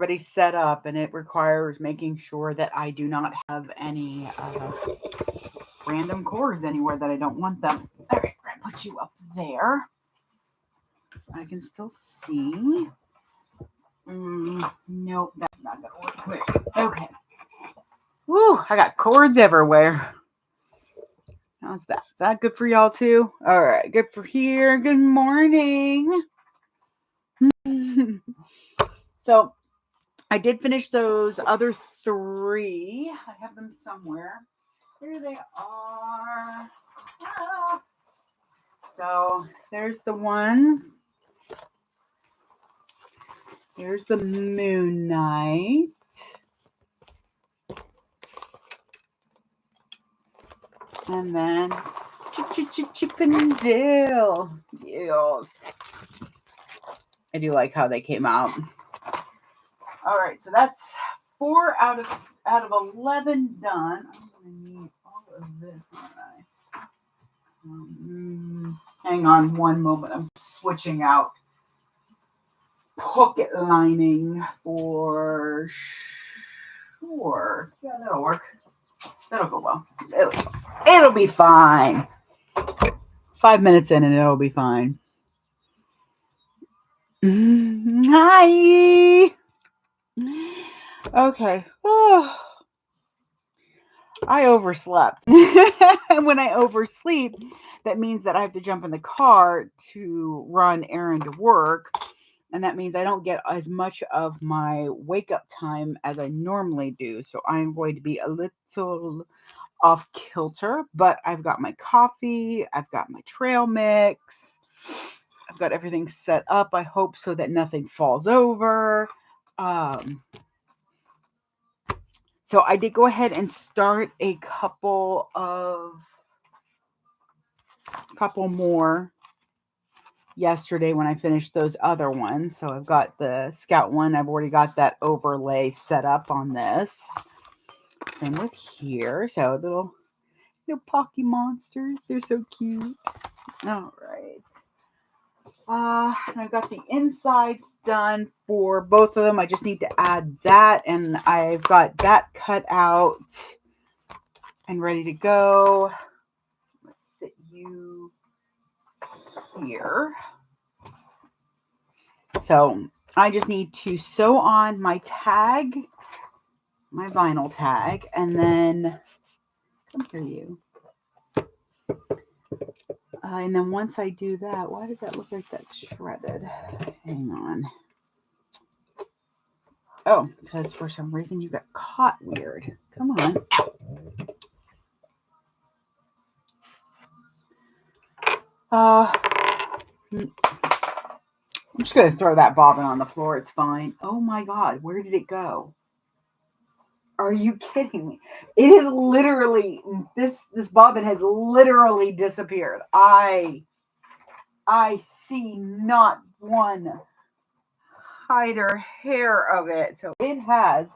already set up, and it requires making sure that I do not have any random cords anywhere that I don't want them. All right, we're gonna put you up there. I can still see. Nope, that's not gonna work. Wait, okay. Woo, I got cords everywhere. How's that? Is that good for y'all too? All right, good for here. Good morning. So I did finish those other three. I have them somewhere. Here they are. Ah. So there's the one. Here's the Moon Knight. And then Chip and Dale. Yes. I do like how they came out. All right, so that's 4 out of 11 done. I'm gonna need all of this, aren't I? Hang on one moment. I'm switching out pocket lining for sure. Yeah, that'll work. That'll go well. It'll be fine. 5 minutes in and it'll be fine. Hi. Okay. Oh. I overslept. And when I oversleep, that means that I have to jump in the car to run errand to work. And that means I don't get as much of my wake up time as I normally do. So I'm going to be a little off kilter, but I've got my coffee, I've got my trail mix, I've got everything set up, I hope, so that nothing falls over. So I did go ahead and start a couple more yesterday when I finished those other ones. So I've got the Scout one. I've already got that overlay set up on this. Same with here. So little Pocky monsters. They're so cute. All right. I've got the insides done for both of them. I just need to add that, and I've got that cut out and ready to go. Let's sit you here. So I just need to sew on my tag, my vinyl tag, and then come here, you. And then once I do that, why does that look like that's shredded? Hang on. Oh, because for some reason you got caught weird. Come on. Ow. I'm just going to throw that bobbin on the floor. It's fine. Oh my God. Where did it go? Are you kidding me? It is literally, this bobbin has literally disappeared. I see not one hide or hair of it. So it has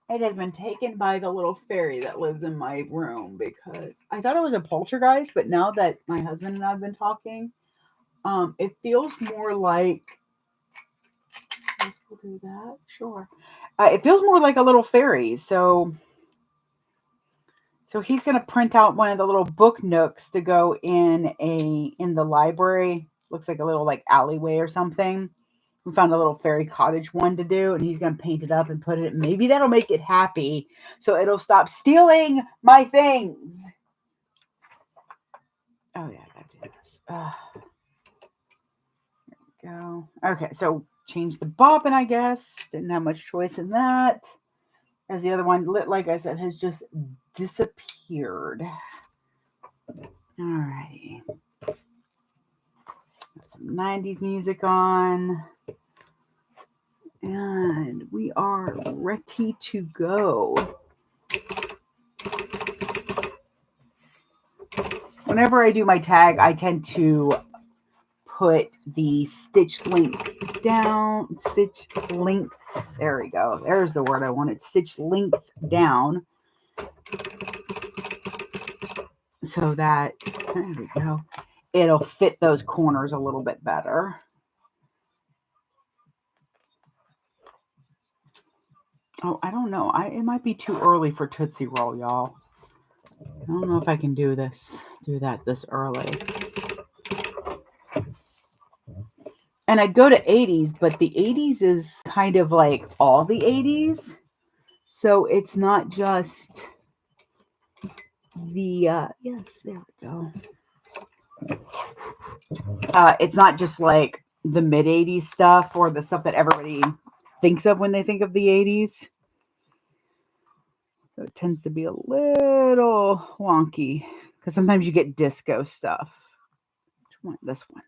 been taken by the little fairy that lives in my room, because I thought it was a poltergeist, but now that my husband and I have been talking, it feels more like, we'll do that, sure. It feels more like a little fairy. So he's going to print out one of the little book nooks to go in the library. Looks like a little like alleyway or something. We found a little fairy cottage one to do, and he's going to paint it up and put it. Maybe that'll make it happy, so it'll stop stealing my things. Oh yeah, I gotta do this. There we go. Okay, so change the bobbin, I guess. Didn't have much choice in that, as the other one, like I said, has just disappeared. All right. Got some 90s music on. And we are ready to go. Whenever I do my tag, I tend to put the stitch length down. Stitch length. There we go. There's the word I wanted. Stitch length down. So that, there we go, it'll fit those corners a little bit better. Oh, I don't know. It might be too early for Tootsie Roll, y'all. I don't know if I can do that this early. And I'd go to 80s, but the 80s is kind of like all the 80s. So it's not just the, yes, there we go. It's not just like the mid 80s stuff or the stuff that everybody thinks of when they think of the 80s. So it tends to be a little wonky because sometimes you get disco stuff. Which one? This one.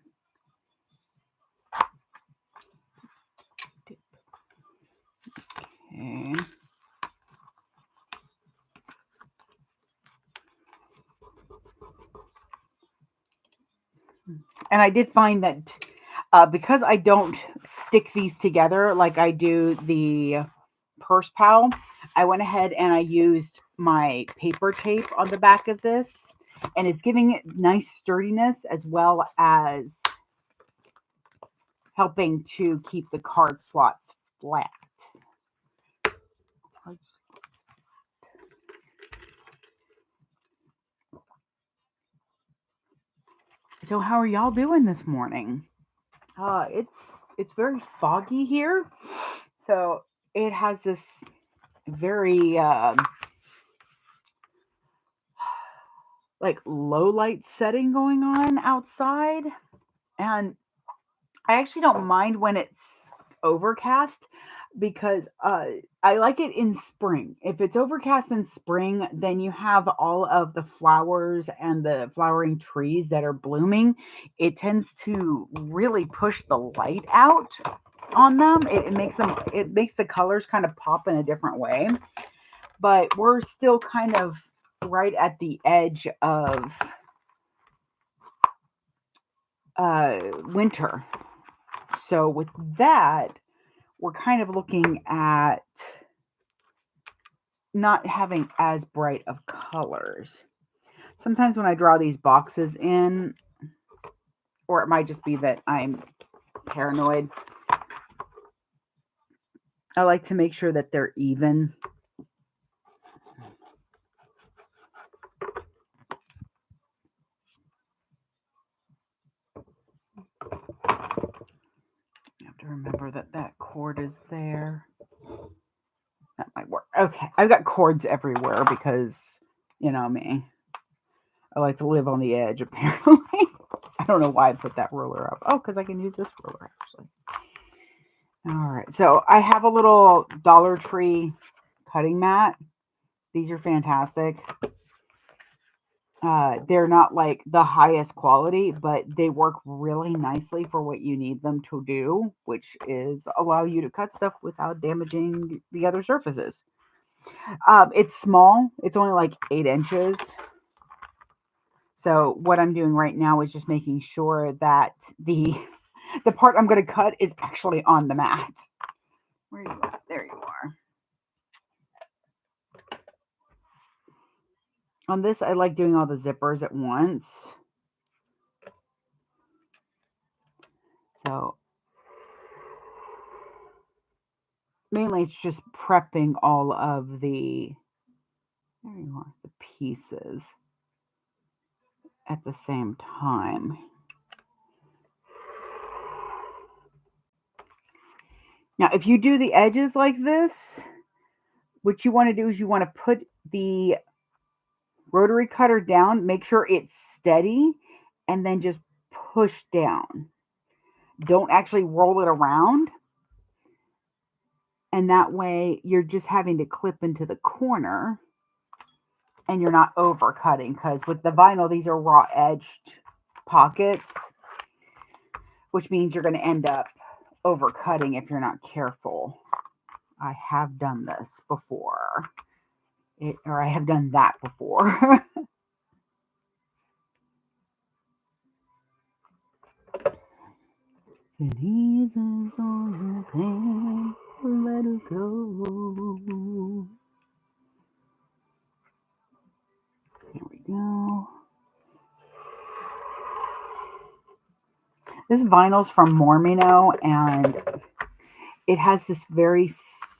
Okay. And I did find that because I don't stick these together like I do the Purse Pal, I went ahead and I used my paper tape on the back of this, and it's giving it nice sturdiness as well as helping to keep the card slots flat. So how are y'all doing this morning? It's very foggy here, so it has this very like low light setting going on outside, and I actually don't mind when it's overcast because I like it in spring. If it's overcast in spring, then you have all of the flowers and the flowering trees that are blooming. It tends to really push the light out on them. It makes the colors kind of pop in a different way. But we're still kind of right at the edge of winter. So with that, we're kind of looking at not having as bright of colors. Sometimes when I draw these boxes in, or it might just be that I'm paranoid, I like to make sure that they're even. You have to remember that that cord is there. That might work. Okay, I've got cords everywhere because, you know me. I like to live on the edge, apparently. I don't know why I put that ruler up. Oh, because I can use this ruler, actually. All right, so I have a little Dollar Tree cutting mat. These are fantastic. They're not like the highest quality, but they work really nicely for what you need them to do, which is allow you to cut stuff without damaging the other surfaces. It's small. It's only like 8 inches. So what I'm doing right now is just making sure that the part I'm going to cut is actually on the mat. Where are you at? There you are. On this, I like doing all the zippers at once. So mainly it's just prepping all of there you are, the pieces at the same time. Now, if you do the edges like this, what you want to do is you want to put the rotary cutter down, make sure it's steady, and then just push down. Don't actually roll it around. And that way you're just having to clip into the corner and you're not over cutting, because with the vinyl, these are raw edged pockets, which means you're going to end up over cutting if you're not careful. I have done this before, or I have done that before. It eases all your pain, let it go. Here we go. This vinyl's from MoreMeKnow, and it has this very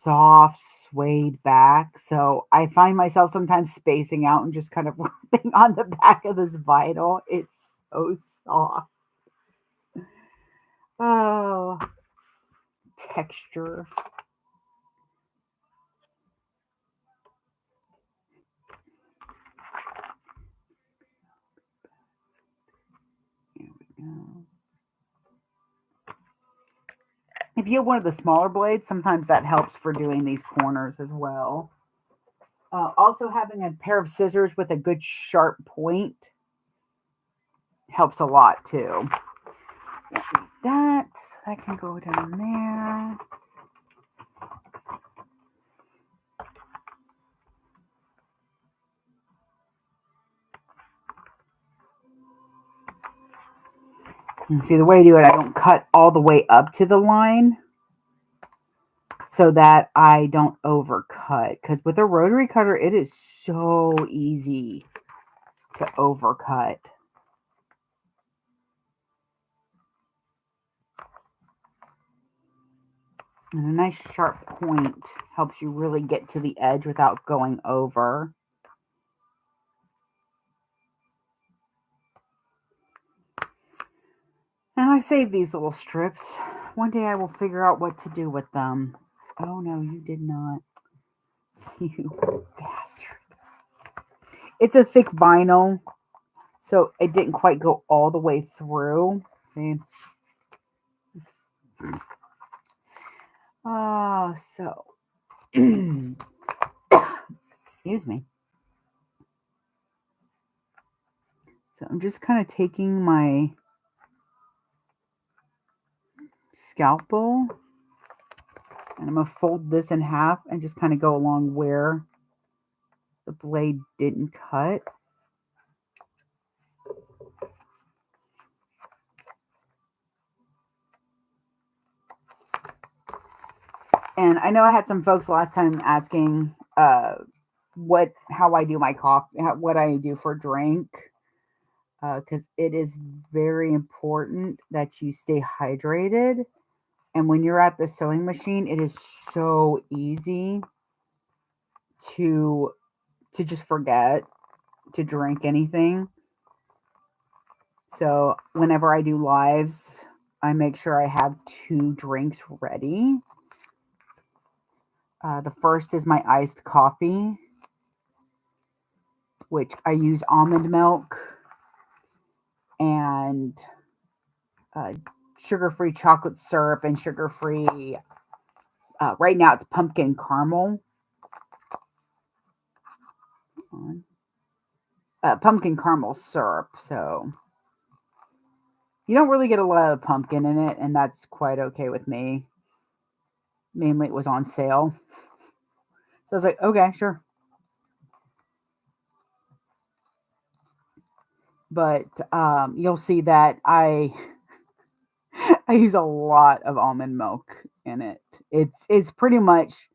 soft suede back. So I find myself sometimes spacing out and just kind of rubbing on the back of this vinyl. It's so soft. Oh, texture. Here we go. If you have one of the smaller blades, sometimes that helps for doing these corners as well. Also, having a pair of scissors with a good sharp point helps a lot too. That I can go down there. And see, the way I do it, I don't cut all the way up to the line so that I don't overcut. Because with a rotary cutter, it is so easy to overcut. And a nice sharp point helps you really get to the edge without going over. And I save these little strips. One day I will figure out what to do with them. Oh no, you did not. You bastard. It's a thick vinyl, so it didn't quite go all the way through. See? So excuse me. So I'm just kind of taking my scalpel and I'm going to fold this in half and just kind of go along where the blade didn't cut. And I know I had some folks last time asking how I do my coffee, what I do for drink, because it is very important that you stay hydrated. And when you're at the sewing machine, it is so easy to just forget to drink anything. So whenever I do lives, I make sure I have 2 drinks ready. The first is my iced coffee, which I use almond milk and sugar-free chocolate syrup and sugar-free, right now it's pumpkin caramel. Pumpkin caramel syrup. So you don't really get a lot of pumpkin in it, and that's quite okay with me. Mainly it was on sale. So I was like, okay, sure. But you'll see that I use a lot of almond milk in it. It's pretty much,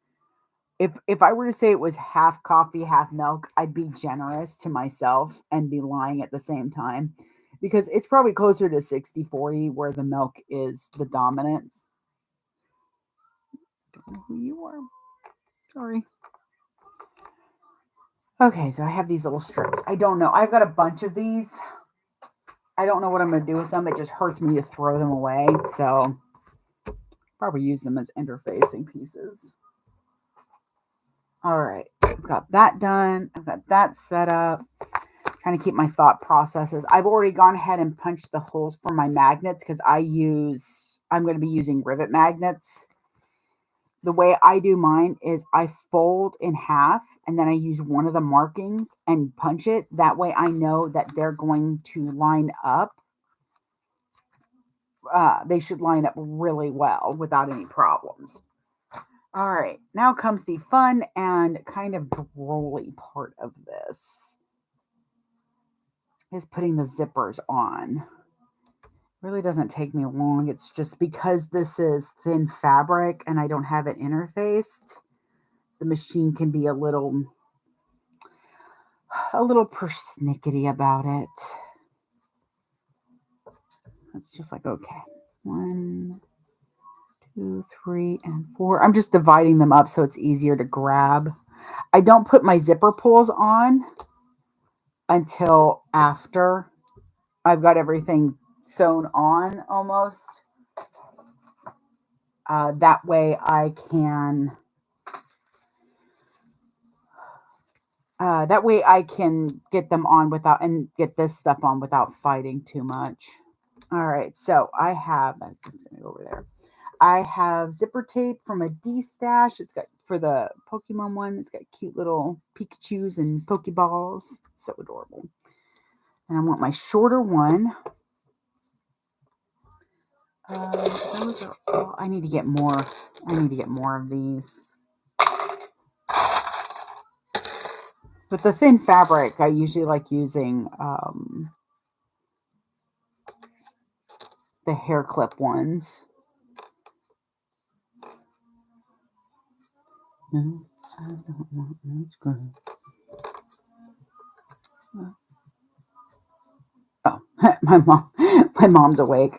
if I were to say it was half coffee, half milk, I'd be generous to myself and be lying at the same time, because it's probably closer to 60-40 where the milk is the dominance. Don't know who you are. Sorry. Okay, so I have these little strips. I don't know. I've got a bunch of these. I don't know what I'm going to do with them. It just hurts me to throw them away. So probably use them as interfacing pieces. All right, I've got that done. I've got that set up. Trying to keep my thought processes. I've already gone ahead and punched the holes for my magnets because I'm going to be using rivet magnets. The way I do mine is I fold in half and then I use one of the markings and punch it. That way I know that they're going to line up. They should line up really well without any problems. All right, now comes the fun and kind of drolly part of this. Is putting the zippers on. Really doesn't take me long. It's just because this is thin fabric and I don't have it interfaced, the machine can be a little persnickety about it. It's just like, okay, 1, 2, 3, and 4. I'm just dividing them up so it's easier to grab. I don't put my zipper pulls on until after I've got everything sewn on almost. That way I can get them on without and get this stuff on without fighting too much. All right, so I have, I'm just gonna go over there. I have zipper tape from a D stash. It's got, for the Pokemon one, it's got cute little Pikachus and Pokeballs. So adorable. And I want my shorter one. Those are all, I need to get more. I need to get more of these. With the thin fabric, I usually like using the hair clip ones. No, I don't want this. Oh, my mom's awake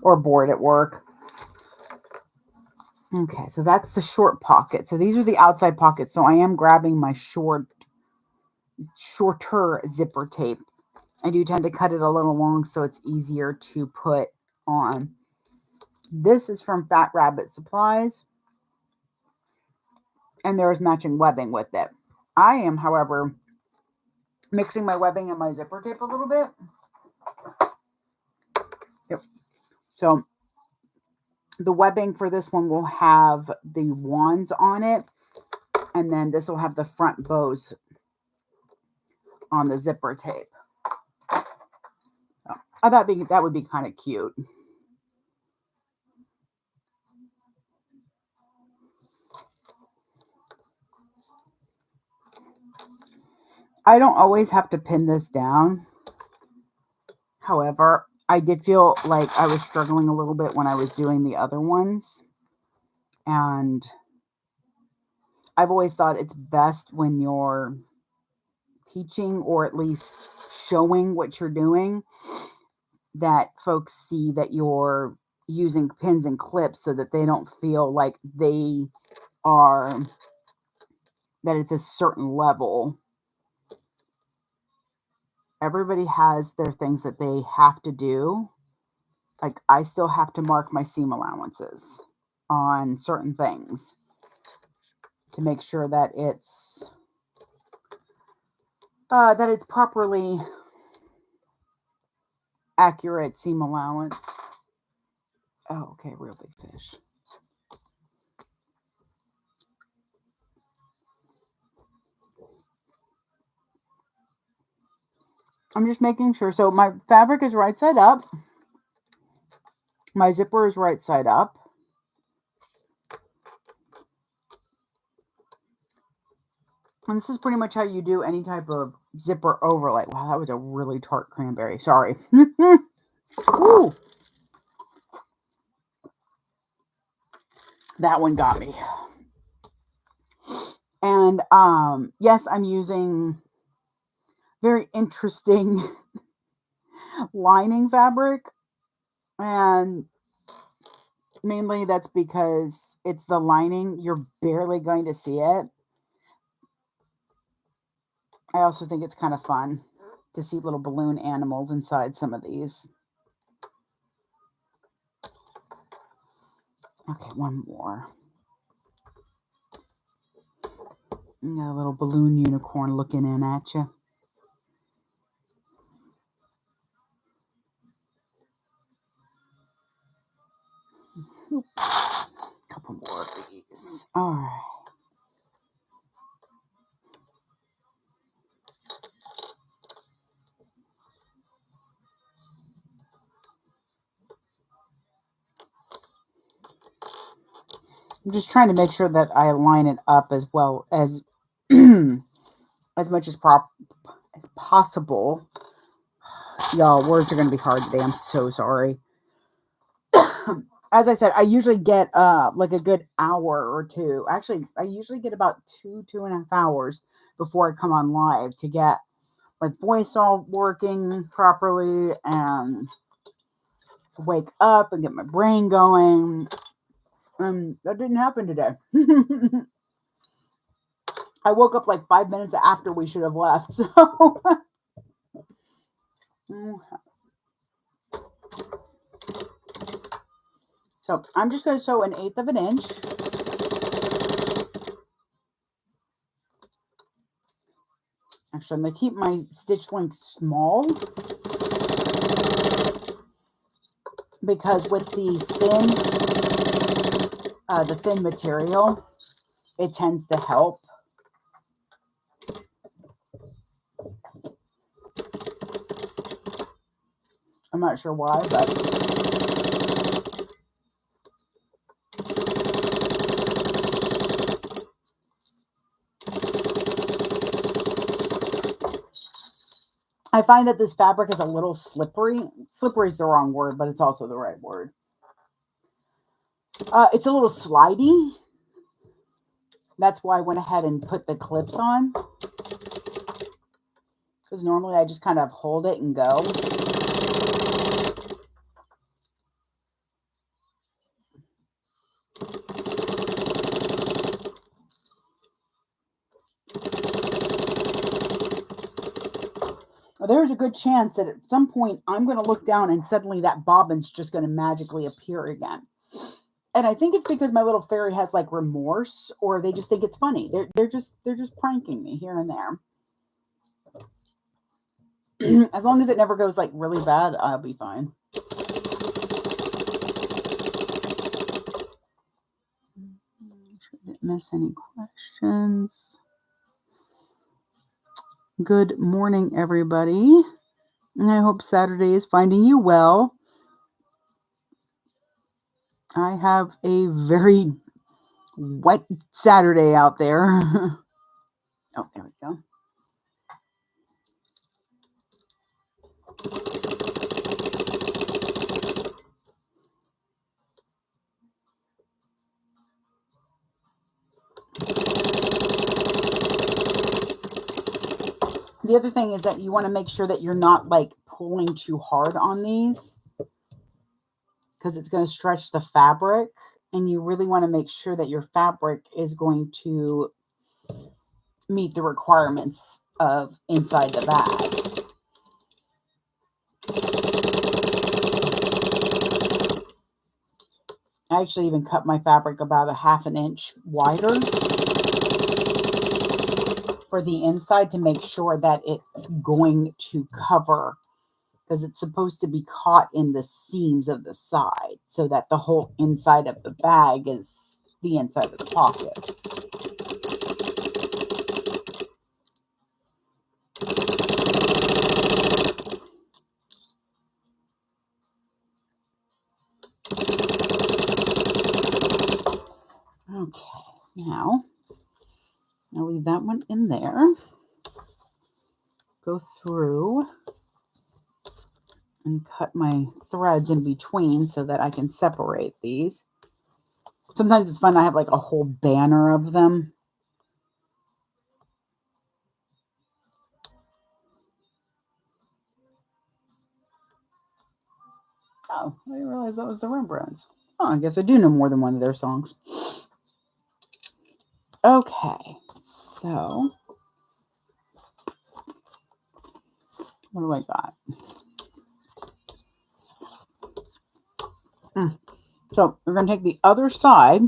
or bored at work. Okay, so that's the short pocket. So these are the outside pockets. So I am grabbing my shorter zipper tape. I do tend to cut it a little long so it's easier to put on. This is from Fat Rabbit Supplies, and there is matching webbing with it. I am, however, mixing my webbing and my zipper tape a little bit. Yep. So the webbing for this one will have the wands on it, and then this will have the front bows on the zipper tape. So I thought that would be kind of cute. I don't always have to pin this down. However, I did feel like I was struggling a little bit when I was doing the other ones. And I've always thought it's best when you're teaching or at least showing what you're doing that folks see that you're using pins and clips so that they don't feel like that it's a certain level. Everybody has their things that they have to do. Like I still have to mark my seam allowances on certain things to make sure that it's properly accurate seam allowance. Oh, okay, real big fish. I'm just making sure. So my fabric is right side up. My zipper is right side up. And this is pretty much how you do any type of zipper overlay. Wow, that was a really tart cranberry. Sorry. Woo. That one got me. And yes, I'm using very interesting lining fabric. And mainly that's because it's the lining. You're barely going to see it. I also think it's kind of fun to see little balloon animals inside some of these. Okay, one more. You got a little balloon unicorn looking in at you. A couple more of these. All right. I'm just trying to make sure that I line it up as well as as much as possible. Y'all, words are going to be hard today. I'm so sorry. As I said, I usually get like a good hour or two. Actually, I usually get about 2.5 hours before I come on live to get my voice all working properly and wake up and get my brain going. That didn't happen today. I woke up like 5 minutes after we should have left. So I'm just going to sew 1/8 of an inch. Actually, I'm going to keep my stitch length small because with the thin material, it tends to help. I'm not sure why, but I find that this fabric is a little slippery. Slippery is the wrong word, but it's also the right word. It's a little slidey. That's why I went ahead and put the clips on. Because normally I just kind of hold it and go. There's a good chance that at some point I'm going to look down and suddenly that bobbin's just going to magically appear again. And I think it's because my little fairy has like remorse, or they just think it's funny. They're just pranking me here and there. As long as it never goes like really bad, I'll be fine. Shouldn't miss any questions. Good morning, everybody. And I hope Saturday is finding you well. I have a very wet Saturday out there. Oh, there we go. The other thing is that you want to make sure that you're not like pulling too hard on these, because it's going to stretch the fabric, and you really want to make sure that your fabric is going to meet the requirements of inside the bag. I actually even cut my fabric about 1/2 inch wider for the inside to make sure that it's going to cover, because it's supposed to be caught in the seams of the side so that the whole inside of the bag is the inside of the pocket. Okay, now I'll leave that one in there. Go through and cut my threads in between so that I can separate these. Sometimes it's fun. I have like a whole banner of them. Oh, I didn't realize that was the Rembrandts. Oh, I guess I do know more than one of their songs. Okay, so what do I got? So we're going to take the other side.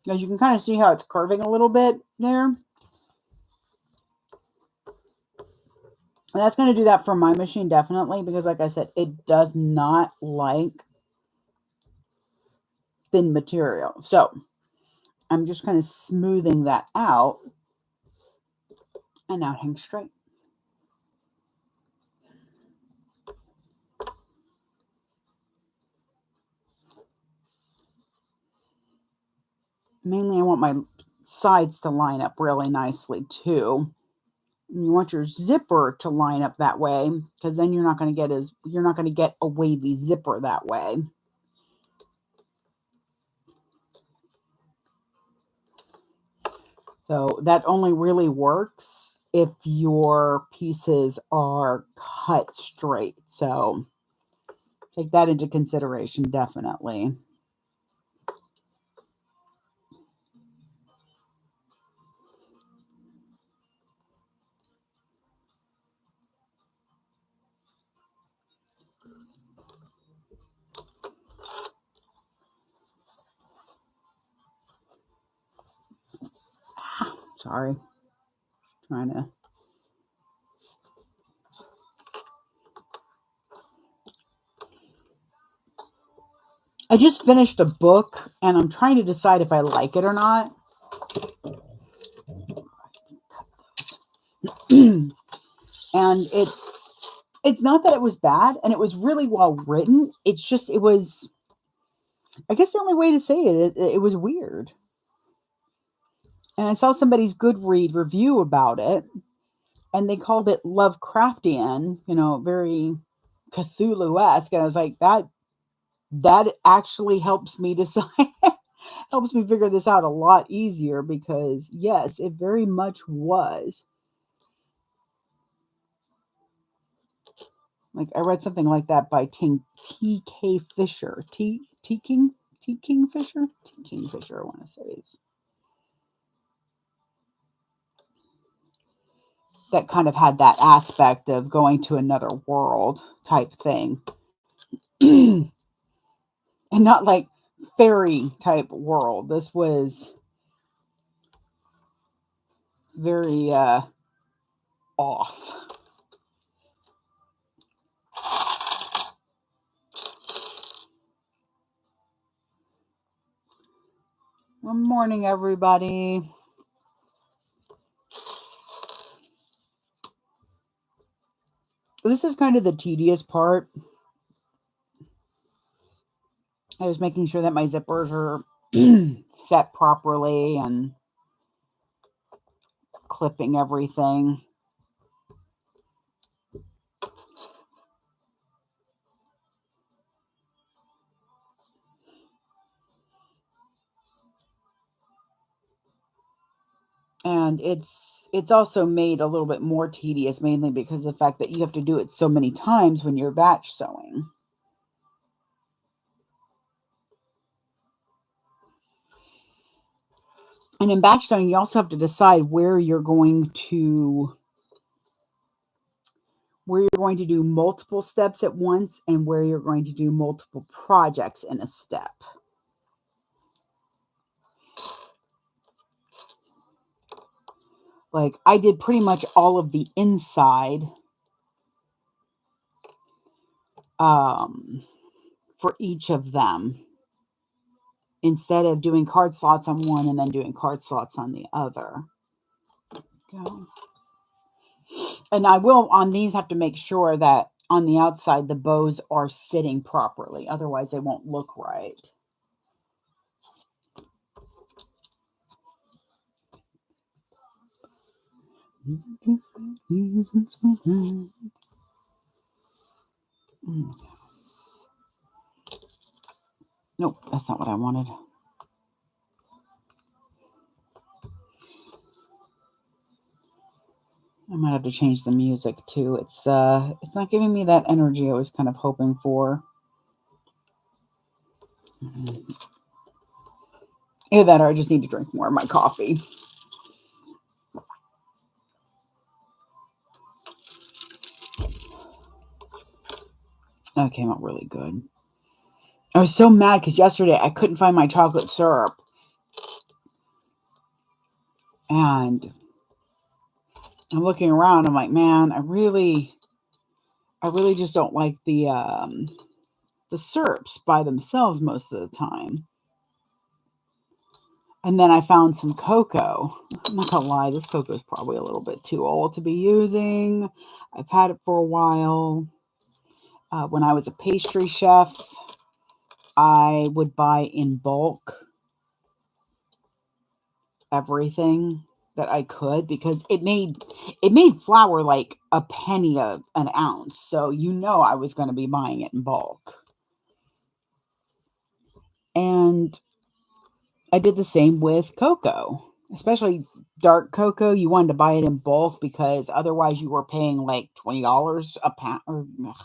As you can kind of see how it's curving a little bit there. And that's going to do that for my machine, definitely, because like I said, it does not like thin material. So I'm just kind of smoothing that out, and now it hangs straight. Mainly I want my sides to line up really nicely too. And you want your zipper to line up that way, because then you're not going to get a wavy zipper that way. So that only really works if your pieces are cut straight. So take that into consideration, definitely. Sorry. Trying to. I just finished a book and I'm trying to decide if I like it or not. And it's not that it was bad, and it was really well written. It's just it was, I guess the only way to say it was weird. And I saw somebody's good read review about it, and they called it Lovecraftian, very Cthulhu-esque. And I was like, that actually helps me decide, helps me figure this out a lot easier, because yes, it very much was. Like, I read something like that by T.K. Fisher. T King Fisher? T King Fisher, I want to say is. That kind of had that aspect of going to another world type thing. And not like fairy type world. This was very off. Good morning, everybody. This is kind of the tedious part. I was making sure that my zippers are set properly and clipping everything. And it's also made a little bit more tedious, mainly because of the fact that you have to do it so many times when you're batch sewing. And in batch sewing, you also have to decide where you're going to do multiple steps at once and where you're going to do multiple projects in a step. Like, I did pretty much all of the inside for each of them, instead of doing card slots on one and then doing card slots on the other. Go. And I will, on these, have to make sure that on the outside the bows are sitting properly. Otherwise, they won't look right. Nope, that's not what I wanted. I might have to change the music too. It's not giving me that energy I was kind of hoping for. Either that or I just need to drink more of my coffee. That came out really good. I was so mad because yesterday I couldn't find my chocolate syrup. And I'm looking around, I'm like, man, I really just don't like the syrups by themselves most of the time. And then I found some cocoa. I'm not gonna lie, this cocoa is probably a little bit too old to be using. I've had it for a while. When I was a pastry chef, I would buy in bulk everything that I could, because it made flour like a penny an ounce. So I was going to be buying it in bulk. And I did the same with cocoa. especially dark cocoa, you wanted to buy it in bulk because otherwise you were paying like $20 a pound. Or, ugh,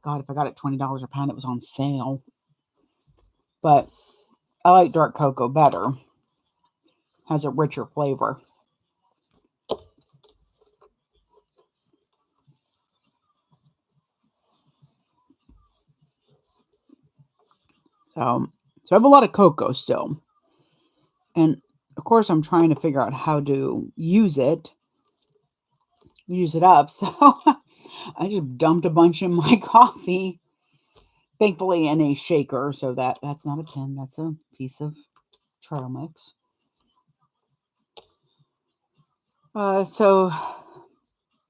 God, if I got it $20 a pound, it was on sale. But I like dark cocoa better. Has a richer flavor. So, so I have a lot of cocoa still. And of course, I'm trying to figure out how to use it up. So I just dumped a bunch in my coffee, thankfully in a shaker. So that's not a tin, that's a piece of trail mix. So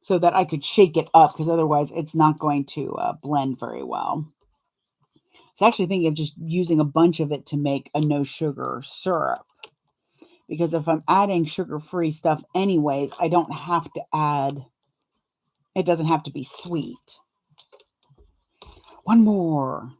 so that I could shake it up because otherwise it's not going to blend very well. So I actually thinking of just using a bunch of it to make a no sugar syrup. Because if I'm adding sugar-free stuff anyways, I don't have to add, it doesn't have to be sweet. One more.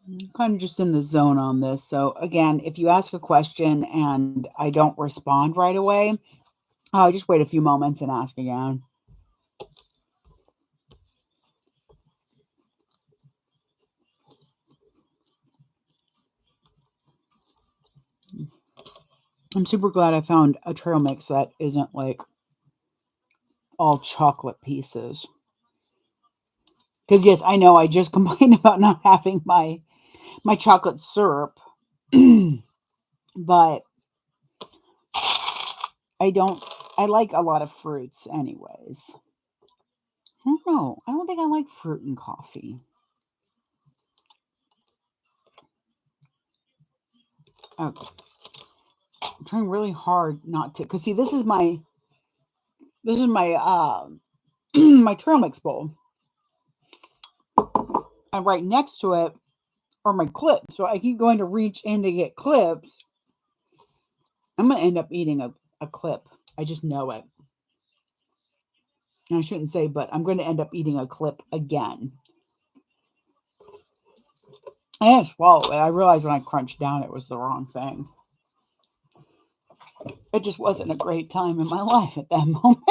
I'm kind of just in the zone on this. So again, if you ask a question and I don't respond right away, I'll just wait a few moments and ask again. I'm super glad I found a trail mix that isn't like all chocolate pieces. Because yes, I know I just complained about not having my chocolate syrup, but I don't. I like a lot of fruits, anyways. I don't know. I don't think I like fruit in coffee. Okay. I'm trying really hard not to. Cause see, this is my my trail mix bowl, and right next to it are my clips. So I keep going to reach in to get clips. I'm gonna end up eating a clip. I just know it. And I shouldn't say, but I'm going to end up eating a clip again. I didn't swallow it. I realized when I crunched down it was the wrong thing. It just wasn't a great time in my life at that moment.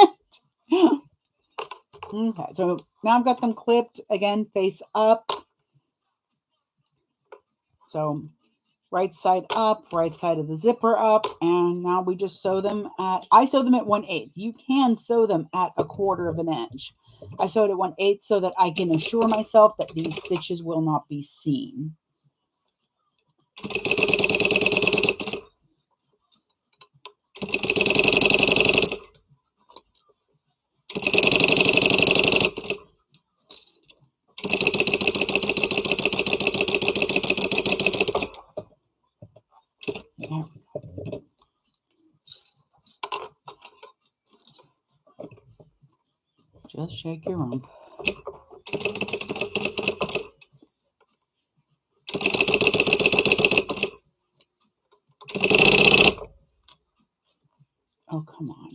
Okay, so now I've got them clipped again, face up. So right side up, right side of the zipper up, and now we just sew them at, I sew them at 1/8. You can sew them at 1/4 of an inch. I sewed at 1/8 so that I can assure myself that these stitches will not be seen. Yeah. Just shake your rump. Oh, come on.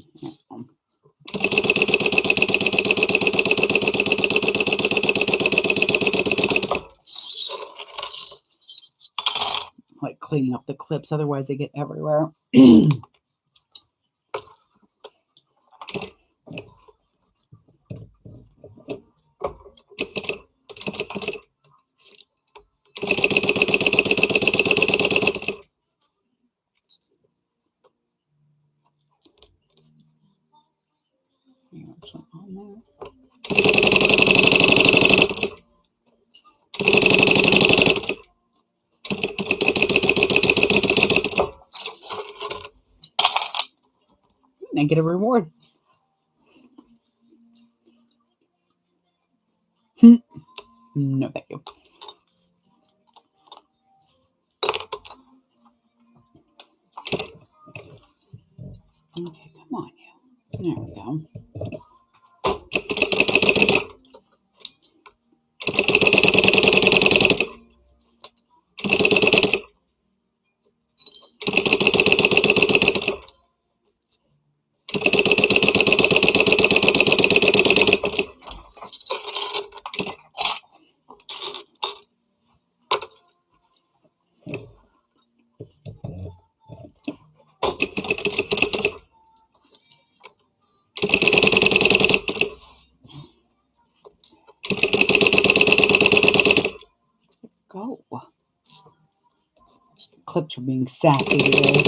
Like cleaning up the clips, otherwise they get everywhere. And get a reward. No, thank you. Okay, come on, you. There we go. clips are being sassy today.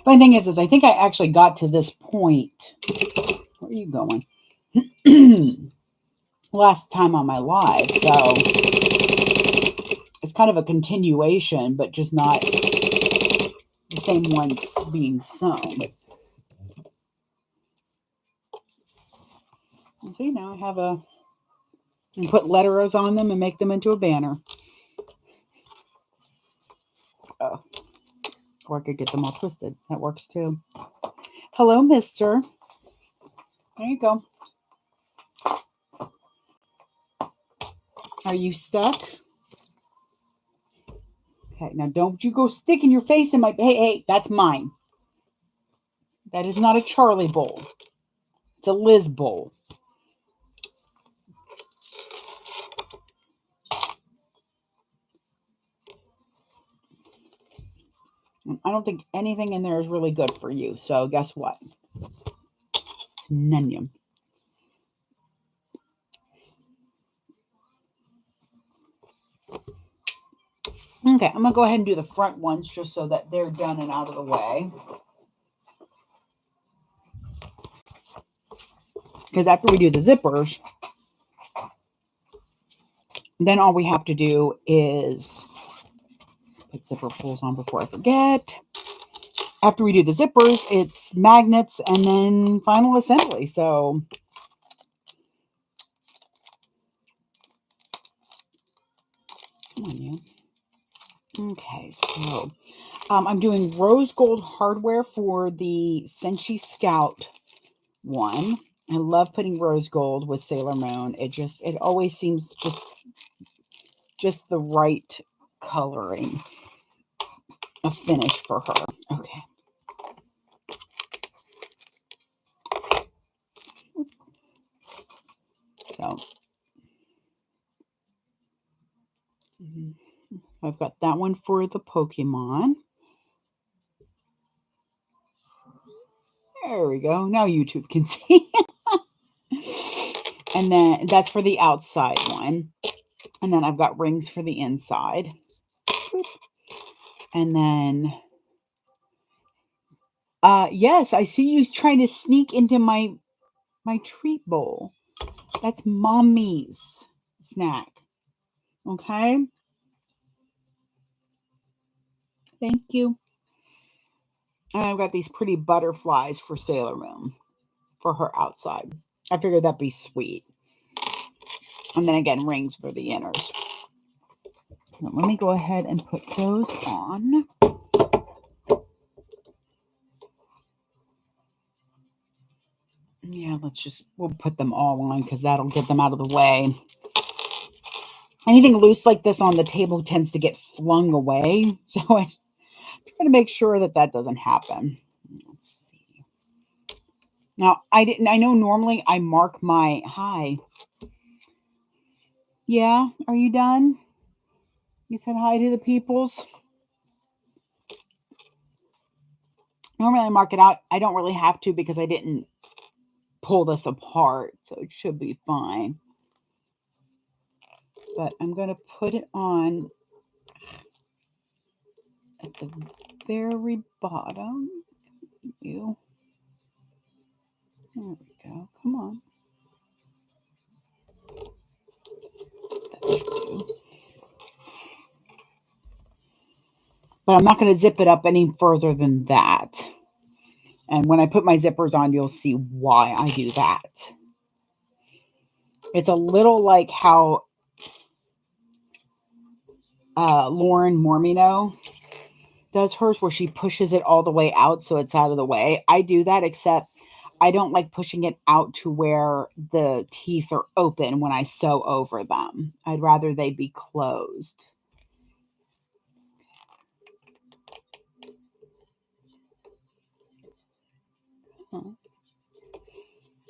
Funny thing is I think I actually got to this point. Where are you going? Last time on my live, so it's kind of a continuation, but just not the same ones being sewn. And see, now I have and put letteros on them and make them into a banner. Oh, or I could get them all twisted. That works too. Hello, mister. There you go. Are you stuck? Okay, now don't you go sticking your face in my... Hey, that's mine. That is not a Charlie bowl. It's a Liz bowl. I don't think anything in there is really good for you. So guess what? It's none. Okay, I'm going to go ahead and do the front ones just so that they're done and out of the way. Because after we do the zippers, then all we have to do is put zipper pulls on before I forget. After we do the zippers, it's magnets and then final assembly. So come on, you. Okay, so I'm doing rose gold hardware for the Senshi Scout one. I love putting rose gold with Sailor Moon. It always seems just the right coloring of finish for her. Okay. So I've got that one for the Pokemon. There we go. Now YouTube can see. And then that's for the outside one. And then I've got rings for the inside. And then, yes, I see you trying to sneak into my treat bowl. That's mommy's snack. Okay? Thank you. And I've got these pretty butterflies for Sailor Moon for her outside. I figured that'd be sweet. And then again, rings for the inners. Now, let me go ahead and put those on. Yeah, we'll put them all on because that'll get them out of the way. Anything loose like this on the table tends to get flung away. So I try to make sure that doesn't happen. Let's see. Now, I know normally I mark my... Hi. Yeah, are you done? You said hi to the peoples? Normally I mark it out. I don't really have to because I didn't pull this apart. So it should be fine. But I'm going to put it on at the very bottom. There we go. Come on. But I'm not going to zip it up any further than that. And when I put my zippers on, you'll see why I do that. It's a little like how Lauren MoreMeKnow does hers, where she pushes it all the way out so it's out of the way. I do that, except I don't like pushing it out to where the teeth are open when I sew over them. I'd rather they be closed.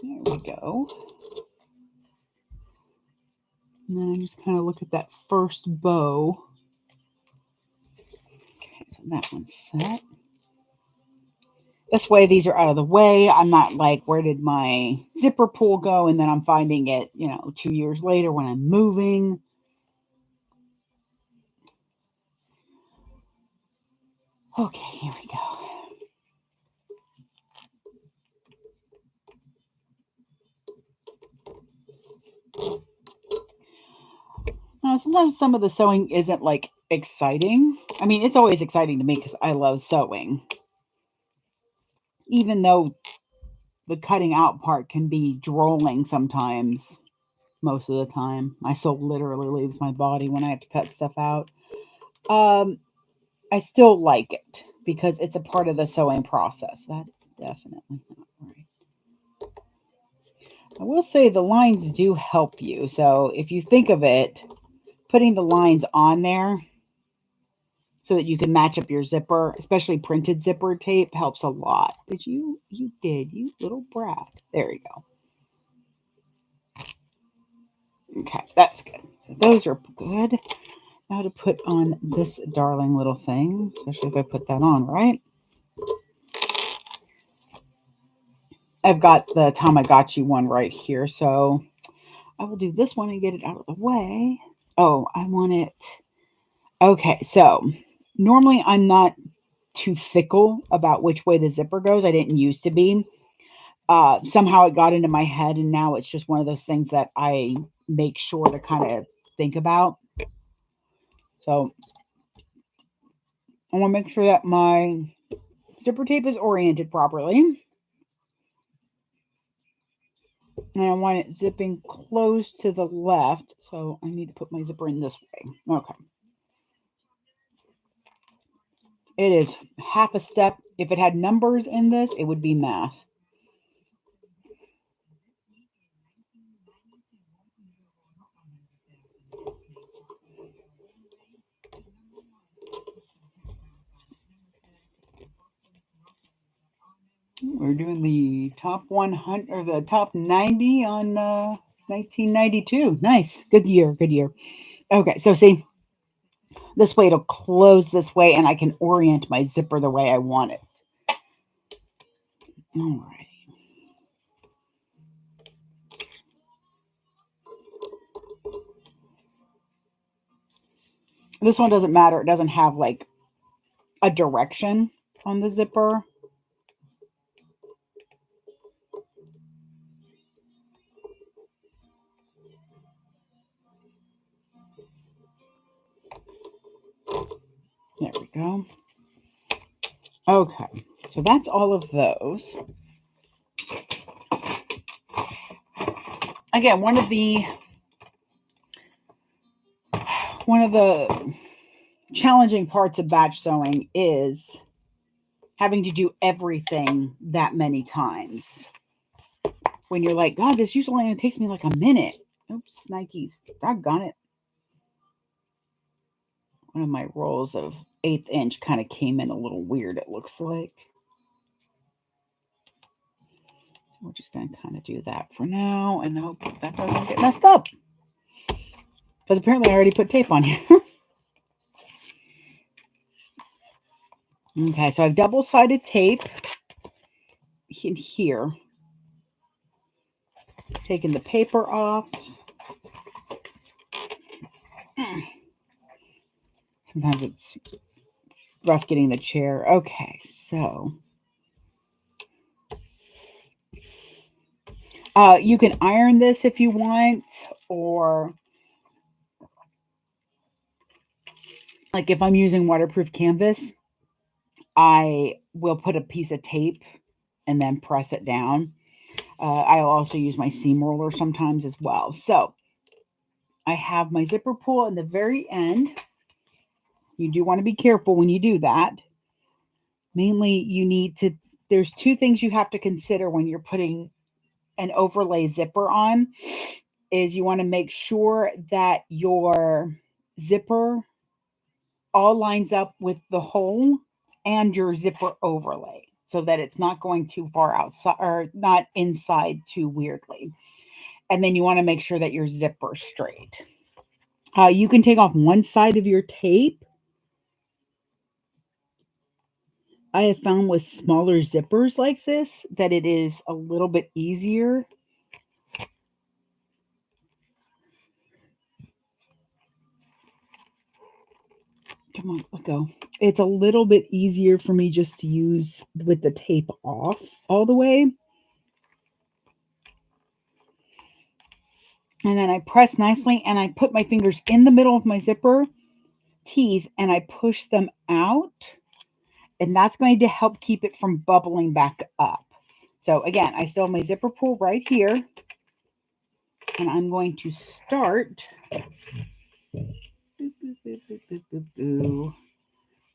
There we go. And then I just kind of look at that first bow. Okay, so that one's set. This way, these are out of the way. I'm not like, where did my zipper pull go? And then I'm finding it, 2 years later when I'm moving. Okay, here we go. Now, sometimes some of the sewing isn't like exciting. I mean, it's always exciting to me because I love sewing. Even though the cutting out part can be drooling sometimes, most of the time. My soul literally leaves my body when I have to cut stuff out. I still like it because it's a part of the sewing process. That is definitely not right. I will say the lines do help you. So if you think of it, putting the lines on there so that you can match up your zipper, especially printed zipper tape, helps a lot. You did, you little brat. There you go. Okay, that's good. So those are good. Now to put on this darling little thing, especially if I put that on, right? I've got the Tamagotchi one right here, so I will do this one and get it out of the way. Oh, I want it. Okay, so normally I'm not too fickle about which way the zipper goes. I didn't used to be. Somehow it got into my head, and now it's just one of those things that I make sure to kind of think about. So I want to make sure that my zipper tape is oriented properly. And I want it zipping close to the left. So I need to put my zipper in this way. Okay. It is half a step. If it had numbers in this, it would be math. We're doing the top 100 or the top 90 on 1992. Nice. Good year. Good year. Okay. So see, this way it'll close this way and I can orient my zipper the way I want it. Alrighty. This one doesn't matter. It doesn't have like a direction on the zipper. There we go. Okay, so that's all of those. Again, one of the challenging parts of batch sewing is having to do everything that many times. When you're like, God, this usually only takes me like a minute. Oops, Nikes. Doggone it. One of my rolls of 1/8 inch kind of came in a little weird, it looks like. We're just going to kind of do that for now and hope that doesn't get messed up. Because apparently I already put tape on here. Okay, so I've double-sided tape in here. Taking the paper off. Sometimes it's rough getting the chair. Okay, so you can iron this if you want, or like if I'm using waterproof canvas, I will put a piece of tape and then press it down. I'll also use my seam roller sometimes as well. So I have my zipper pull in the very end. You do want to be careful when you do that. Mainly, there's two things you have to consider when you're putting an overlay zipper on. Is you want to make sure that your zipper all lines up with the hole and your zipper overlay so that it's not going too far outside or not inside too weirdly. And then you want to make sure that your zipper's straight. You can take off one side of your tape. I have found with smaller zippers like this that it is a little bit easier. Come on, let go. It's a little bit easier for me just to use with the tape off all the way. And then I press nicely and I put my fingers in the middle of my zipper teeth and I push them out. And that's going to help keep it from bubbling back up. So again, I still have my zipper pull right here. And I'm going to start.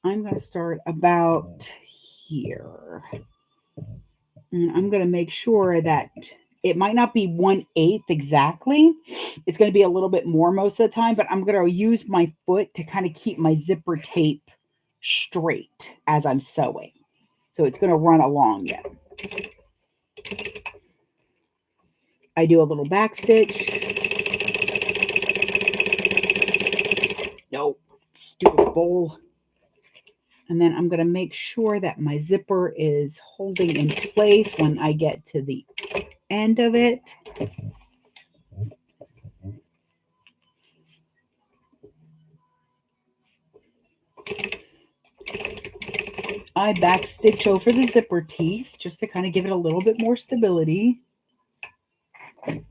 I'm going to start about here. And I'm going to make sure that it might not be 1/8 exactly. It's going to be a little bit more most of the time, but I'm going to use my foot to kind of keep my zipper tape straight as I'm sewing. So it's going to run along yet. I do a little back stitch. Nope, stupid bowl. And then I'm going to make sure that my zipper is holding in place when I get to the end of it. I back stitch over the zipper teeth just to kind of give it a little bit more stability. I'm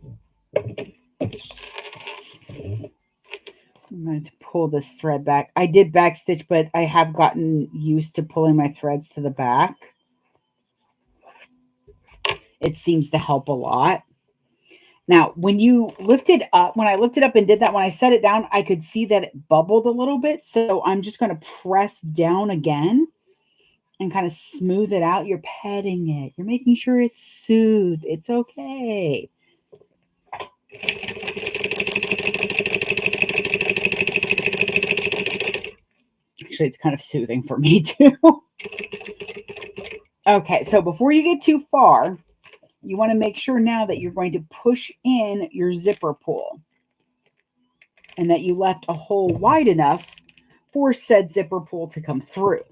going to pull this thread back. I did back stitch, but I have gotten used to pulling my threads to the back. It seems to help a lot. Now, when you lift it up, when I lifted up and did that, when I set it down, I could see that it bubbled a little bit. So I'm just going to press down again and kind of smooth it out. You're petting it. You're making sure it's soothed. It's okay. Actually, it's kind of soothing for me too. Okay, so before you get too far, you want to make sure now that you're going to push in your zipper pull and that you left a hole wide enough for said zipper pull to come through.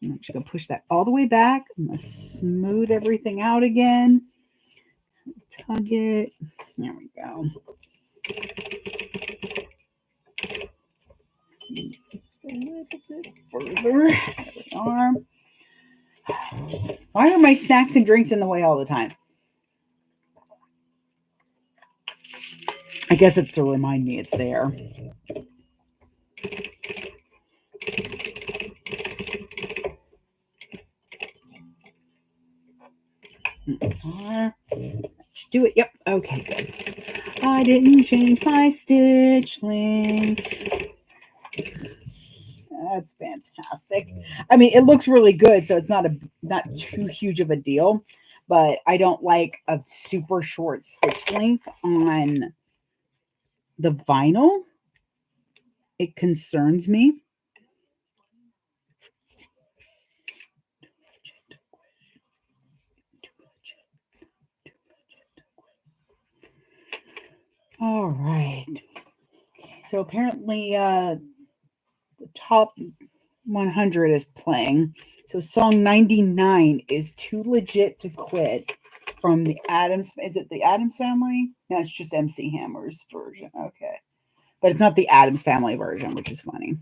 I'm just going to push that all the way back. I'm going to smooth everything out again. Tug it. There we go. Just a little bit further. There we are. Why are my snacks and drinks in the way all the time? I guess it's to remind me it's there. Do it. Yep. Okay, good. I didn't change my stitch length. That's fantastic. I mean, it looks really good, so it's not too huge of a deal, but I don't like a super short stitch length on the vinyl. It concerns me. All right. So apparently the top 100 is playing. So song 99 is Too Legit to Quit from the Addams. Is it the Addams Family? No, it's just MC Hammer's version. Okay. But it's not the Addams Family version, which is funny.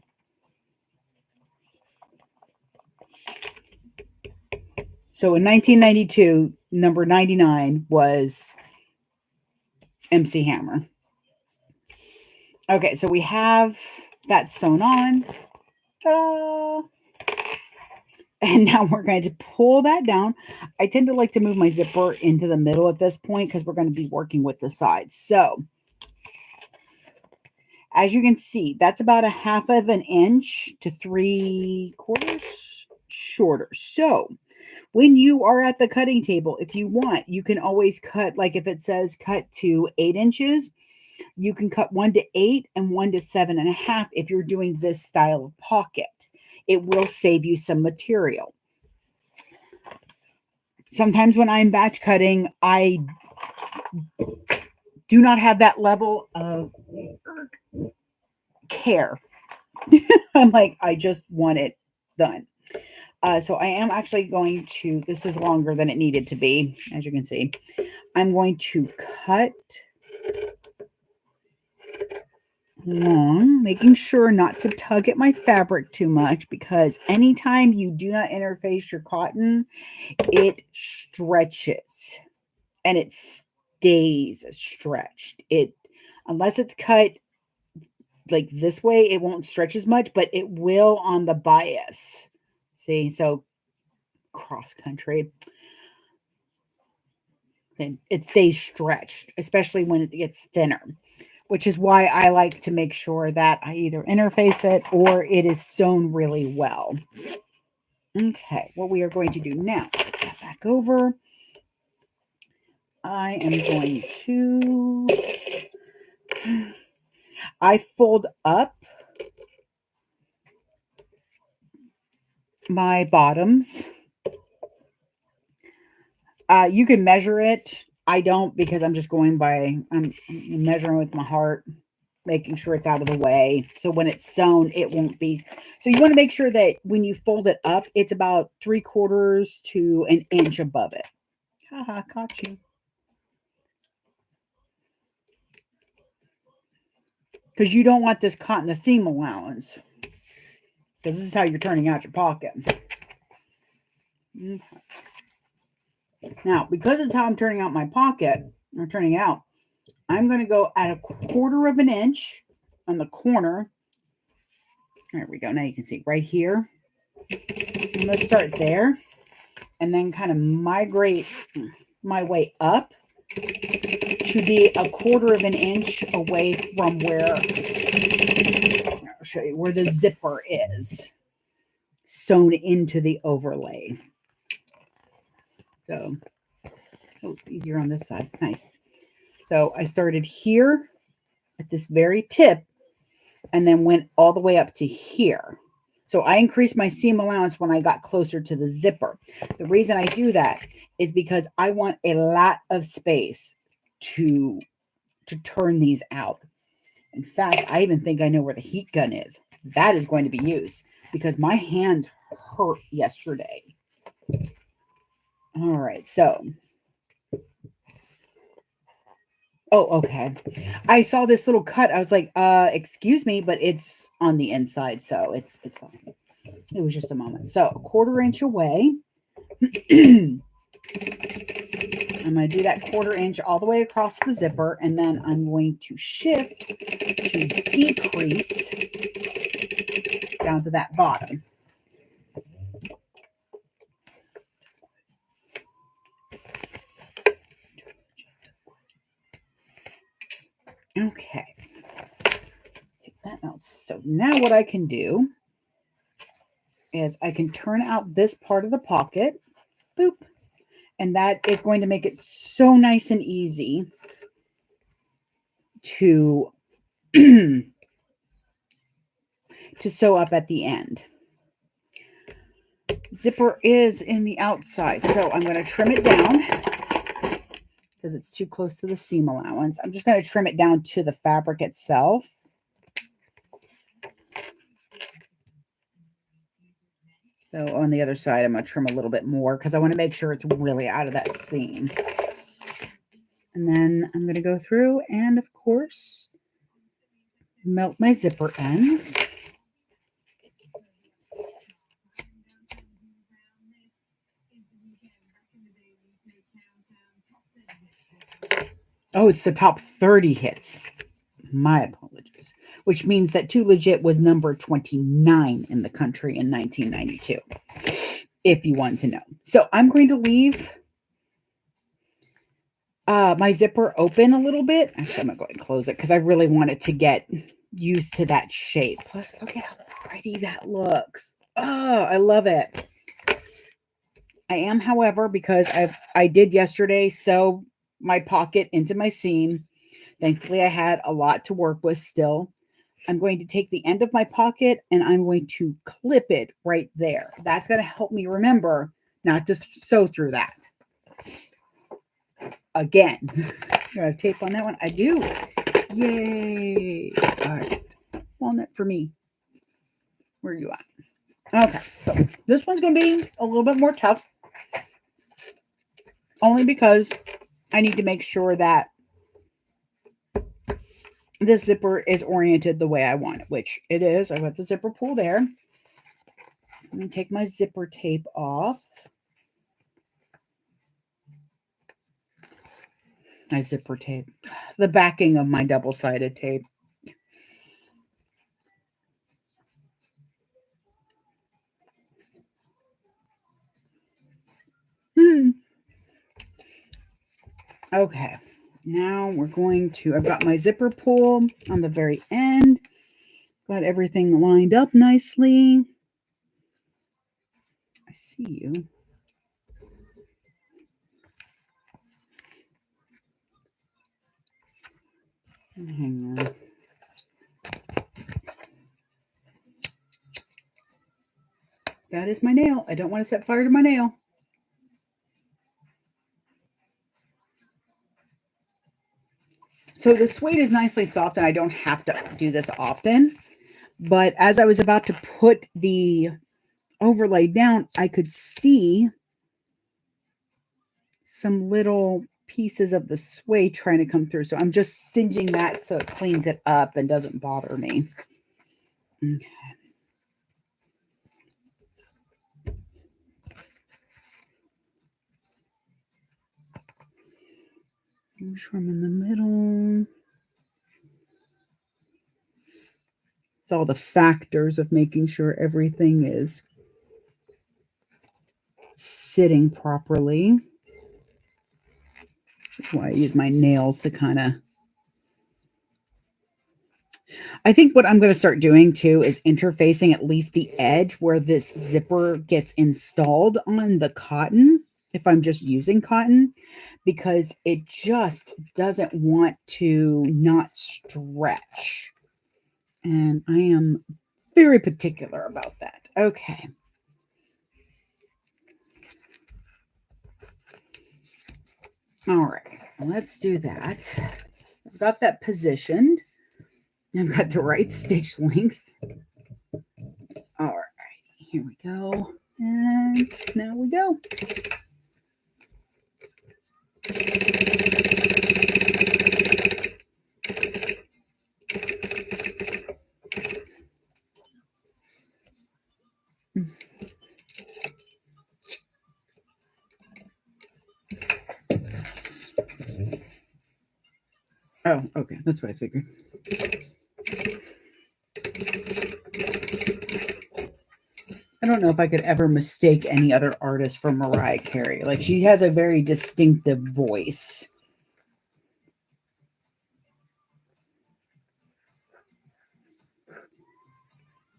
So in 1992, number 99 was MC Hammer. Okay, so we have that sewn on. Ta-da! And now we're going to pull that down. I tend to like to move my zipper into the middle at this point because we're going to be working with the sides. So as you can see, that's about 1/2 inch to 3/4 shorter. So when you are at the cutting table, if you want, you can always cut, like if it says cut to 8 inches, you can cut 1 to 8 and 1 to 7.5 if you're doing this style of pocket. It will save you some material. Sometimes when I'm batch cutting, I do not have that level of care. I'm like, I just want it done. So I am actually going to, this is longer than it needed to be, as you can see. I'm going to cut long, making sure not to tug at my fabric too much, because anytime you do not interface your cotton, it stretches and it stays stretched. Unless it's cut like this way, it won't stretch as much, but it will on the bias. See, so cross country, then it stays stretched, especially when it gets thinner, which is why I like to make sure that I either interface it or it is sewn really well. Okay, what we are going to do now, put that back over. I am going to, I fold up my bottoms. You can measure it. I don't, because I'm just going by, I'm measuring with my heart, making sure it's out of the way. So when it's sewn, it won't be. So you want to make sure that when you fold it up, it's about 3/4 to an inch above it. Haha, caught you. Because you don't want this caught in the seam allowance. Because this is how you're turning out your pocket. Okay. Now, because it's how I'm turning out my pocket, or turning out, I'm going to go at 1/4 inch on the corner. There we go. Now you can see right here. I'm going to start there and then kind of migrate my way up to be 1/4 inch away from where, I'll show you, where the zipper is sewn into the overlay. So, oh, it's easier on this side. Nice. So I started here at this very tip and then went all the way up to here. So I increased my seam allowance when I got closer to the zipper. The reason I do that is because I want a lot of space to turn these out. In fact, I even think I know where the heat gun is. That is going to be used because my hands hurt yesterday. All right, so. Oh, okay. I saw this little cut. I was like, excuse me, but it's on the inside, so it's fine. It was just a moment. So 1/4 inch away. I'm going to do that 1/4 inch all the way across the zipper, and then I'm going to shift to decrease down to that bottom. Okay. Take that out. So now what I can do is I can turn out this part of the pocket. Boop. And that is going to make it so nice and easy to to sew up at the end. Zipper is in the outside, so I'm going to trim it down because it's too close to the seam allowance. I'm just going to trim it down to the fabric itself. So on the other side, I'm going to trim a little bit more because I want to make sure it's really out of that seam. And then I'm going to go through and, of course, melt my zipper ends. Oh, it's the top 30 hits. My apologies. Which means that Too Legit was number 29 in the country in 1992. If you want to know. So I'm going to leave my zipper open a little bit. Actually, I'm going to go ahead and close it because I really want it to get used to that shape. Plus, look at how pretty that looks. Oh, I love it. I am, however, because I did yesterday sew my pocket into my seam. Thankfully, I had a lot to work with still. I'm going to take the end of my pocket and I'm going to clip it right there. That's going to help me remember not to sew through that. Again, Do I have tape on that one? I do. Yay. All right. Walnut for me. Where are you at? Okay. So this one's going to be a little bit more tough. Only because I need to make sure that this zipper is oriented the way I want it, which it is. I've got the zipper pull there. Let me take my zipper tape off. My zipper tape. The backing of my double-sided tape. Okay. Now we're going to, I've got my zipper pull on the very end. Got everything lined up nicely. I see you. Hang on. That is my nail. I don't want to set fire to my nail. So the suede is nicely soft and I don't have to do this often. But as I was about to put the overlay down, I could see some little pieces of the suede trying to come through. So I'm just singeing that so it cleans it up and doesn't bother me. Okay. Trim in the middle. It's all the factors of making sure everything is sitting properly. That's why I use my nails to kind of... I think what I'm going to start doing too is interfacing at least the edge where this zipper gets installed on the cotton, if I'm just using cotton, because it just doesn't want to not stretch. And I am very particular about that. Okay. All right, let's do that. I've got that positioned. I've got the right stitch length. All right, here we go. And now we go. Oh, okay. That's what I figured. I don't know if I could ever mistake any other artist for Mariah Carey. Like, she has a very distinctive voice.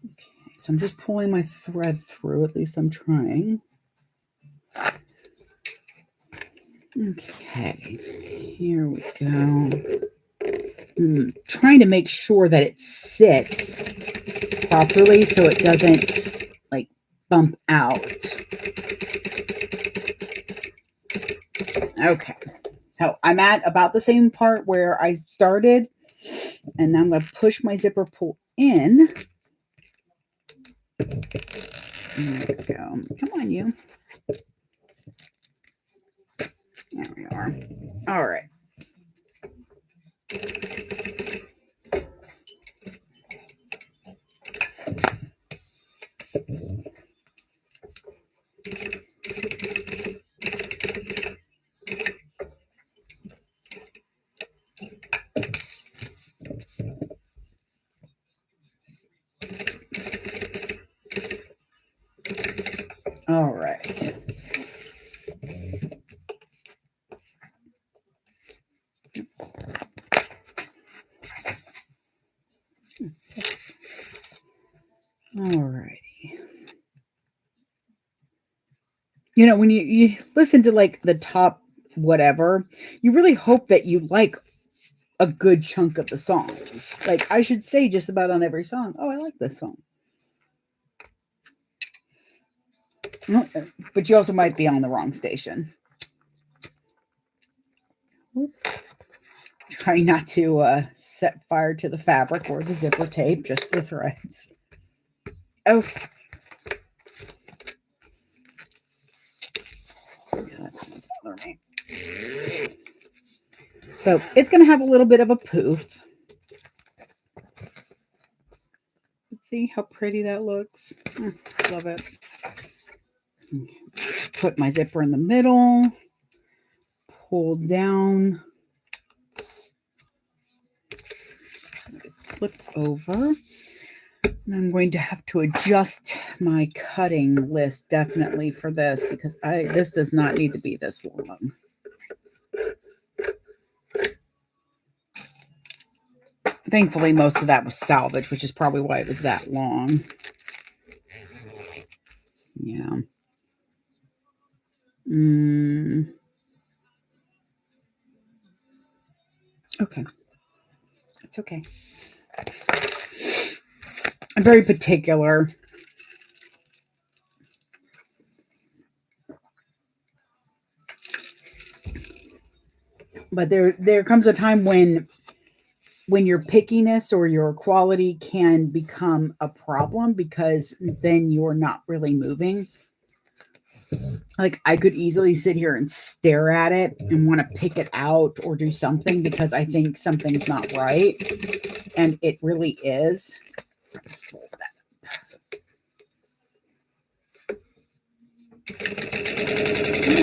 Okay, so I'm just pulling my thread through. At least I'm trying. Okay, here we go. Trying to make sure that it sits properly so it doesn't like bump out. Okay, so I'm at about the same part where I started, and now I'm going to push my zipper pull in. There we go. Come on, you. There we are. All right. All right. All righty. You know, when you listen to like the top whatever, you really hope that you like a good chunk of the songs. Like, I should say just about on every song, oh, I like this song. But you also might be on the wrong station. Trying not to set fire to the fabric or the zipper tape, just the threads. Oh, that's going to bother me. So it's going to have a little bit of a poof. Let's see how pretty that looks. Love it. Put my zipper in the middle, pull down, flip over. And I'm going to have to adjust my cutting list definitely for this because this does not need to be this long. Thankfully, most of that was salvage, which is probably why it was that long. Yeah. Okay. That's okay. I'm very particular. But there comes a time when your pickiness or your quality can become a problem because then you're not really moving. Like I could easily sit here and stare at it and want to pick it out or do something because I think something's not right. And it really is. Come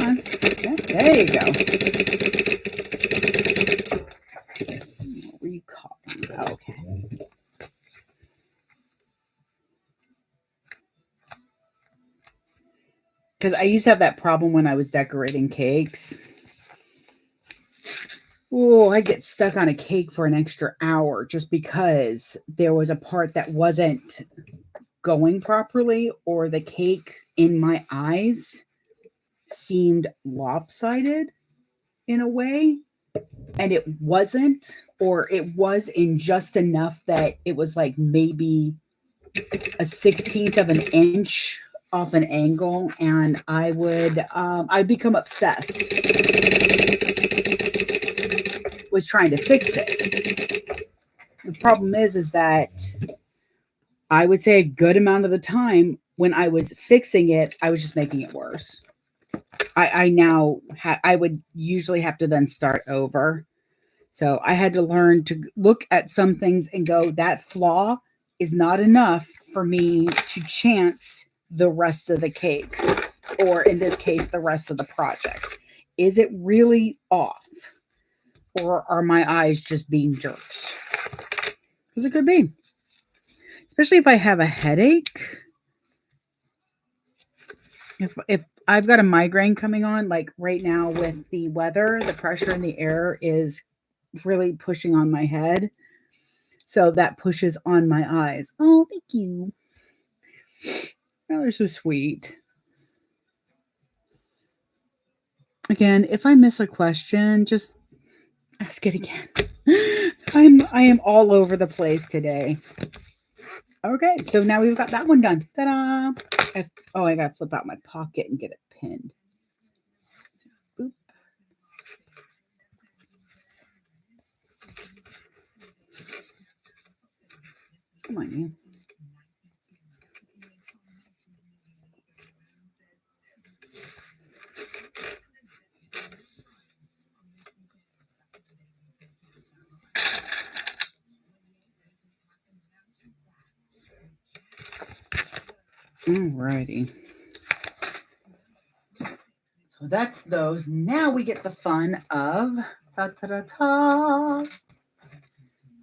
on. There you go. Okay. Because I used to have that problem when I was decorating cakes. Oh, I get stuck on a cake for an extra hour just because there was a part that wasn't going properly or the cake in my eyes seemed lopsided in a way. And it wasn't, or it was in just enough that it was like maybe a 16th of an inch off an angle, and I'd become obsessed with trying to fix it. The problem is that I would say a good amount of the time when I was fixing it, I was just making it worse. I would usually have to then start over. So I had to learn to look at some things and go, that flaw is not enough for me to chance the rest of the cake, or in this case, the rest of the project. Is it really off? Or are my eyes just being jerks? Because it could be. Especially if I have a headache. If I've got a migraine coming on, like right now with the weather, the pressure in the air is really pushing on my head. So that pushes on my eyes. Oh, thank you. Oh, they're so sweet. Again, if I miss a question, just ask it again. I am all over the place today. Okay, so now we've got that one done. Ta-da! I gotta flip out my pocket and get it pinned. Boop. Come on, man. Alrighty. So that's those. Now we get the fun of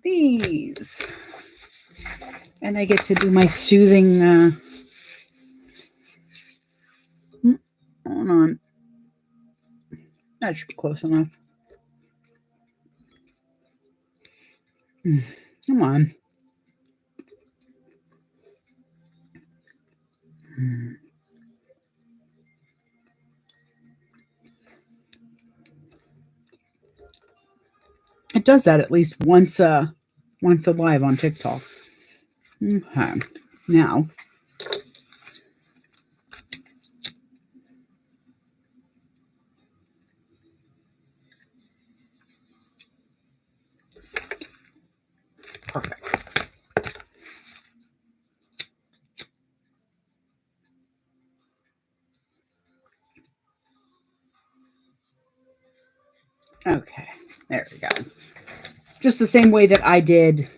these. And I get to do my soothing hold on. That should be close enough. Come on. It does that at least once live on TikTok. Okay. Now Perfect. Okay, there we go. Just the same way that I did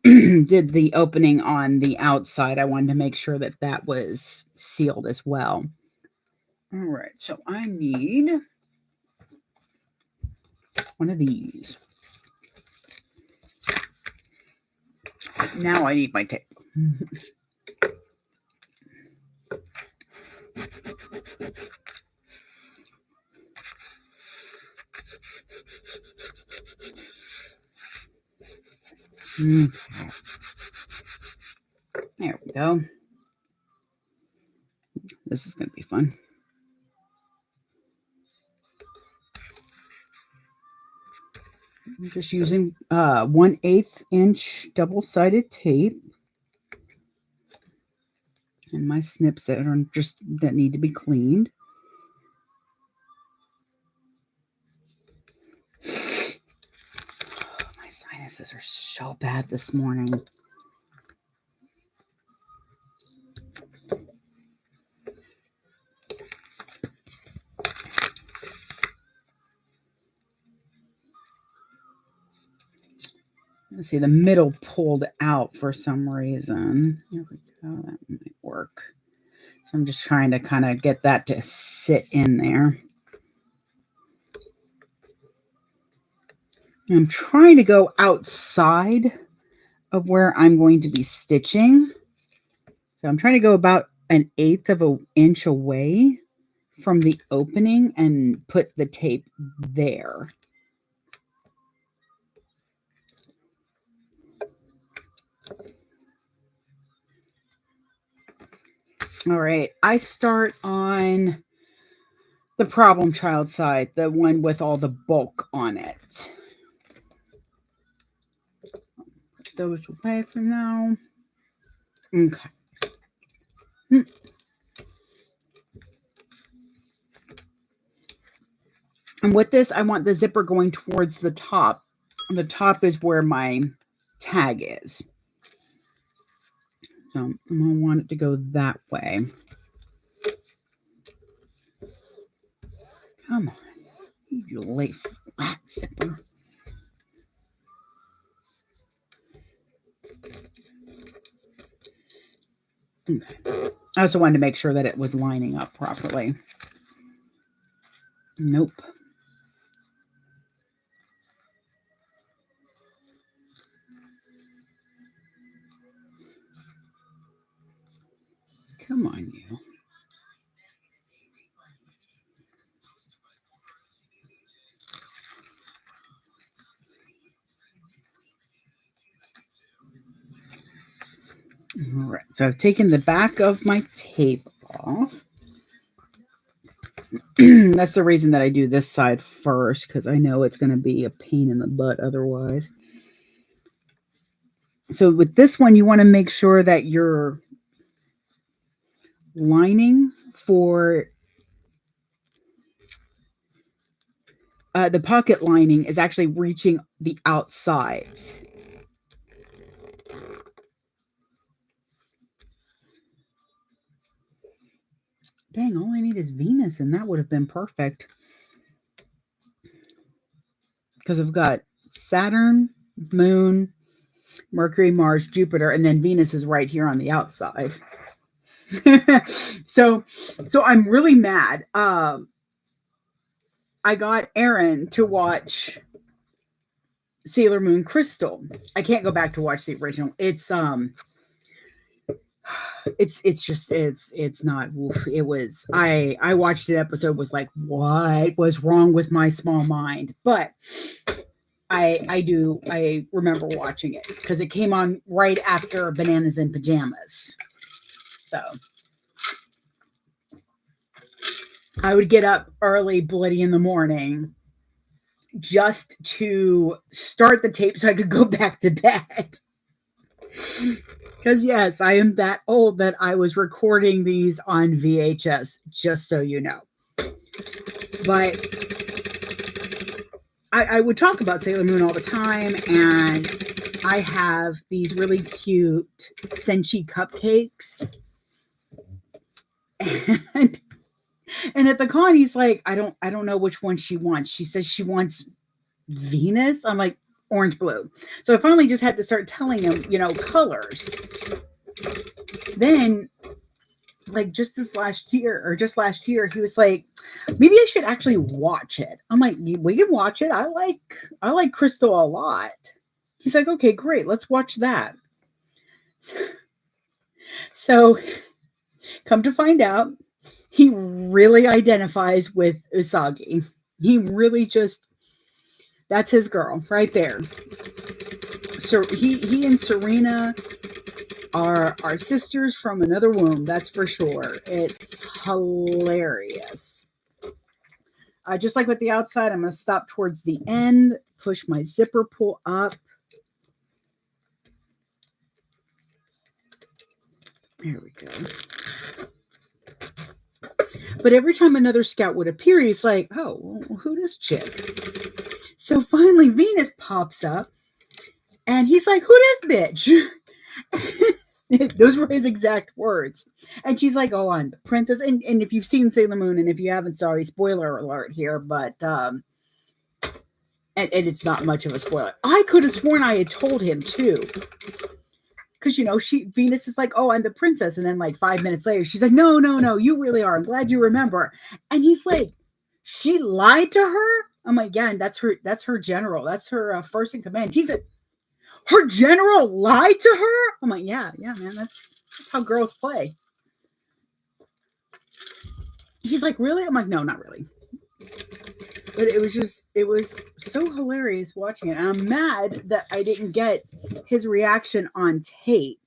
did the opening on the outside. I wanted to make sure that that was sealed as well. All right, so I need one of these. Now I need my tape. Okay. There we go. This is going to be fun. I'm just using 1/8 inch double-sided tape. And my snips that need to be cleaned. Oh, my sinuses are so bad this morning. Let's see, the middle pulled out for some reason. Here we go. That might work. So I'm just trying to kind of get that to sit in there. I'm trying to go outside of where I'm going to be stitching. So I'm trying to go about 1/8 of an inch away from the opening and put the tape there. All right, I start on the problem child side, the one with all the bulk on it. Put those away for now. Okay. And with this, I want the zipper going towards the top. And the top is where my tag is. So I'm going to want it to go that way. Come on. You lay flat zipper. Okay. I also wanted to make sure that it was lining up properly. Nope. Come on, you. All right, so I've taken the back of my tape off. That's the reason that I do this side first, because I know it's going to be a pain in the butt otherwise. So with this one, you want to make sure that your lining for the pocket lining is actually reaching the outsides. Dang, all I need is Venus, and that would have been perfect. Because I've got Saturn, Moon, Mercury, Mars, Jupiter, and then Venus is right here on the outside. So I'm really mad. I got Aaron to watch Sailor Moon Crystal. I can't go back to watch the original. It's not. It was. I watched an episode. Was like, what was wrong with my small mind? But I remember watching it because it came on right after Bananas in Pajamas. So I would get up early, bloody in the morning, just to start the tape so I could go back to bed. Because yes, I am that old that I was recording these on VHS, just so you know. But I would talk about Sailor Moon all the time, and I have these really cute Senshi cupcakes. And and at the con, he's like, I don't know which one she wants. She says she wants Venus. I'm like, orange blue. So I finally just had to start telling him, colors. Then, like just last year, he was like, maybe I should actually watch it. I'm like, we can watch it. I like Crystal a lot. He's like, okay, great, let's watch that. So come to find out, he really identifies with Usagi. He really just, that's his girl right there. So he and Serena are sisters from another womb, that's for sure. It's hilarious. Just like with the outside, I'm going to stop towards the end, push my zipper pull up. There we go. But every time another scout would appear, he's like, oh, who this chick? So finally Venus pops up and he's like, who this bitch? Those were his exact words. And she's like, oh, I'm the princess. And if you've seen Sailor Moon, and if you haven't, sorry, spoiler alert here, but and it's not much of a spoiler. I could have sworn I had told him too. Because, Venus is like, oh, I'm the princess. And then like 5 minutes later, she's like, no, you really are. I'm glad you remember. And he's like, she lied to her? I'm like, yeah, and that's her general. That's her first in command. He's like, her general lied to her? I'm like, yeah, man, that's how girls play. He's like, really? I'm like, no, not really. But it was so hilarious watching it. And I'm mad that I didn't get his reaction on tape,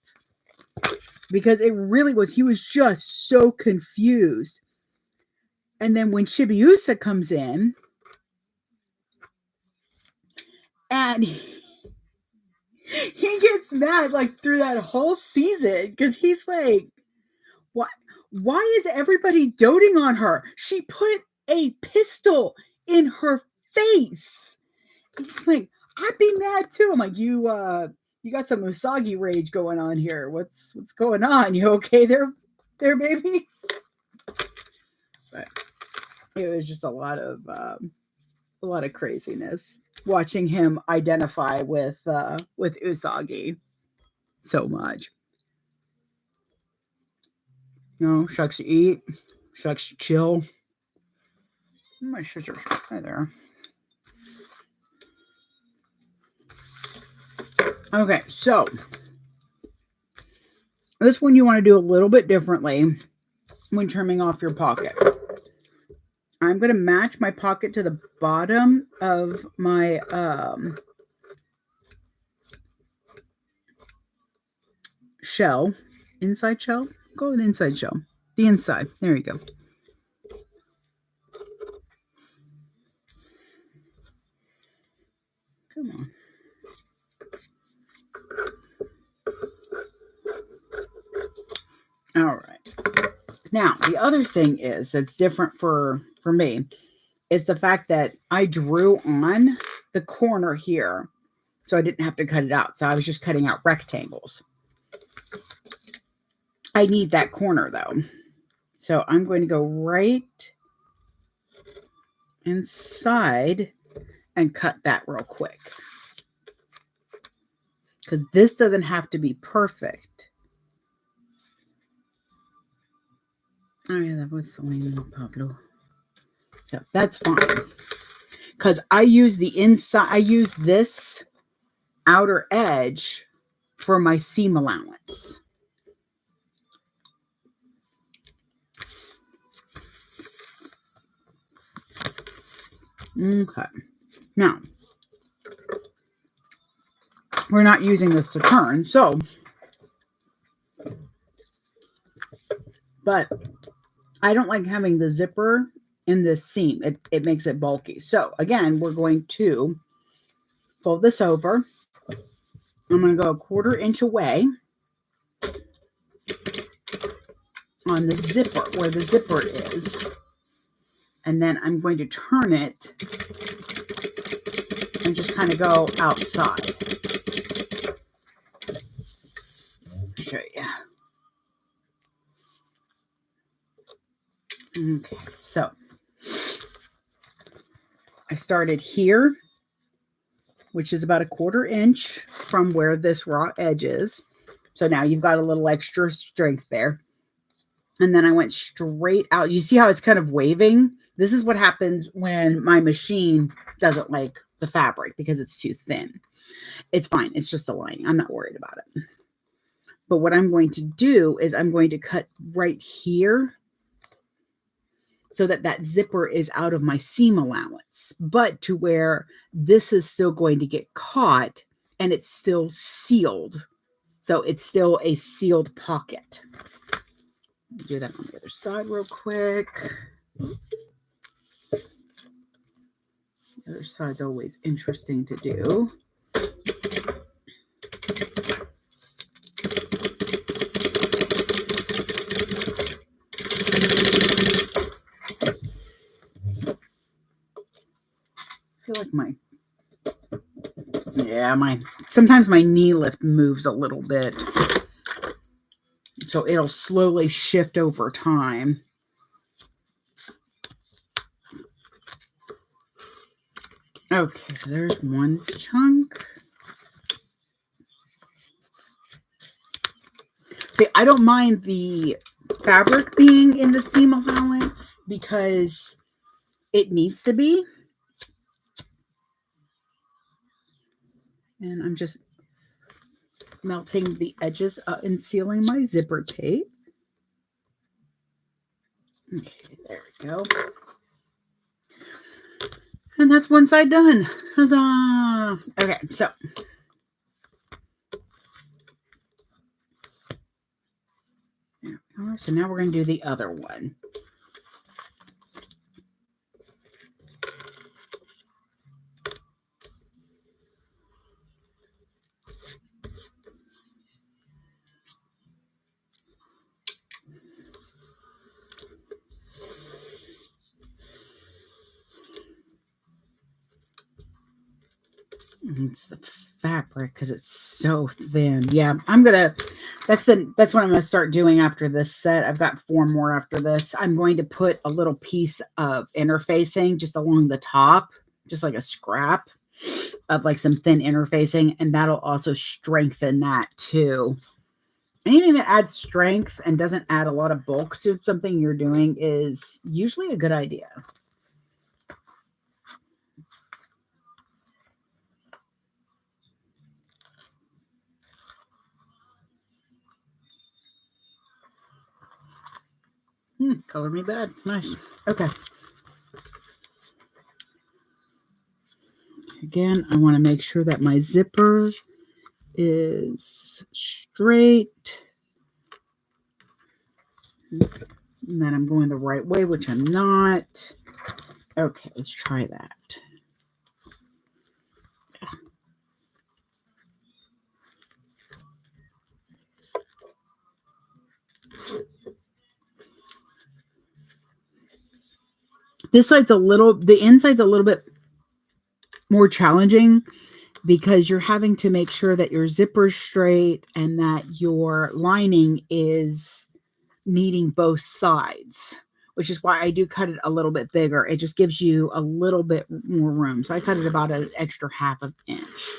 because it really was, he was just so confused. And then when Chibiusa comes in, and he gets mad like through that whole season, because he's like, what? Why is everybody doting on her? She put a pistol in her face. He's like, I'd be mad too. I'm like, you got some Usagi rage going on here. What's going on? You okay there, baby? But it was just a lot of craziness watching him identify with Usagi so much. Shucks to eat, shucks to chill. My scissors right there. Okay, so this one you want to do a little bit differently when trimming off your pocket. I'm going to match my pocket to the bottom of my shell, inside shell. Call it inside shell. The inside. There you go. Come on. All right. Now, the other thing is that's different for me is the fact that I drew on the corner here, so I didn't have to cut it out. So I was just cutting out rectangles. I need that corner though. So I'm going to go right inside and cut that real quick, because this doesn't have to be perfect. Oh yeah, that was Selena and Pablo. So that's fine, because I use the inside. I use this outer edge for my seam allowance. Okay. Now, we're not using this to turn, so, but I don't like having the zipper in this seam. It makes it bulky. So again, we're going to fold this over. I'm going to go 1/4 inch away on the zipper, where the zipper is. And then I'm going to turn it and just kind of go outside. Show you. Okay, so I started here, which is about a 1/4 inch from where this raw edge is. So now you've got a little extra strength there. And then I went straight out. You see how it's kind of waving? This is what happens when my machine doesn't like the fabric because it's too thin. It's fine. It's just a lining. I'm not worried about it. But what I'm going to do is I'm going to cut right here so that that zipper is out of my seam allowance, but to where this is still going to get caught and it's still sealed. So it's still a sealed pocket. Do that on the other side real quick. The other side's always interesting to do. I feel like sometimes my knee lift moves a little bit. So it'll slowly shift over time. Okay, so there's one chunk. See, I don't mind the fabric being in the seam allowance because it needs to be. And I'm just melting the edges and sealing my zipper tape. Okay, there we go. And that's one side done. Huzzah! Okay, so there we are. So now we're going to do the other one. It's the fabric because it's so thin. Yeah, that's what I'm gonna start doing after this set. I've got 4 more after this. I'm going to put a little piece of interfacing just along the top, just like a scrap of like some thin interfacing, and that'll also strengthen that too. Anything that adds strength and doesn't add a lot of bulk to something you're doing is usually a good idea. Color me bad. Nice. Okay. Again, I want to make sure that my zipper is straight and that I'm going the right way, which I'm not. Okay, let's try that. This side's the inside's a little bit more challenging because you're having to make sure that your zipper's straight and that your lining is meeting both sides, which is why I do cut it a little bit bigger. It just gives you a little bit more room. So I cut it about an extra 1/2 inch.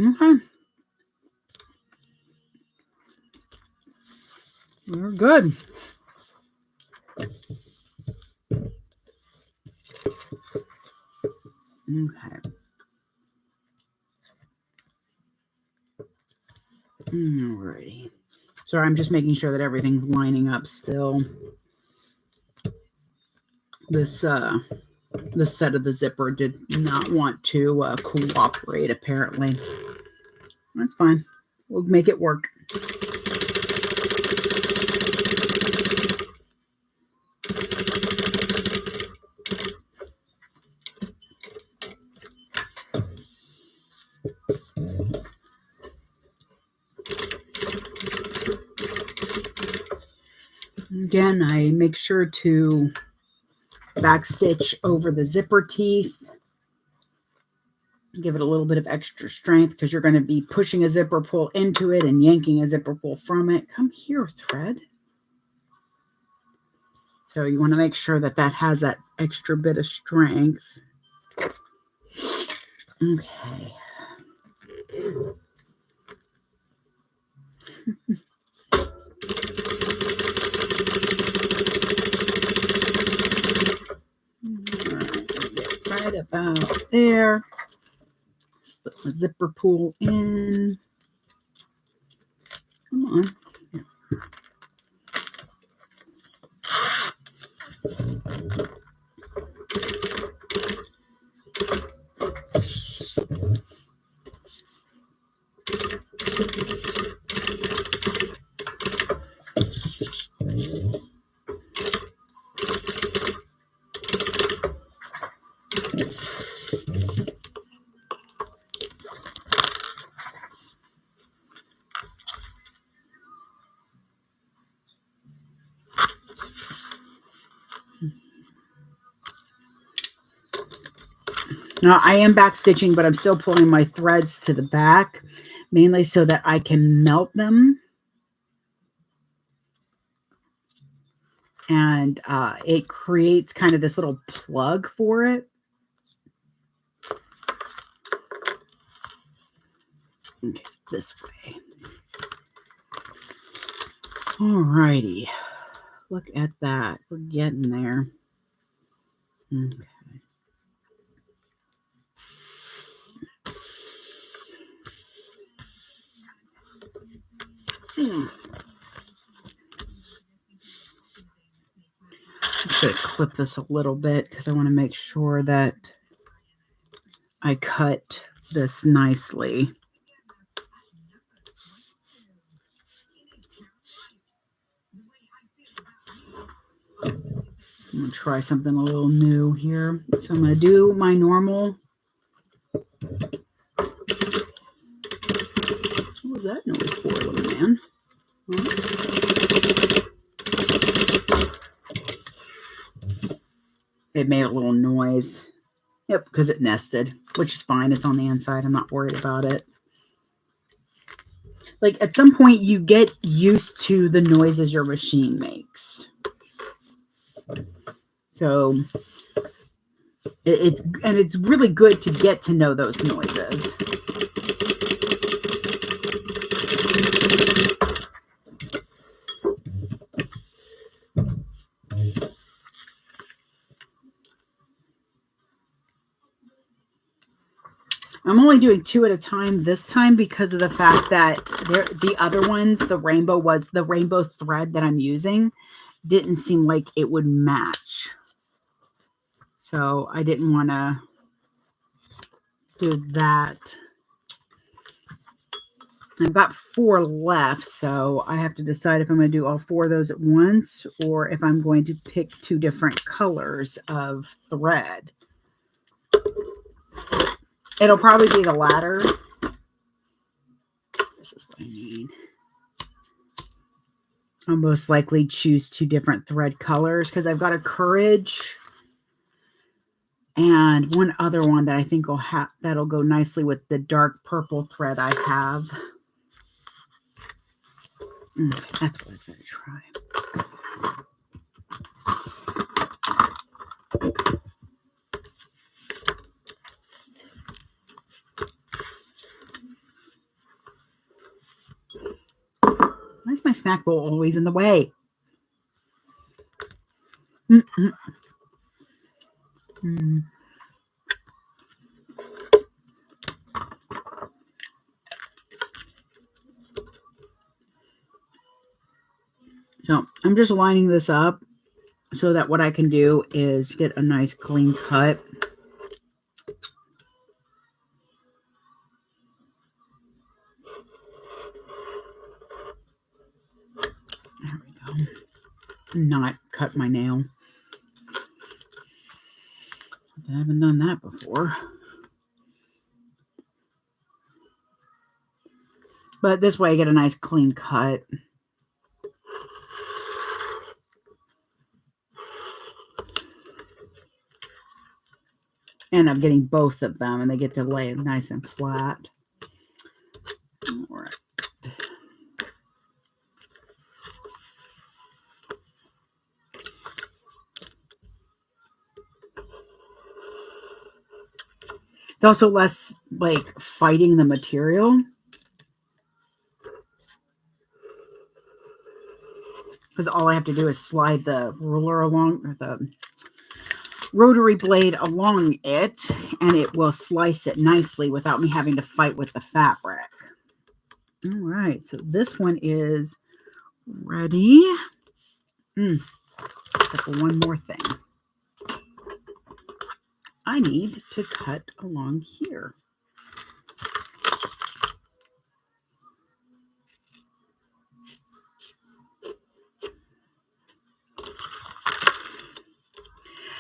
Okay. We're good. Okay. Alrighty. Sorry, I'm just making sure that everything's lining up still. This set of the zipper did not want to cooperate, apparently. That's fine. We'll make it work. Again, I make sure to backstitch over the zipper teeth. Give it a little bit of extra strength because you're going to be pushing a zipper pull into it and yanking a zipper pull from it. Come here, thread. So you want to make sure that that has that extra bit of strength. Okay. Right about there. Slip the zipper pull in. Come on. Now I am back stitching, but I'm still pulling my threads to the back, mainly so that I can melt them. And it creates kind of this little plug for it. Okay, so this way. Alrighty. Look at that. We're getting there. Okay. I'm just going to clip this a little bit because I want to make sure that I cut this nicely. I'm going to try something a little new here. So I'm going to do my normal. What was that noise for, little man? It made a little noise. Yep, because it nested, which is fine. It's on the inside. I'm not worried about it. Like at some point you get used to the noises your machine makes. So it's really good to get to know those noises. I'm only doing 2 at a time this time because of the fact that the other ones, the rainbow thread that I'm using didn't seem like it would match. So I didn't want to do that. I've got 4 left, so I have to decide if I'm going to do all 4 of those at once or if I'm going to pick 2 different colors of thread. It'll probably be the latter. This is what I need. I'll most likely choose 2 different thread colors because I've got a Courage and one other one that I think that'll go nicely with the dark purple thread I have. That's what I was going to try. Why is my snack bowl always in the way? So I'm just lining this up so that what I can do is get a nice clean cut. There we go. Not cut my nail. I haven't done that before. But this way I get a nice clean cut. end up getting both of them, and they get to lay nice and flat. All right. It's also less like fighting the material, because all I have to do is slide the ruler along, or the rotary blade along it, and it will slice it nicely without me having to fight with the fabric. All right, so this one is ready. Except for one more thing. I need to cut along here.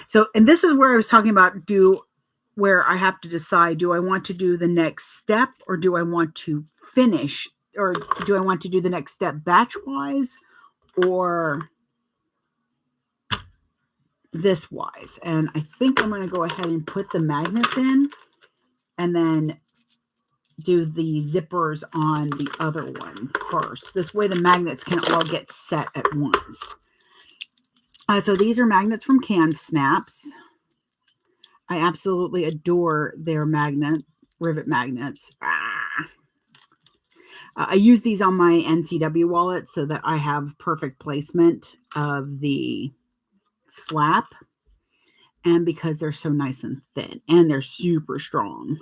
So, and this is where I was talking about where I have to decide, do I want to do the next step, or do I want to finish, or do I want to do the next step batch wise, or this wise? And I think I'm going to go ahead and put the magnets in and then do the zippers on the other one first. This way the magnets can all get set at once. So these are magnets from Can Snaps. I absolutely adore their rivet magnets. I use these on my NCW wallet so that I have perfect placement of the flap, and because they're so nice and thin, and they're super strong.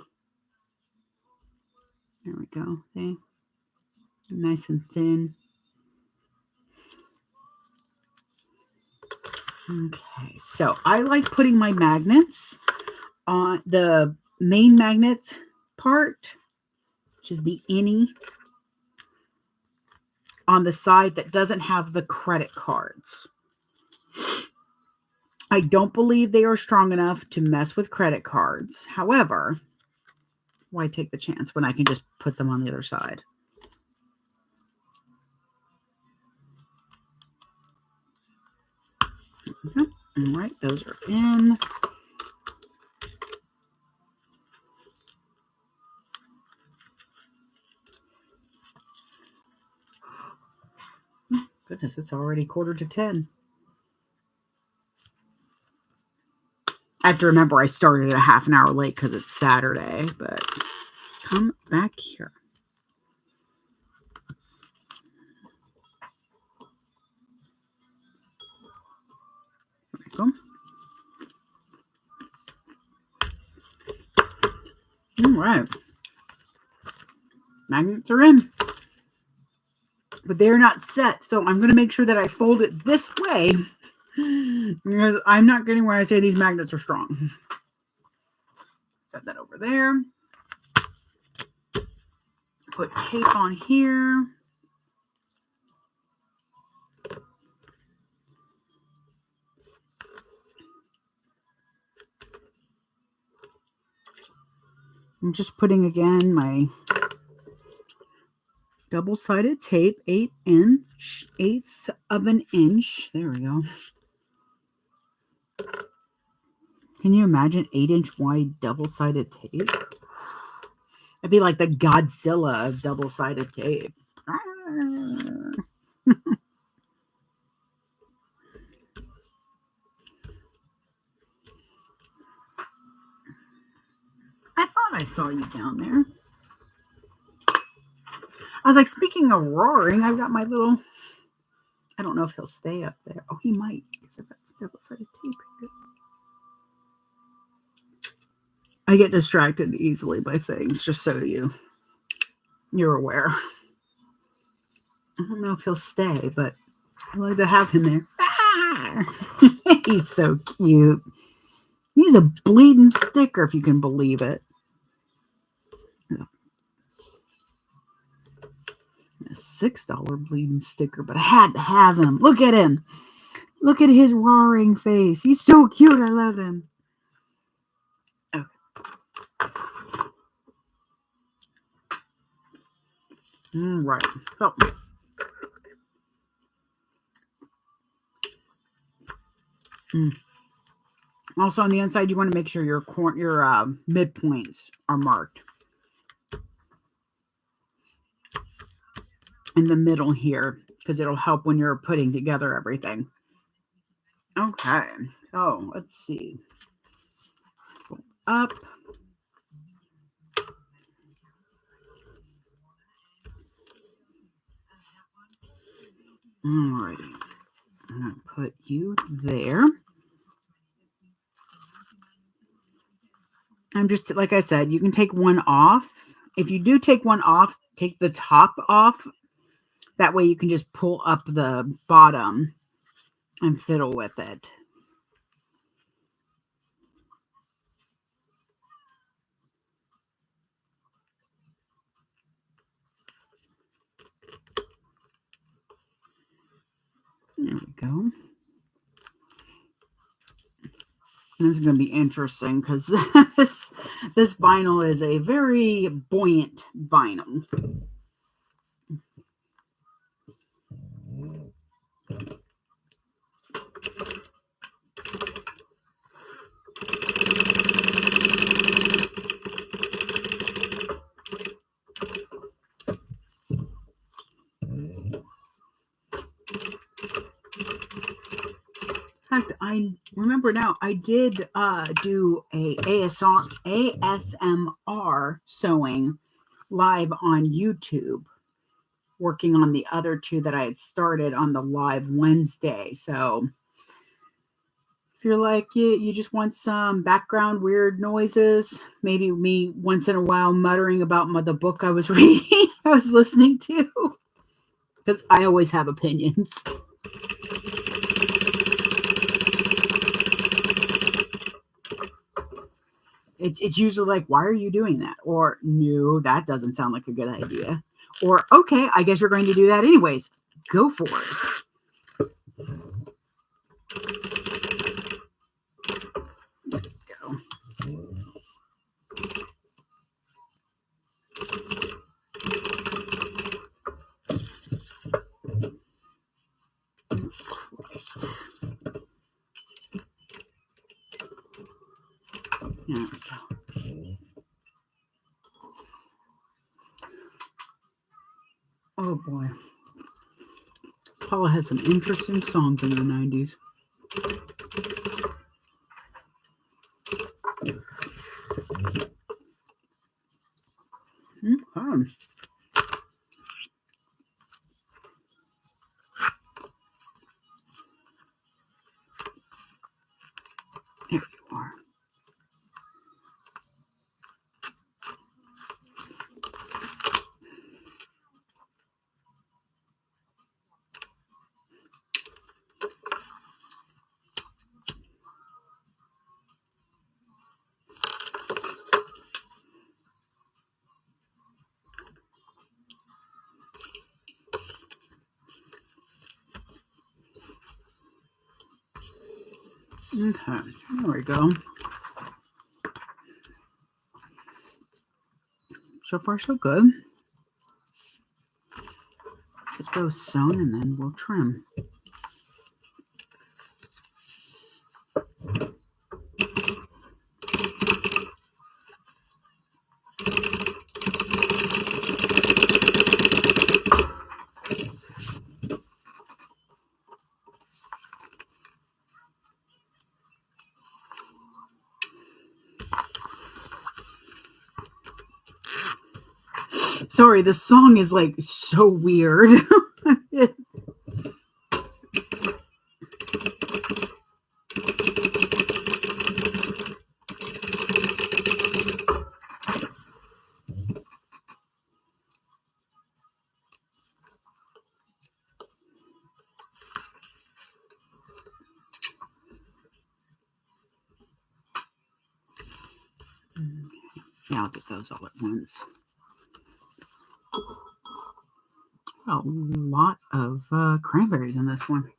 There we go. Okay. Nice and thin. Okay, so I like putting my magnets on the main magnet part, which is the innie, on the side that doesn't have the credit cards. I don't believe they are strong enough to mess with credit cards. However, why take the chance when I can just put them on the other side? All right, those are in. Goodness, it's already 9:45. I have to remember I started a half an hour late because it's Saturday, but come back here. There we go. All right. Magnets are in. But they're not set, so I'm going to make sure that I fold it this way, because I'm not getting where I say these magnets are strong. Set that over there. Put tape on here. I'm just putting, again, my double-sided tape, 1/8 of an inch. There we go. Can you imagine 8-inch wide double-sided tape? It'd be like the Godzilla of double-sided tape. I thought I saw you down there. I was like, speaking of roaring, I've got my little... I don't know if he'll stay up there. Oh, he might, because I've got some double-sided tape here. I get distracted easily by things, just so you're aware. I don't know if he'll stay, but I like to have him there. He's so cute. He's a bleeding sticker, if you can believe it. A $6 bleeding sticker, but I had to have him. Look at him. Look at his roaring face. He's so cute. I love him. Okay. All right. So, Also, on the inside, you want to make sure your midpoints are marked in the middle here, because it'll help when you're putting together everything. Okay, so let's see. Go up. Alrighty, I'm gonna put you there. I'm just, like I said, you can take one off. If you do take one off, take the top off. That way you can just pull up the bottom and fiddle with it. There we go. This is going to be interesting because this vinyl is a very buoyant vinyl. In fact, I remember now I did do a ASMR sewing live on YouTube, working on the other two that I had started on the live Wednesday. So if you're like you just want some background weird noises, maybe me once in a while muttering about the book I was reading, I was listening to, because I always have opinions. It's usually like, why are you doing that? Or, no, that doesn't sound like a good idea. Or, okay, I guess you're going to do that anyways. Go for it. Go. There we go. Oh boy. Paula had some interesting songs in the 90s. Okay. There you are. Okay, there we go. So far, so good. Get those sewn and then we'll trim. Sorry, this song is like so weird. Yeah, I'll get those all at once. A lot of cranberries in this one.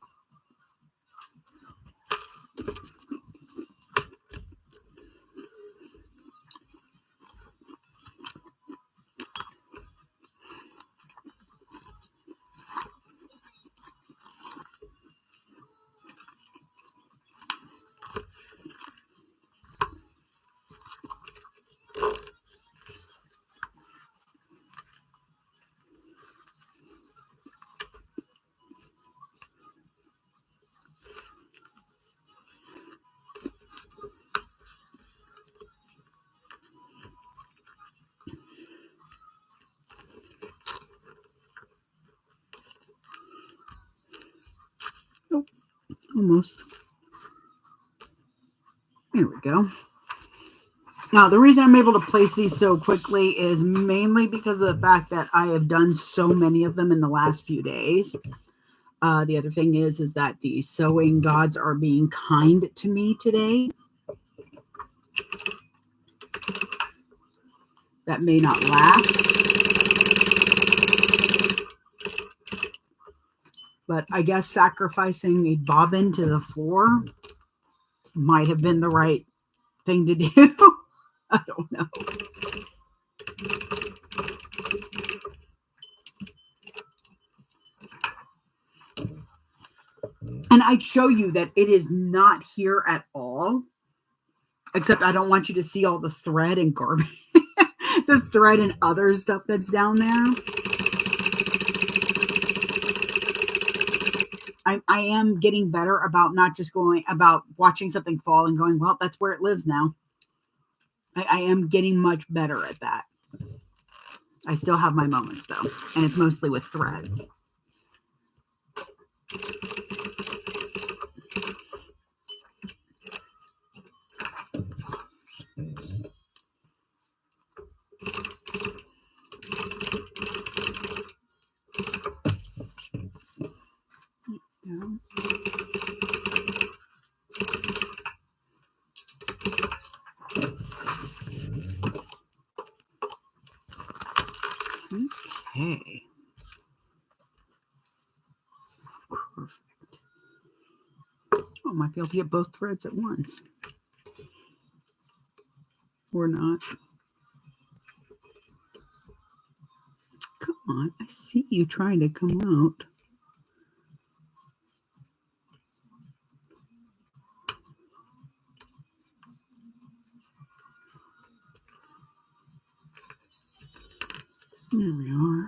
Almost. There we go. Now, the reason I'm able to place these so quickly is mainly because of the fact that I have done so many of them in the last few days. The other thing is that the sewing gods are being kind to me today. That may not last. But I guess sacrificing a bobbin to the floor might have been the right thing to do. I don't know. And I'd show you that it is not here at all. Except I don't want you to see all the thread and garbage. The thread and other stuff that's down there. I am getting better about not just about watching something fall and going, well, that's where it lives now. I am getting much better at that. I still have my moments though, and it's mostly with thread. Okay. Perfect. Oh, I might be able to get both threads at once. Or not. Come on, I see you trying to come out. There we are.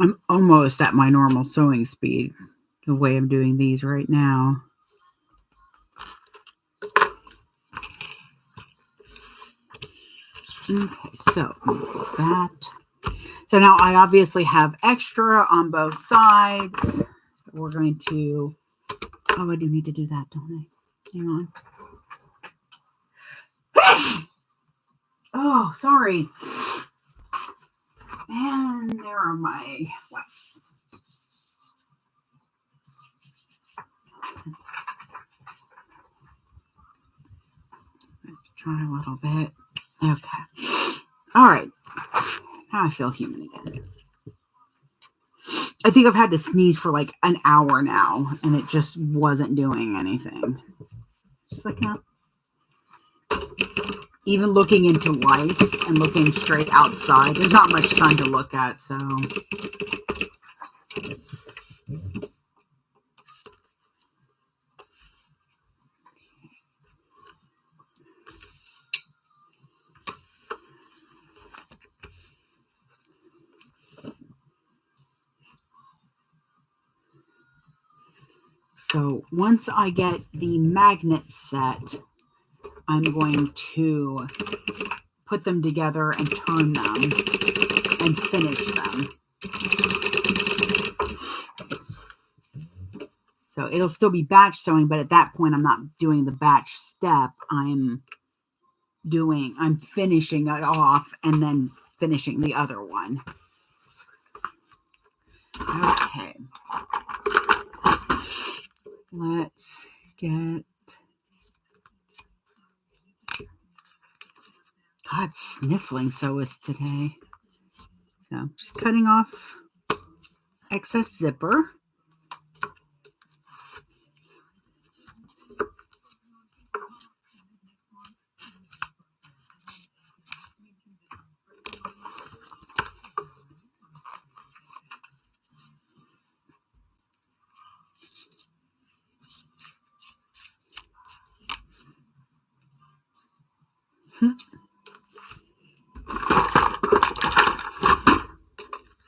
I'm almost at my normal sewing speed, the way I'm doing these right now. Okay, so that. So now I obviously have extra on both sides. So we're going to, oh, I do need to do that, don't I? Hang on. Oh, sorry. And there are my wipes. Try a little bit. Okay. All right. Now I feel human again. I think I've had to sneeze for like an hour now, and it just wasn't doing anything. Just like that. Even looking into lights and looking straight outside, there's not much sun to look at, so. So once I get the magnet set, I'm going to put them together and turn them and finish them. So it'll still be batch sewing, but at that point I'm not doing the batch step. I'm finishing it off and then finishing the other one. Okay. Let's get, God, sniffling sewist today. So just cutting off excess zipper.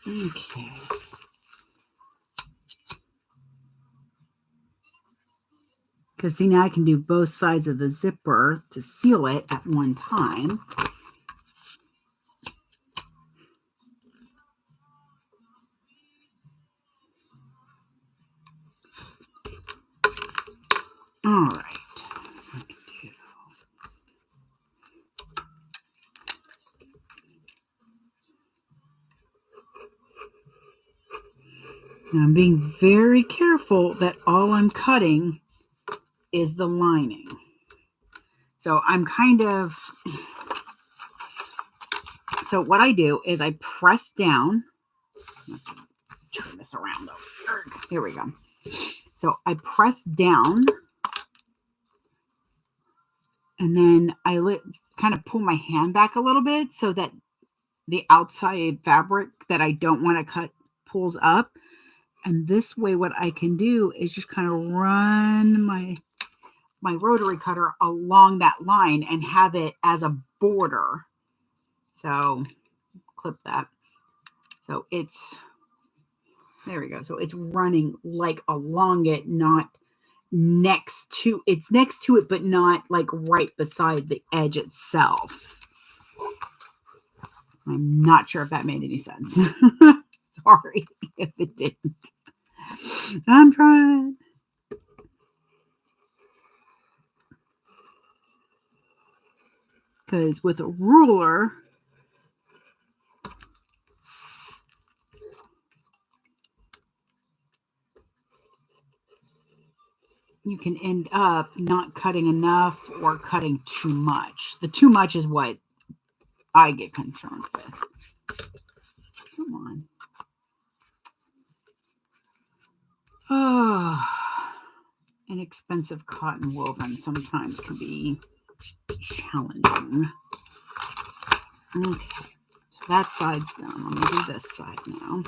Okay. Because see, now I can do both sides of the zipper to seal it at one time. All right. And I'm being very careful that all I'm cutting is the lining. So I'm kind of, so what I do is I press down. Turn this around though. Here we go. So I press down and then I kind of pull my hand back a little bit so that the outside fabric that I don't want to cut pulls up. And this way what I can do is just kind of run my rotary cutter along that line and have it as a border. So clip that. So it's, there we go. So it's running like along it, not next to, it's next to it, but not like right beside the edge itself. I'm not sure if that made any sense. Sorry if it didn't. I'm trying. Because with a ruler, you can end up not cutting enough or cutting too much. The too much is what I get concerned with. Come on. Oh, inexpensive cotton woven sometimes can be challenging. Okay, so that side's done. I'm going to do this side now.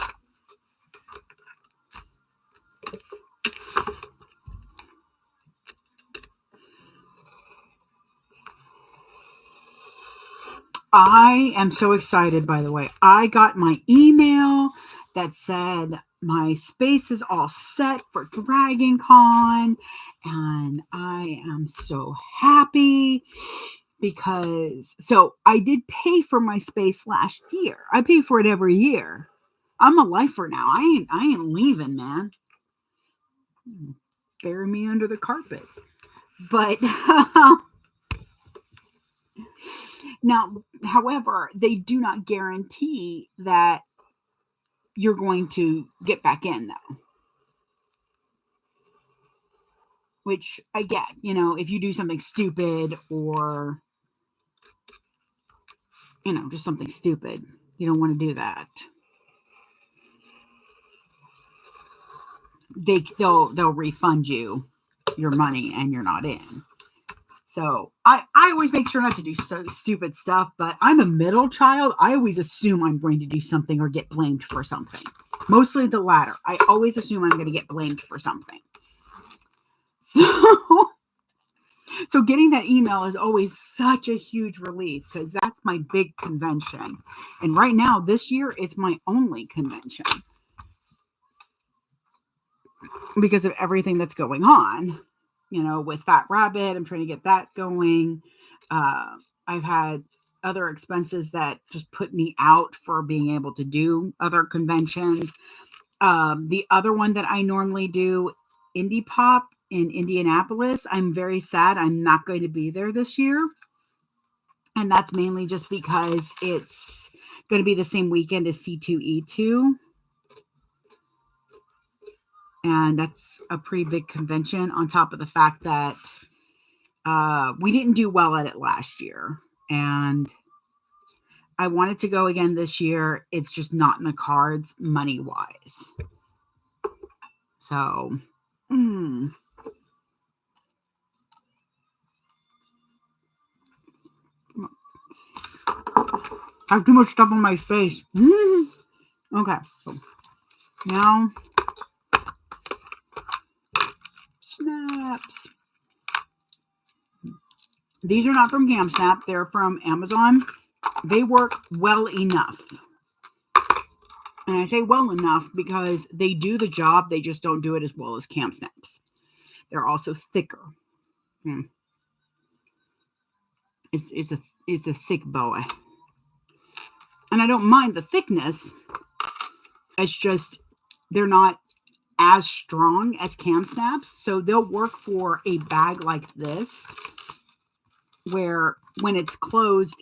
I am so excited, by the way. I got my email that said my space is all set for Dragon Con, and I am so happy because, so I did pay for my space last year. I pay for it every year. I'm a lifer now. I ain't leaving, man. Bury me under the carpet. But now, however, they do not guarantee that you're going to get back in, though. Which I get, you know, if you do something stupid or, you know, just something stupid, you don't want to do that. They'll refund you your money and you're not in. So I always make sure not to do so stupid stuff, but I'm a middle child. I always assume I'm going to do something or get blamed for something. Mostly the latter. I always assume I'm going to get blamed for something. So getting that email is always such a huge relief because that's my big convention. And right now, this year, it's my only convention because of everything that's going on. You know, with Fat Rabbit, I'm trying to get that going. I've had other expenses that just put me out for being able to do other conventions. The other one that I normally do, Indie Pop in Indianapolis, I'm very sad I'm not going to be there this year. And that's mainly just because it's going to be the same weekend as C2E2. And that's a pretty big convention on top of the fact that we didn't do well at it last year. And I wanted to go again this year. It's just not in the cards money-wise. So, I have too much stuff on my face. Okay, so now, snaps. These are not from CamSnap. They're from Amazon. They work well enough. And I say well enough because they do the job. They just don't do it as well as CamSnaps. They're also thicker. It's a thick boa. And I don't mind the thickness. It's just they're not as strong as cam snaps. So they'll work for a bag like this, where when it's closed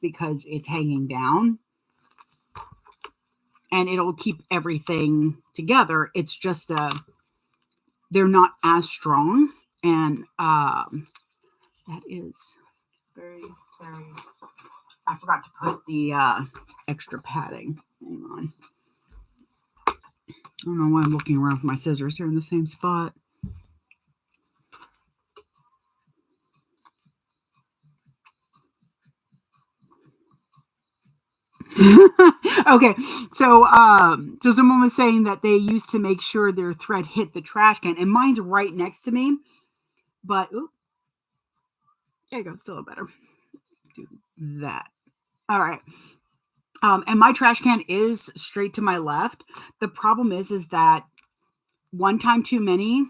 because it's hanging down. And it'll keep everything together. It's just they're not as strong. And that is very, very... I forgot to put the extra padding. Hang on. I don't know why I'm looking around for my scissors. They're in the same spot. Okay, so someone was saying that they used to make sure their thread hit the trash can, and mine's right next to me. But there you go, still better. Do that. All right. And my trash can is straight to my left. The problem is that one time too many,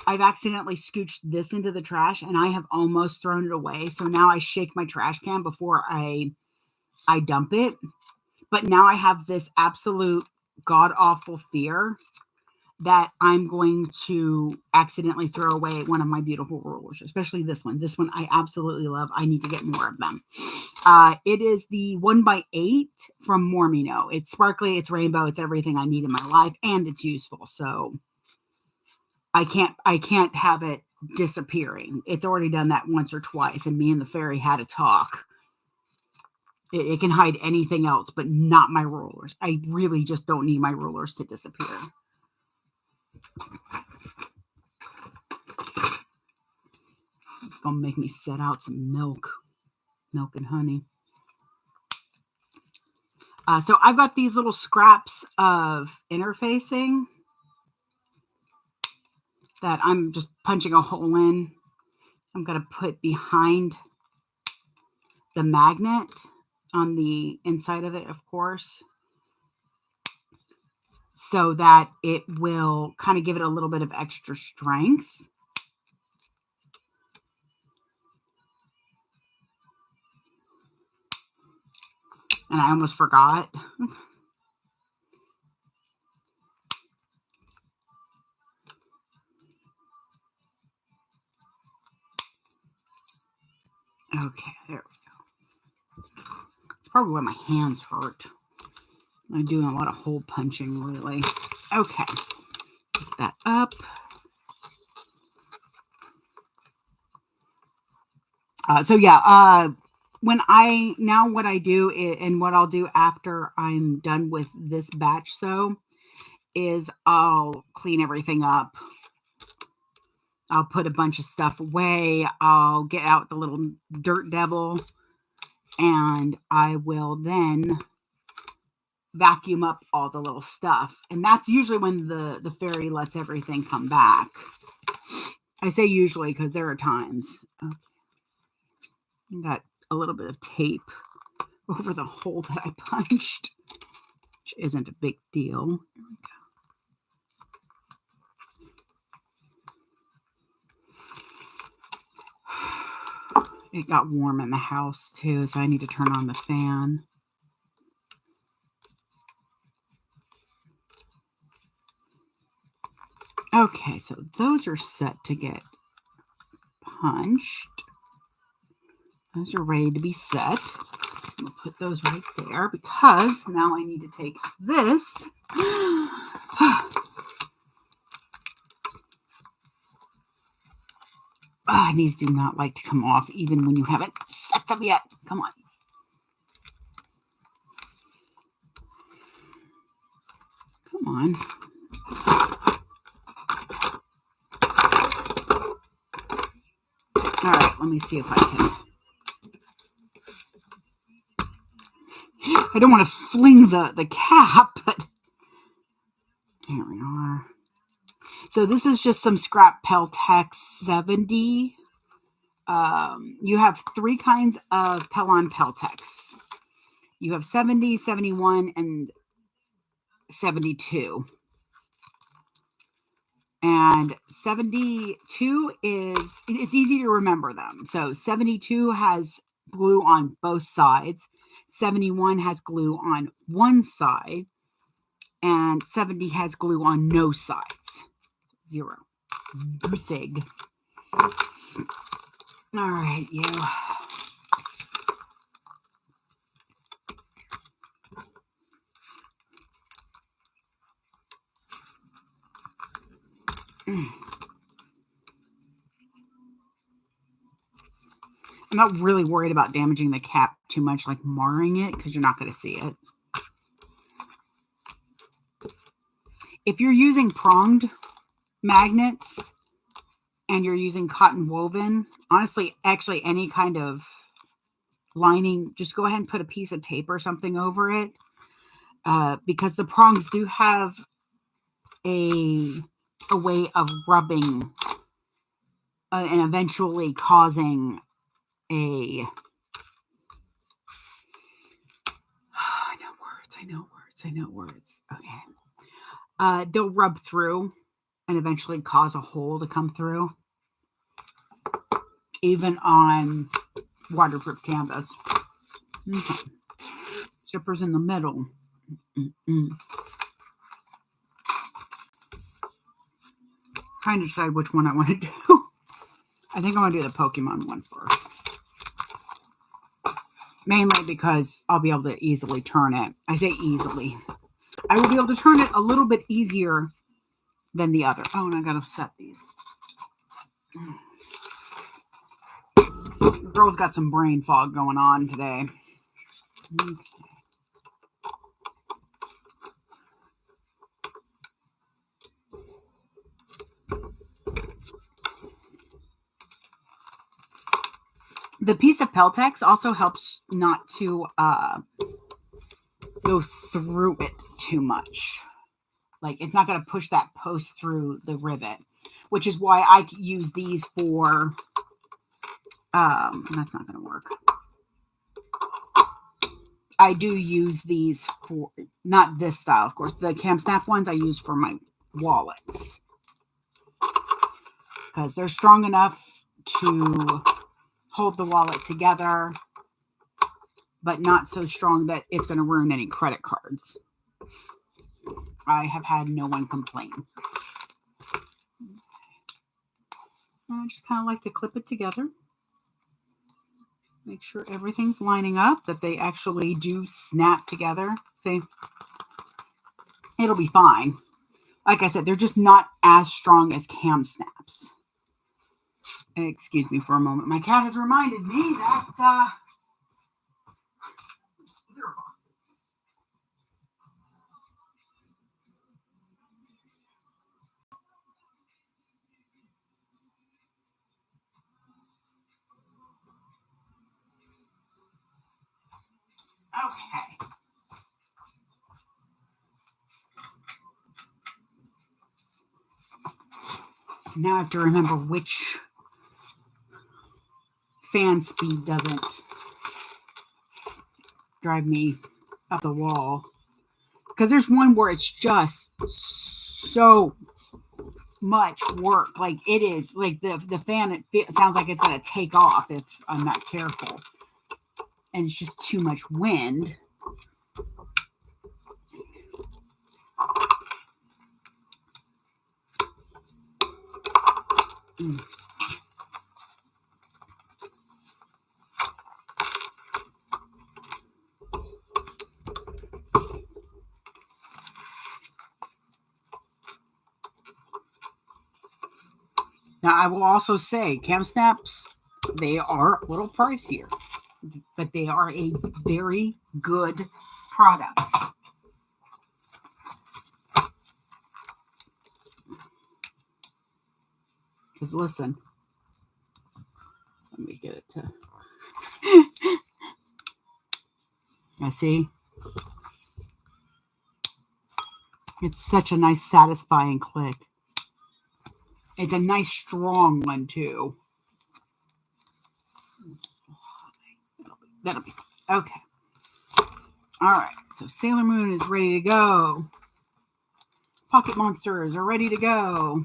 I've accidentally scooched this into the trash, and I have almost thrown it away. So now I shake my trash can before I dump it. But now I have this absolute god-awful fear that I'm going to accidentally throw away one of my beautiful rulers, especially this one. This one I absolutely love. I need to get more of them. It is the 1x8 from MoreMeKnow. It's sparkly, it's rainbow, it's everything I need in my life, and it's useful. So I can't have it disappearing. It's already done that once or twice, and me and the fairy had a talk. It can hide anything else, but not my rulers. I really just don't need my rulers to disappear. It's going to make me set out some milk and honey. So I've got these little scraps of interfacing that I'm just punching a hole in. I'm going to put behind the magnet on the inside of it, of course, so that it will kind of give it a little bit of extra strength. And I almost forgot. Okay, there we go. It's probably why my hands hurt. I'm doing a lot of hole punching, really. Okay, pick that up. So yeah, what I do and what I'll do after I'm done with this batch sew is I'll clean everything up. I'll put a bunch of stuff away. I'll get out the little dirt devil, and I will then vacuum up all the little stuff. And that's usually when the fairy lets everything come back. I say usually because there are times. Okay. I got a little bit of tape over the hole that I punched, which isn't a big deal. There we go. It got warm in the house too, so I need to turn on the fan. Okay, so those are set to get punched. Those are ready to be set. I'm going to put those right there because now I need to take this. These do not like to come off even when you haven't set them yet. Come on. Come on. All right, let me see if I can. I don't want to fling the cap, but here we are. So this is just some scrap Peltex 70. You have three kinds of Pelon Peltex. You have 70, 71, and 72. And 72 it's easy to remember them. So 72 has glue on both sides. 71 has glue on one side. And 70 has glue on no sides. 0. Sig. All right, you. I'm not really worried about damaging the cap too much, like marring it, because you're not going to see it. If you're using pronged magnets and you're using cotton woven, honestly, actually any kind of lining, just go ahead and put a piece of tape or something over it, because the prongs do have a way of rubbing and eventually causing a I know words. Okay. They'll rub through and eventually cause a hole to come through, even on waterproof canvas. Okay. Zippers in the middle. Trying to decide which one I want to do. I think I want to do the Pokemon one first. Mainly because I'll be able to easily turn it. I say easily. I will be able to turn it a little bit easier than the other. Oh, and I got to set these. The girl's got some brain fog going on today. Okay. The piece of Peltex also helps not to go through it too much. Like, it's not going to push that post through the rivet, which is why I use these for, that's not going to work. I do use these for, not this style, of course. The Cam Snap ones I use for my wallets, because they're strong enough to hold the wallet together, but not so strong that it's going to ruin any credit cards. I have had no one complain. I just kind of like to clip it together. Make sure everything's lining up, that they actually do snap together. See? It'll be fine. Like I said, they're just not as strong as Cam Snaps. Excuse me for a moment. My cat has reminded me that okay. Now I have to remember which fan speed doesn't drive me up the wall. Because there's one where it's just so much work. Like, it is, like the fan, it sounds like it's going to take off if I'm not careful. And it's just too much wind. Now, I will also say, Cam Snaps, they are a little pricier, but they are a very good product. Because listen, let me get it to... I see. It's such a nice, satisfying click. It's a nice, strong one, too. That'll be okay. All right, so Sailor Moon is ready to go. Pocket Monsters are ready to go.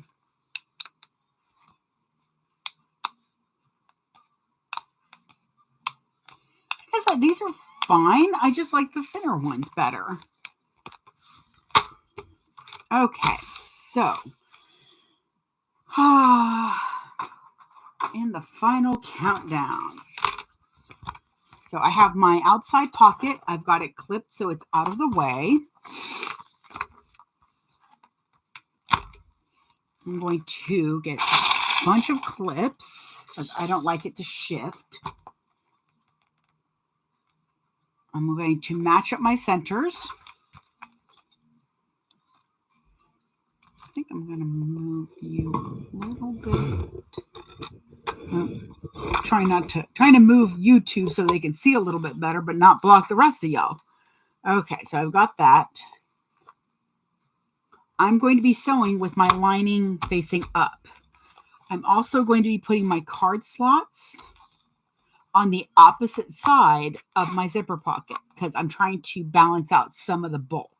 Like I said, these are fine. I just like the thinner ones better. Okay, so in the final countdown. So I have my outside pocket. I've got it clipped so it's out of the way. I'm going to get a bunch of clips because I don't like it to shift. I'm going to match up my centers. I think I'm going to move you a little bit. Trying to move you two so they can see a little bit better, but not block the rest of y'all. Okay, so I've got that. I'm going to be sewing with my lining facing up. I'm also going to be putting my card slots on the opposite side of my zipper pocket because I'm trying to balance out some of the bulk.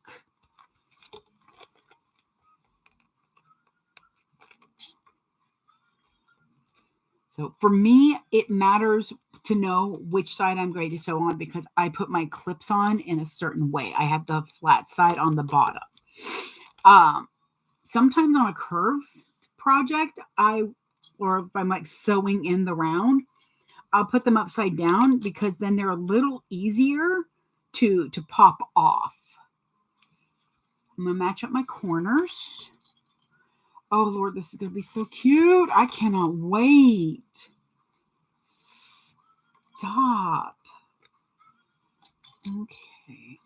So for me, it matters to know which side I'm going to sew on because I put my clips on in a certain way. I have the flat side on the bottom. Sometimes on a curved project, or if I'm like sewing in the round, I'll put them upside down because then they're a little easier to pop off. I'm going to match up my corners. Oh, Lord, this is going to be so cute. I cannot wait. Stop. Okay.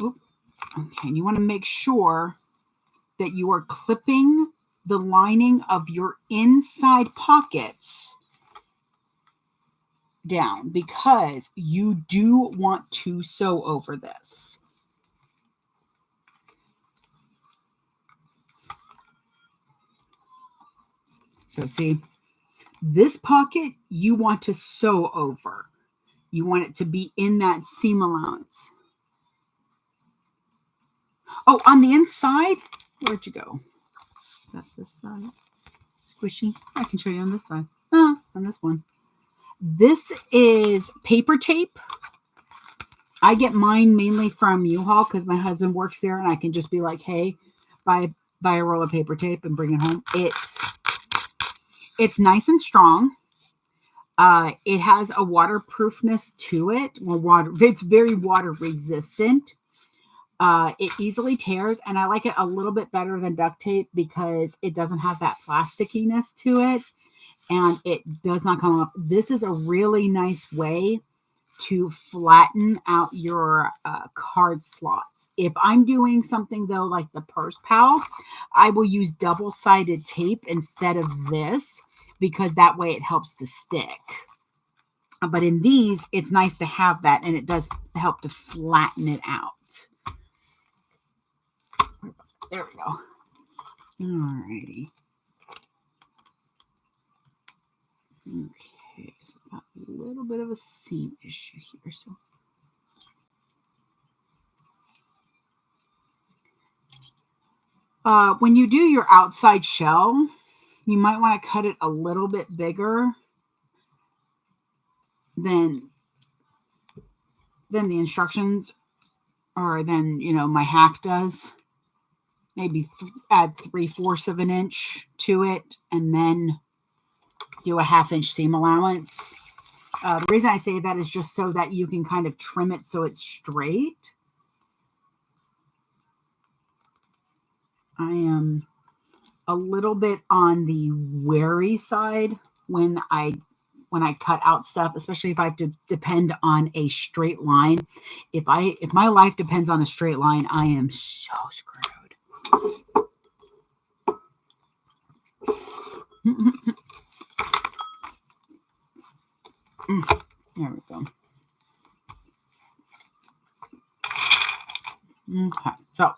Oop. Okay, and you want to make sure that you are clipping the lining of your inside pockets down because you do want to sew over this. So see, this pocket you want to sew over. You want it to be in that seam allowance. Oh, on the inside, where'd you go? That's this side. Squishy. I can show you on this side. On this one. This is paper tape. I get mine mainly from U-Haul because my husband works there and I can just be like, hey, buy a roll of paper tape and bring it home. It's nice and strong. It has a waterproofness to it. It's very water resistant. It easily tears, and I like it a little bit better than duct tape because it doesn't have that plasticiness to it, and it does not come up. This is a really nice way to flatten out your card slots. If I'm doing something, though, like the Purse Pal, I will use double-sided tape instead of this because that way it helps to stick. But in these, it's nice to have that, and it does help to flatten it out. There we go. Alrighty. Okay, so I've got a little bit of a seam issue here. So when you do your outside shell, you might want to cut it a little bit bigger than the instructions, or than my hack does. Maybe add 3/4 of an inch to it, and then do a 1/2 inch seam allowance. The reason I say that is just so that you can kind of trim it so it's straight. I am a little bit on the wary side when I cut out stuff, especially if I have to depend on a straight line. If my life depends on a straight line, I am so screwed. There we go. Okay, so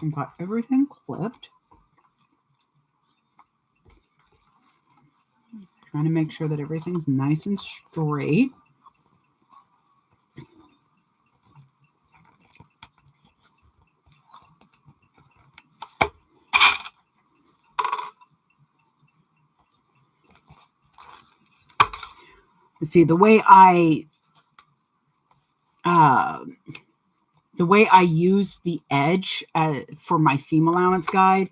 I've got everything clipped. Trying to make sure that everything's nice and straight. See, the way I use the edge for my seam allowance guide,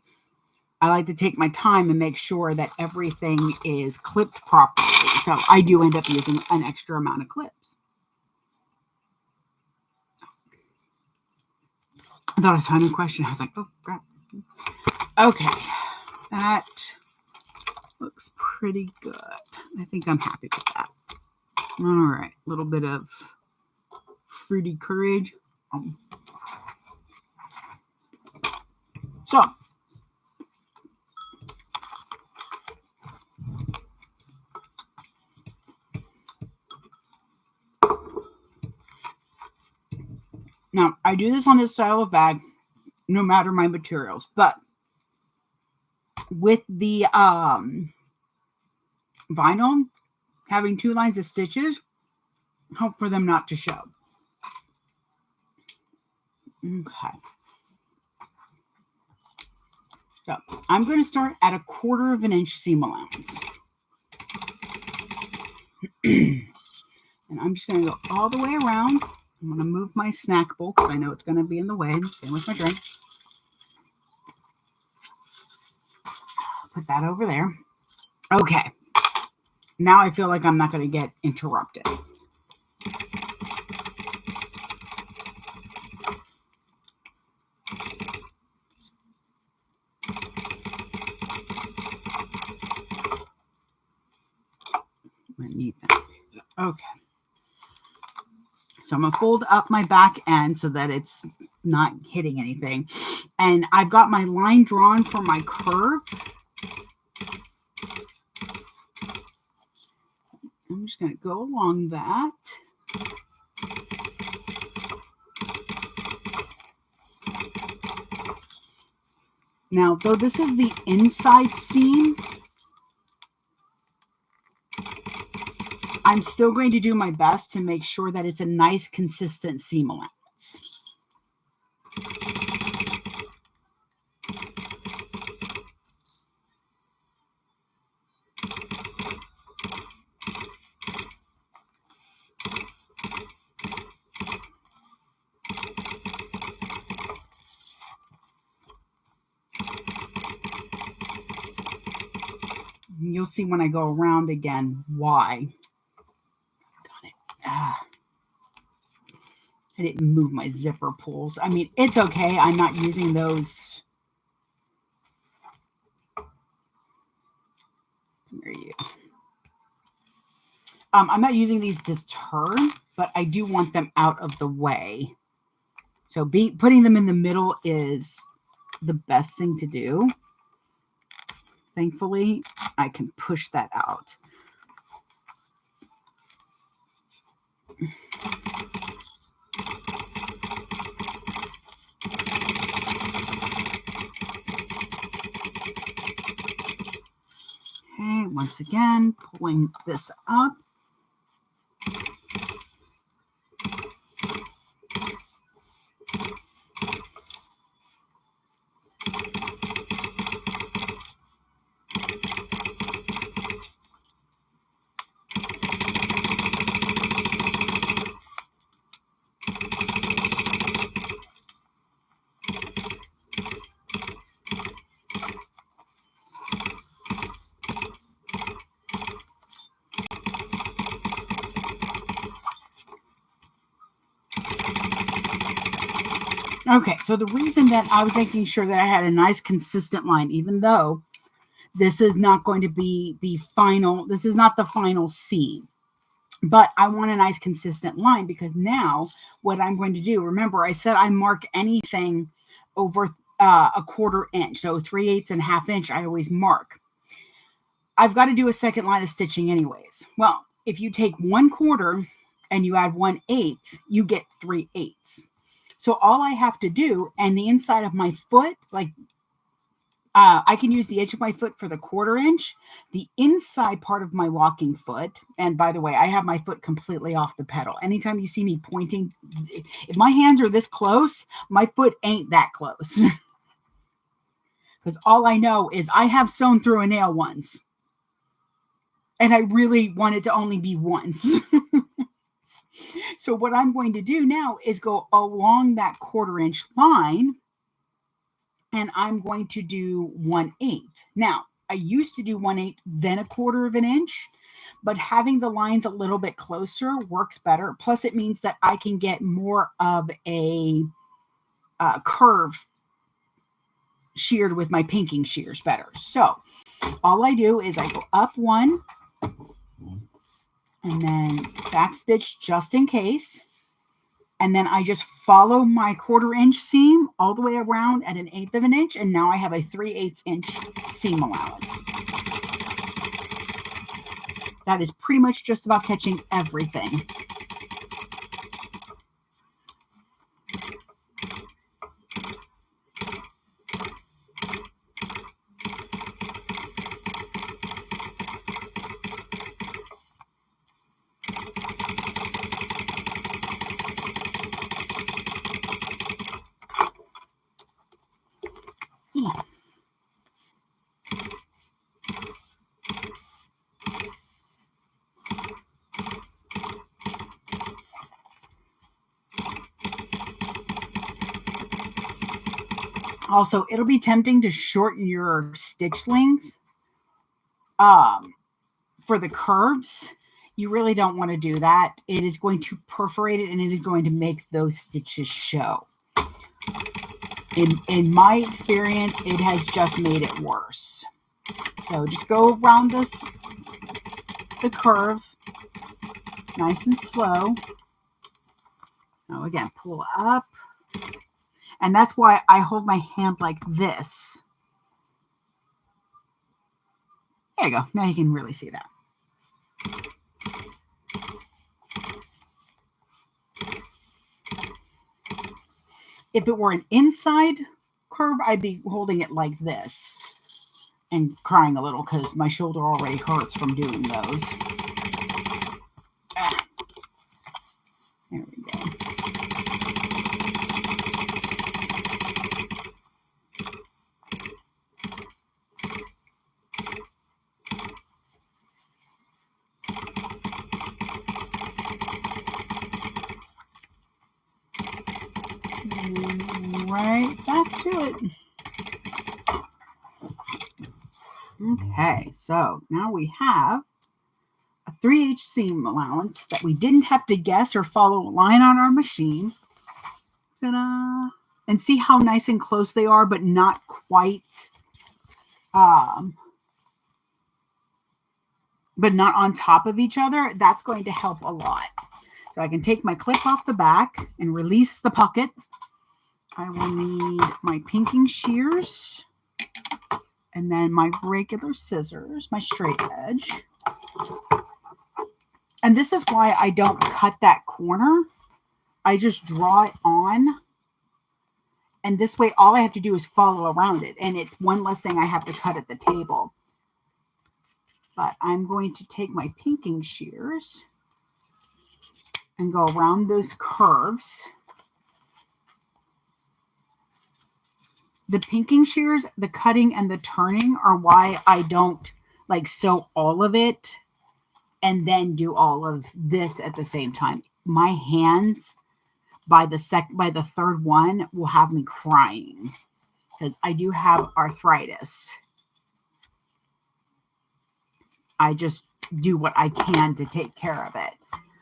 I like to take my time and make sure that everything is clipped properly. So I do end up using an extra amount of clips. I thought I saw a new question. I was like, oh, crap. Okay. That looks pretty good. I think I'm happy with that. All right. A little bit of fruity courage. So, now I do this on this style of bag, no matter my materials, but with the vinyl, having 2 lines of stitches help for them not to show. Okay. So I'm going to start at 1/4 of an inch seam allowance. And I'm just going to go all the way around. I'm going to move my snack bowl because I know it's going to be in the way. Same with my drink. Put that over there. Okay. Now I feel like I'm not going to get interrupted. I need that. Okay. So I'm going to fold up my back end so that it's not hitting anything. And I've got my line drawn for my curve. I'm just going to go along that. Now, though this is the inside seam, I'm still going to do my best to make sure that it's a nice, consistent seam allowance. You'll see when I go around again why. Got it. I didn't move my zipper pulls. I mean, it's okay. I'm not using those. Where are you? I'm not using these to turn, but I do want them out of the way. So putting them in the middle is the best thing to do. Thankfully, I can push that out. Okay, once again, pulling this up. Okay, so the reason that I was making sure that I had a nice consistent line, even though this is not going to be the final, this is not the final seam, but I want a nice consistent line because now what I'm going to do, remember I said I mark anything over 1/4 inch, so 3/8 and 1/2 inch, I always mark. I've got to do a second line of stitching anyways. Well, if you take 1/4 and you add 1/8, you get 3/8. So all I have to do, and the inside of my foot, like I can use the edge of my foot for the 1/4 inch, the inside part of my walking foot, and by the way, I have my foot completely off the pedal. Anytime you see me pointing, if my hands are this close, my foot ain't that close. Because all I know is I have sewn through a nail once. And I really want it to only be once. So what I'm going to do now is go along that 1/4 inch line, and I'm going to do 1/8. Now, I used to do 1/8, then 1/4 inch, but having the lines a little bit closer works better. Plus, it means that I can get more of a curve sheared with my pinking shears better. So all I do is I go up one and then back stitch just in case. And then I just follow my 1/4 inch seam all the way around at 1/8 of an inch. And now I have a 3/8 inch seam allowance. That is pretty much just about catching everything. Yeah. Also, it'll be tempting to shorten your stitch length for the curves. You really don't want to do that. It is going to perforate it, and it is going to make those stitches show. In my experience, it has just made it worse. So just go around the curve nice and slow. Now again, pull up. And that's why I hold my hand like this. There you go. Now you can really see that. If it were an inside curve, I'd be holding it like this and crying a little because my shoulder already hurts from doing those. There we go. Right back to it. Okay, so now we have a 3/8 seam allowance that we didn't have to guess or follow a line on our machine. Ta-da! And see how nice and close they are, but not quite, but not on top of each other. That's going to help a lot. So I can take my clip off the back and release the pockets. I will need my pinking shears and then my regular scissors, my straight edge. And this is why I don't cut that corner. I just draw it on. And this way, all I have to do is follow around it. And it's one less thing I have to cut at the table. But I'm going to take my pinking shears and go around those curves. The pinking shears, the cutting and the turning are why I don't like sew all of it and then do all of this at the same time. My hands by the third one will have me crying because I do have arthritis. I just do what I can to take care of it.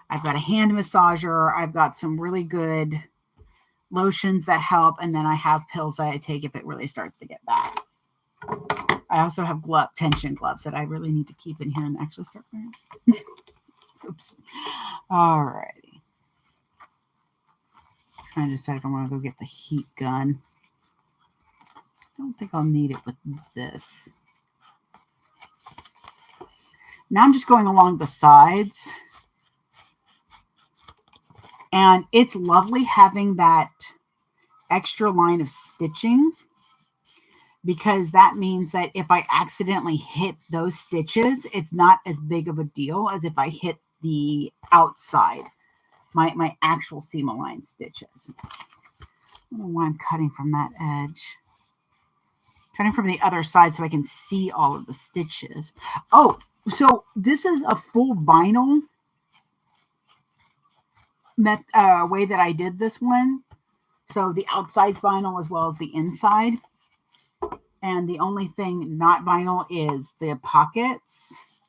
I've got a hand massager. I've got some really good lotions that help, and then I have pills that I take if it really starts to get bad. I also have tension gloves that I really need to keep in here and actually start wearing. Oops. All righty. Trying to decide if I want to go get the heat gun. I don't think I'll need it with this. Now I'm just going along the sides. And it's lovely having that extra line of stitching because that means that if I accidentally hit those stitches, it's not as big of a deal as if I hit the outside, my actual seam aligned stitches. I don't know why I'm cutting from that edge. Cutting from the other side so I can see all of the stitches. Oh, So this is a full vinyl way that I did this one. So the outside's vinyl as well as the inside. And the only thing not vinyl is the pockets.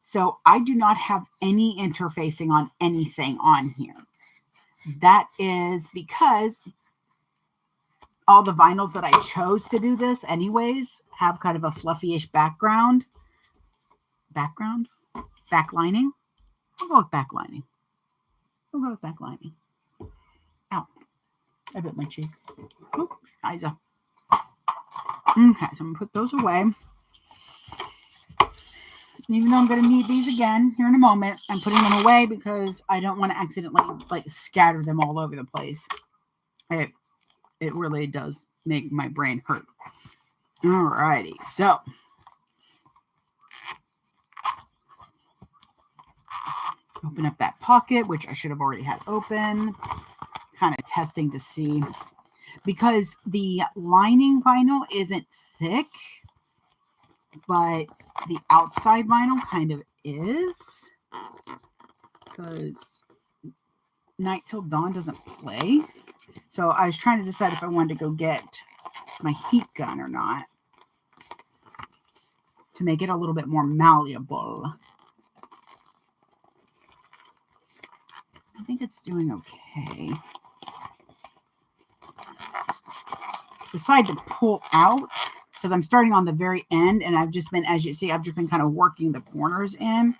So I do not have any interfacing on anything on here. That is because all the vinyls that I chose to do this anyways have kind of a fluffy-ish backlining. We'll go with backlining. Ow, I bit my cheek. Oh, Isa. Okay, so I'm gonna put those away. Even though I'm gonna need these again here in a moment, I'm putting them away because I don't want to accidentally like scatter them all over the place. It really does make my brain hurt. Alrighty, so open up that pocket, which I should have already had open. Kind of testing to see, because the lining vinyl isn't thick, but the outside vinyl kind of is, because Night Till Dawn doesn't play. So I was trying to decide if I wanted to go get my heat gun or not to make it a little bit more malleable. I think it's doing okay. Decide to pull out because I'm starting on the very end, and I've just been, as you see, I've just been kind of working the corners in.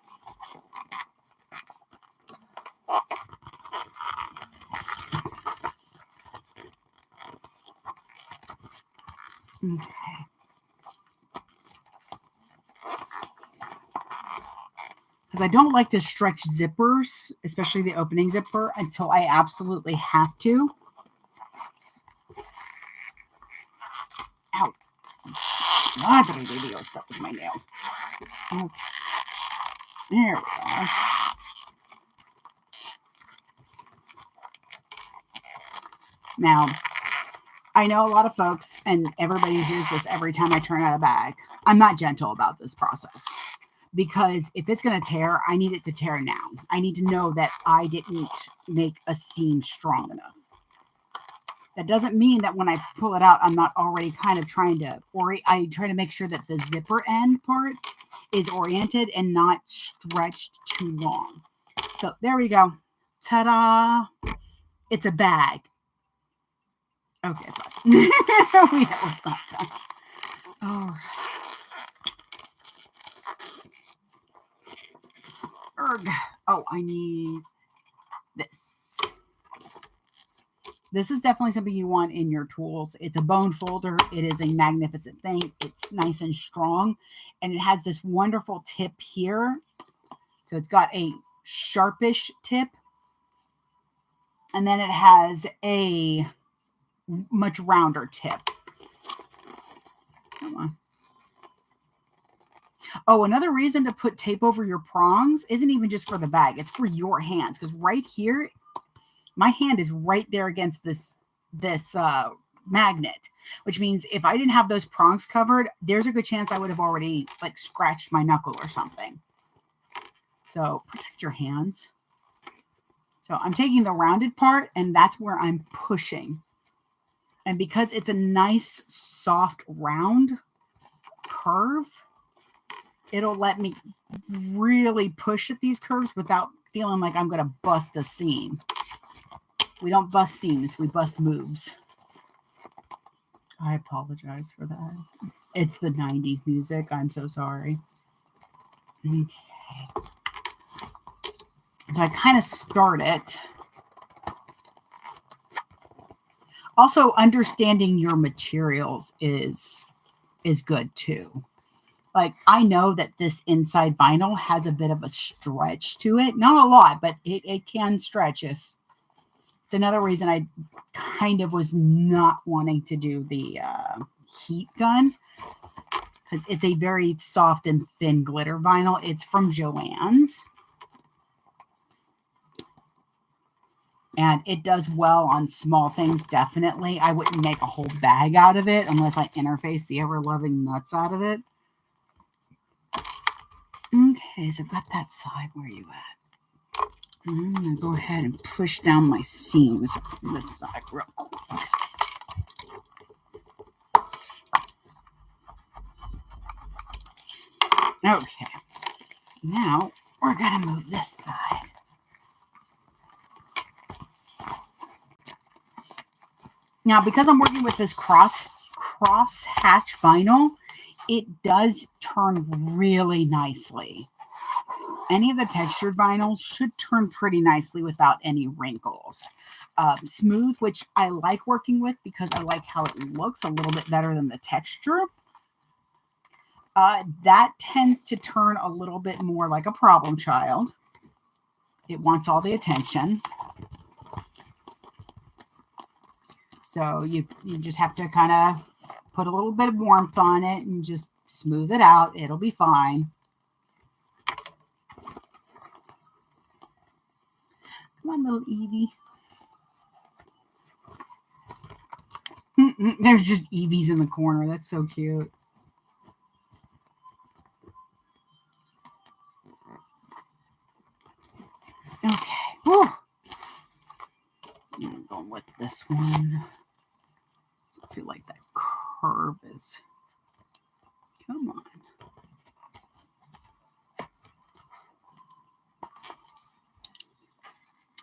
Okay. Because I don't like to stretch zippers, especially the opening zipper, until I absolutely have to. Ow. Madre de Dios, that was my nail. Oh. There we are. Now, I know a lot of folks, and everybody hears this every time I turn out a bag. I'm not gentle about this process. Because if it's going to tear, I need it to tear now. I need to know that I didn't make a seam strong enough. That doesn't mean that when I pull it out, I'm not already kind of trying to, I try to make sure that the zipper end part is oriented and not stretched too long. So there we go. Ta-da! It's a bag. Okay, fine. That was not done. Oh. Oh, I need this. This is definitely something you want in your tools. It's a bone folder. It is a magnificent thing. It's nice and strong. And it has this wonderful tip here. So it's got a sharpish tip. And then it has a much rounder tip. Come on. Oh, another reason to put tape over your prongs isn't even just for the bag. It's for your hands. Because right here, my hand is right there against this magnet, which means if I didn't have those prongs covered, there's a good chance I would have already like scratched my knuckle or something. So protect your hands. So I'm taking the rounded part, and that's where I'm pushing. And because it's a nice, soft, round curve, it'll let me really push at these curves without feeling like I'm going to bust a seam. We don't bust seams, we bust moves. I apologize for that. It's the 90s music. I'm so sorry. Okay. So I kind of start it. Also, understanding your materials is good too. Like, I know that this inside vinyl has a bit of a stretch to it. Not a lot, but it can stretch. If it's another reason I kind of was not wanting to do the heat gun, because it's a very soft and thin glitter vinyl. It's from Joann's. And it does well on small things, definitely. I wouldn't make a whole bag out of it unless I interface the ever-loving nuts out of it. Okay, so I've got that side. Where are you at? I'm going to go ahead and push down my seams on this side real quick. Okay, now we're going to move this side. Now, because I'm working with this cross hatch vinyl, it does turn really nicely. Any of the textured vinyls should turn pretty nicely without any wrinkles. Smooth, which I like working with because I like how it looks a little bit better than the texture. That tends to turn a little bit more like a problem child. It wants all the attention. So you just have to kind of put a little bit of warmth on it and just smooth it out. It'll be fine. Come on, little Evie. There's just Eevees in the corner. That's so cute. Okay. Whew. I'm going with this one. I feel like that curve is... Come on.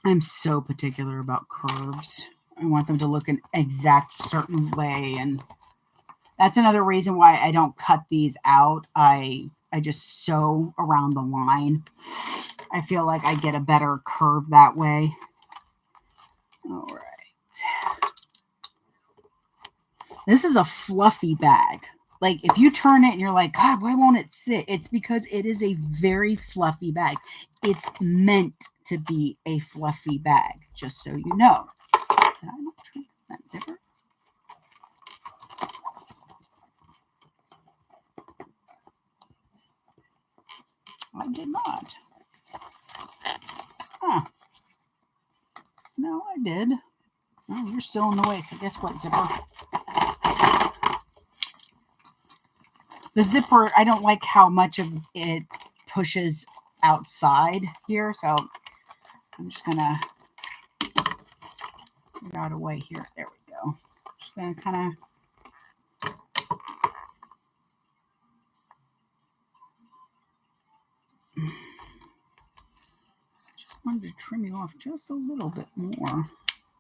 I'm so particular about curves. I want them to look an exact certain way, and that's another reason why I don't cut these out. I just sew around the line. I feel like I get a better curve that way. All right. This is a fluffy bag. Like, if you turn it and you're like, God, why won't it sit? It's because it is a very fluffy bag. It's meant to be a fluffy bag, just so you know. Did I not trim that zipper? I did not. Huh. No, I did. Oh, you're still in the way, so guess what, zipper? The zipper, I don't like how much of it pushes outside here, so I'm just going to get out of the way here. There we go. Just going to kind of... Just wanted to trim you off just a little bit more.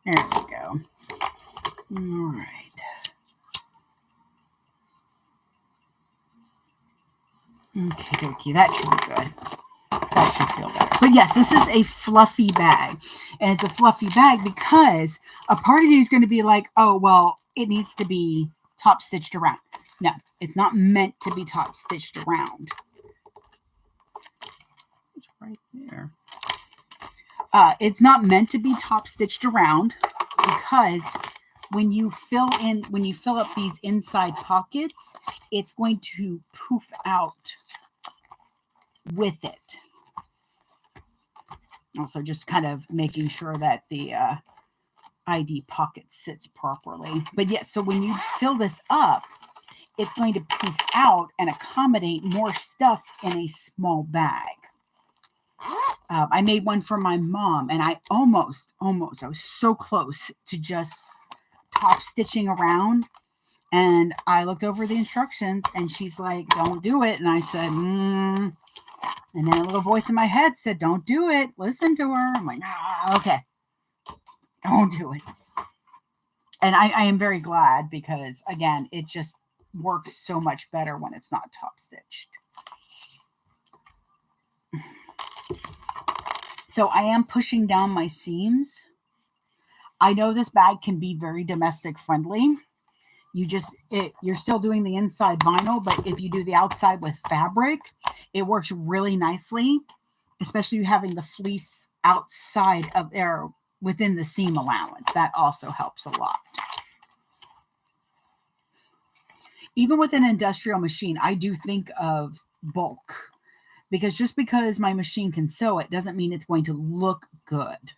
There we go. All right. Okay, that should be good. That should feel better. But yes, this is a fluffy bag. And it's a fluffy bag because a part of you is going to be like, oh, well, it needs to be top stitched around. No, it's not meant to be top stitched around. It's right there. It's not meant to be top stitched around because when you fill up these inside pockets, it's going to poof out with it. Also, just kind of making sure that the ID pocket sits properly. But yes, so when you fill this up, it's going to poof out and accommodate more stuff in a small bag. I made one for my mom, and I was so close to just top stitching around. And I looked over the instructions, and she's like, don't do it. And I said, And then a little voice in my head said, don't do it. Listen to her. I'm like, okay. Don't do it. And I am very glad because, again, it just works so much better when it's not top stitched. So I am pushing down my seams. I know this bag can be very domestic friendly. You're still doing the inside vinyl, but if you do the outside with fabric, it works really nicely, especially having the fleece outside of there within the seam allowance. That also helps a lot. Even with an industrial machine, I do think of bulk. Because just because my machine can sew it doesn't mean it's going to look good.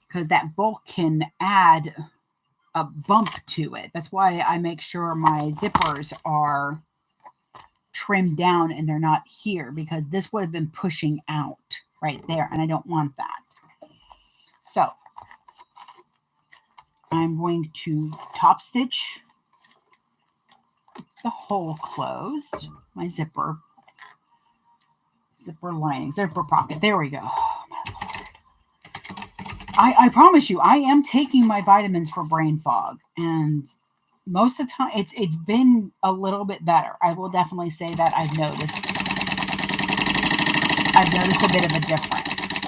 Because that bulk can add a bump to it. That's why I make sure my zippers are trimmed down and they're not here, because this would have been pushing out right there, and I don't want that. So I'm going to top stitch the hole closed, my zipper lining, zipper pocket. There we go. Oh, my Lord. I promise you, I am taking my vitamins for brain fog, and most of the time it's been a little bit better. I will definitely say that I've noticed a bit of a difference.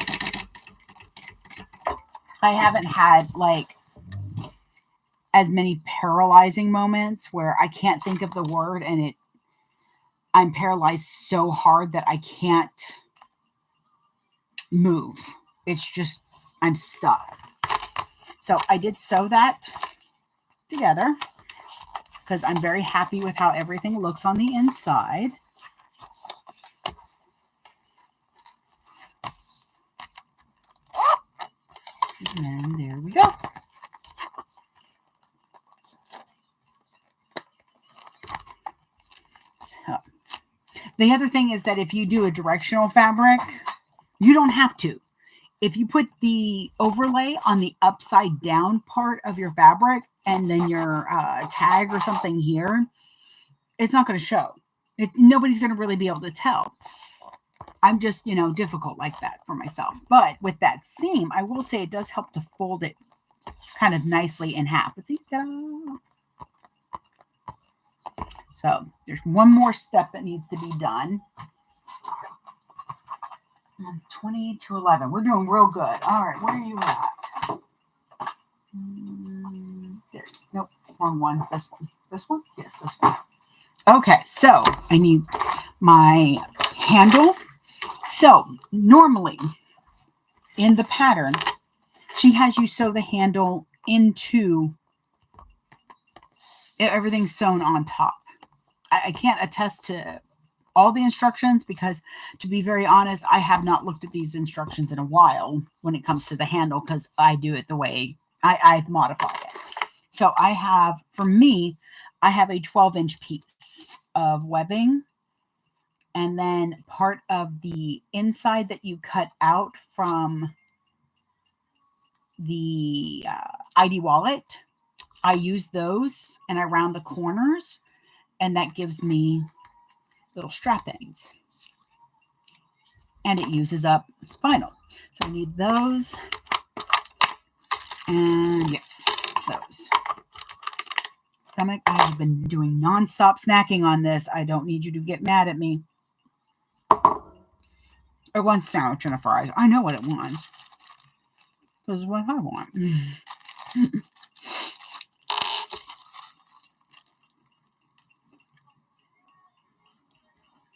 I haven't had like as many paralyzing moments where I can't think of the word and I'm paralyzed so hard that I can't move. It's just, I'm stuck. So I did sew that together because I'm very happy with how everything looks on the inside. And there we go. So, the other thing is that if you do a directional fabric, you don't have to. If you put the overlay on the upside down part of your fabric and then your tag or something here, it's not going to show. Nobody's going to really be able to tell. I'm just, difficult like that for myself. But with that seam, I will say it does help to fold it kind of nicely in half. Let's see. So there's one more step that needs to be done. 20 to 11. We're doing real good. All right, where are you at? There. Nope, wrong one. This one. This one? Yes, this one. Okay, so I need my handle. So normally in the pattern, she has you sew the handle into everything's sewn on top. I can't attest to all the instructions because, to be very honest, I have not looked at these instructions in a while when it comes to the handle because I do it the way I've modified it. So I have a 12-inch piece of webbing, and then part of the inside that you cut out from the ID wallet, I use those and I round the corners, and that gives me little strap ends. And it uses up vinyl. So I need those. And yes, those. Stomach, I have been doing nonstop snacking on this. I don't need you to get mad at me. Or one sandwich and a fries. I know what it wants. This is what I want.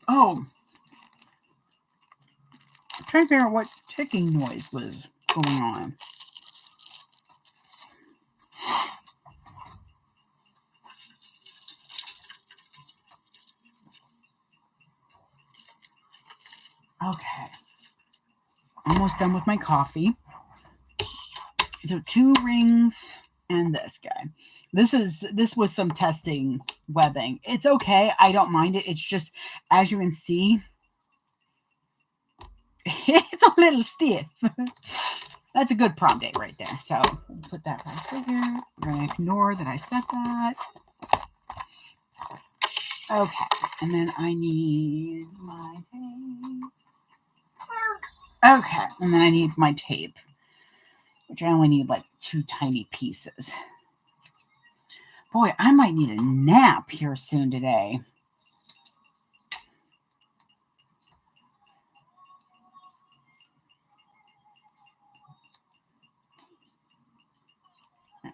Oh. I'm trying to figure out what ticking noise was going on. Okay. Almost done with my coffee. So 2 rings and this guy. This was some testing webbing. It's okay. I don't mind it. It's just, as you can see, it's a little stiff. That's a good prom date right there. So we'll put that right there. We're going to ignore that I said that. Okay. And then I need my tape. Okay. And then I need my tape, which I only need like 2 tiny pieces. Boy, I might need a nap here soon today.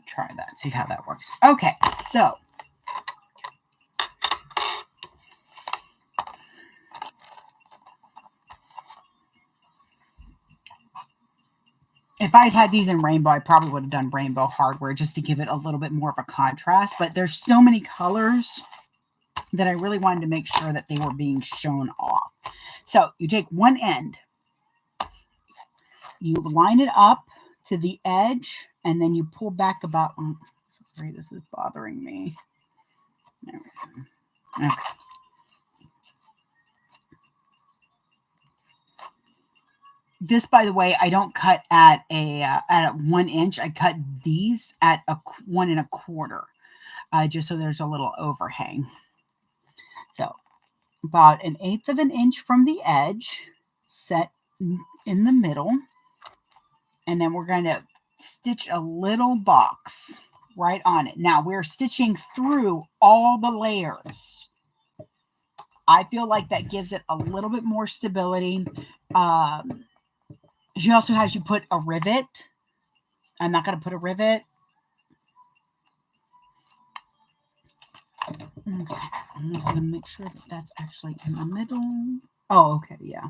Try that, see how that works. Okay, so if I'd had these in rainbow, I probably would have done rainbow hardware just to give it a little bit more of a contrast, but there's so many colors that I really wanted to make sure that they were being shown off. So you take one end, you line it up to the edge, and then you pull back about, sorry, this is bothering me. There we go. Okay. This, by the way, I don't cut at a 1 inch. I cut these at a 1 1/4, just so there's a little overhang. So about 1/8 of an inch from the edge, set in the middle, and then we're going to stitch a little box right on it. Now we're stitching through all the layers. I feel like that gives it a little bit more stability. She also has you put a rivet. I'm not going to put a rivet. Okay, I'm just going to make sure that that's actually in the middle. Oh, okay, yeah.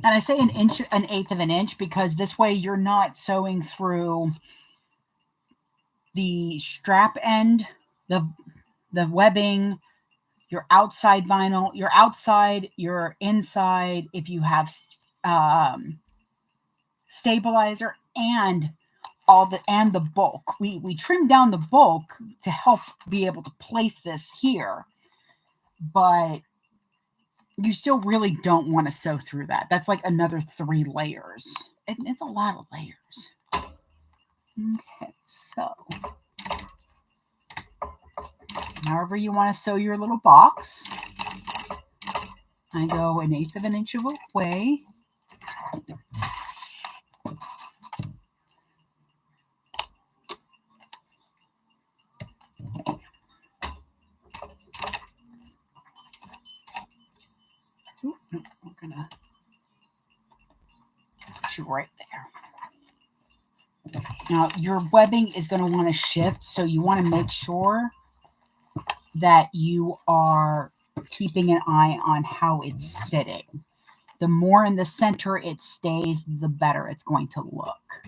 And I say 1/8 of an inch, because this way you're not sewing through the strap end, the webbing, your outside vinyl, your outside, your inside, if you have stabilizer, and the bulk. We trimmed down the bulk to help be able to place this here, but you still really don't want to sew through that. That's like another 3 layers. It's a lot of layers. Okay, so however you want to sew your little box, I go 1/8 of an inch away. Ooh, no, we're gonna put you right there. Now your webbing is going to want to shift, so you want to make sure that you are keeping an eye on how it's sitting. The more in the center it stays, the better it's going to look.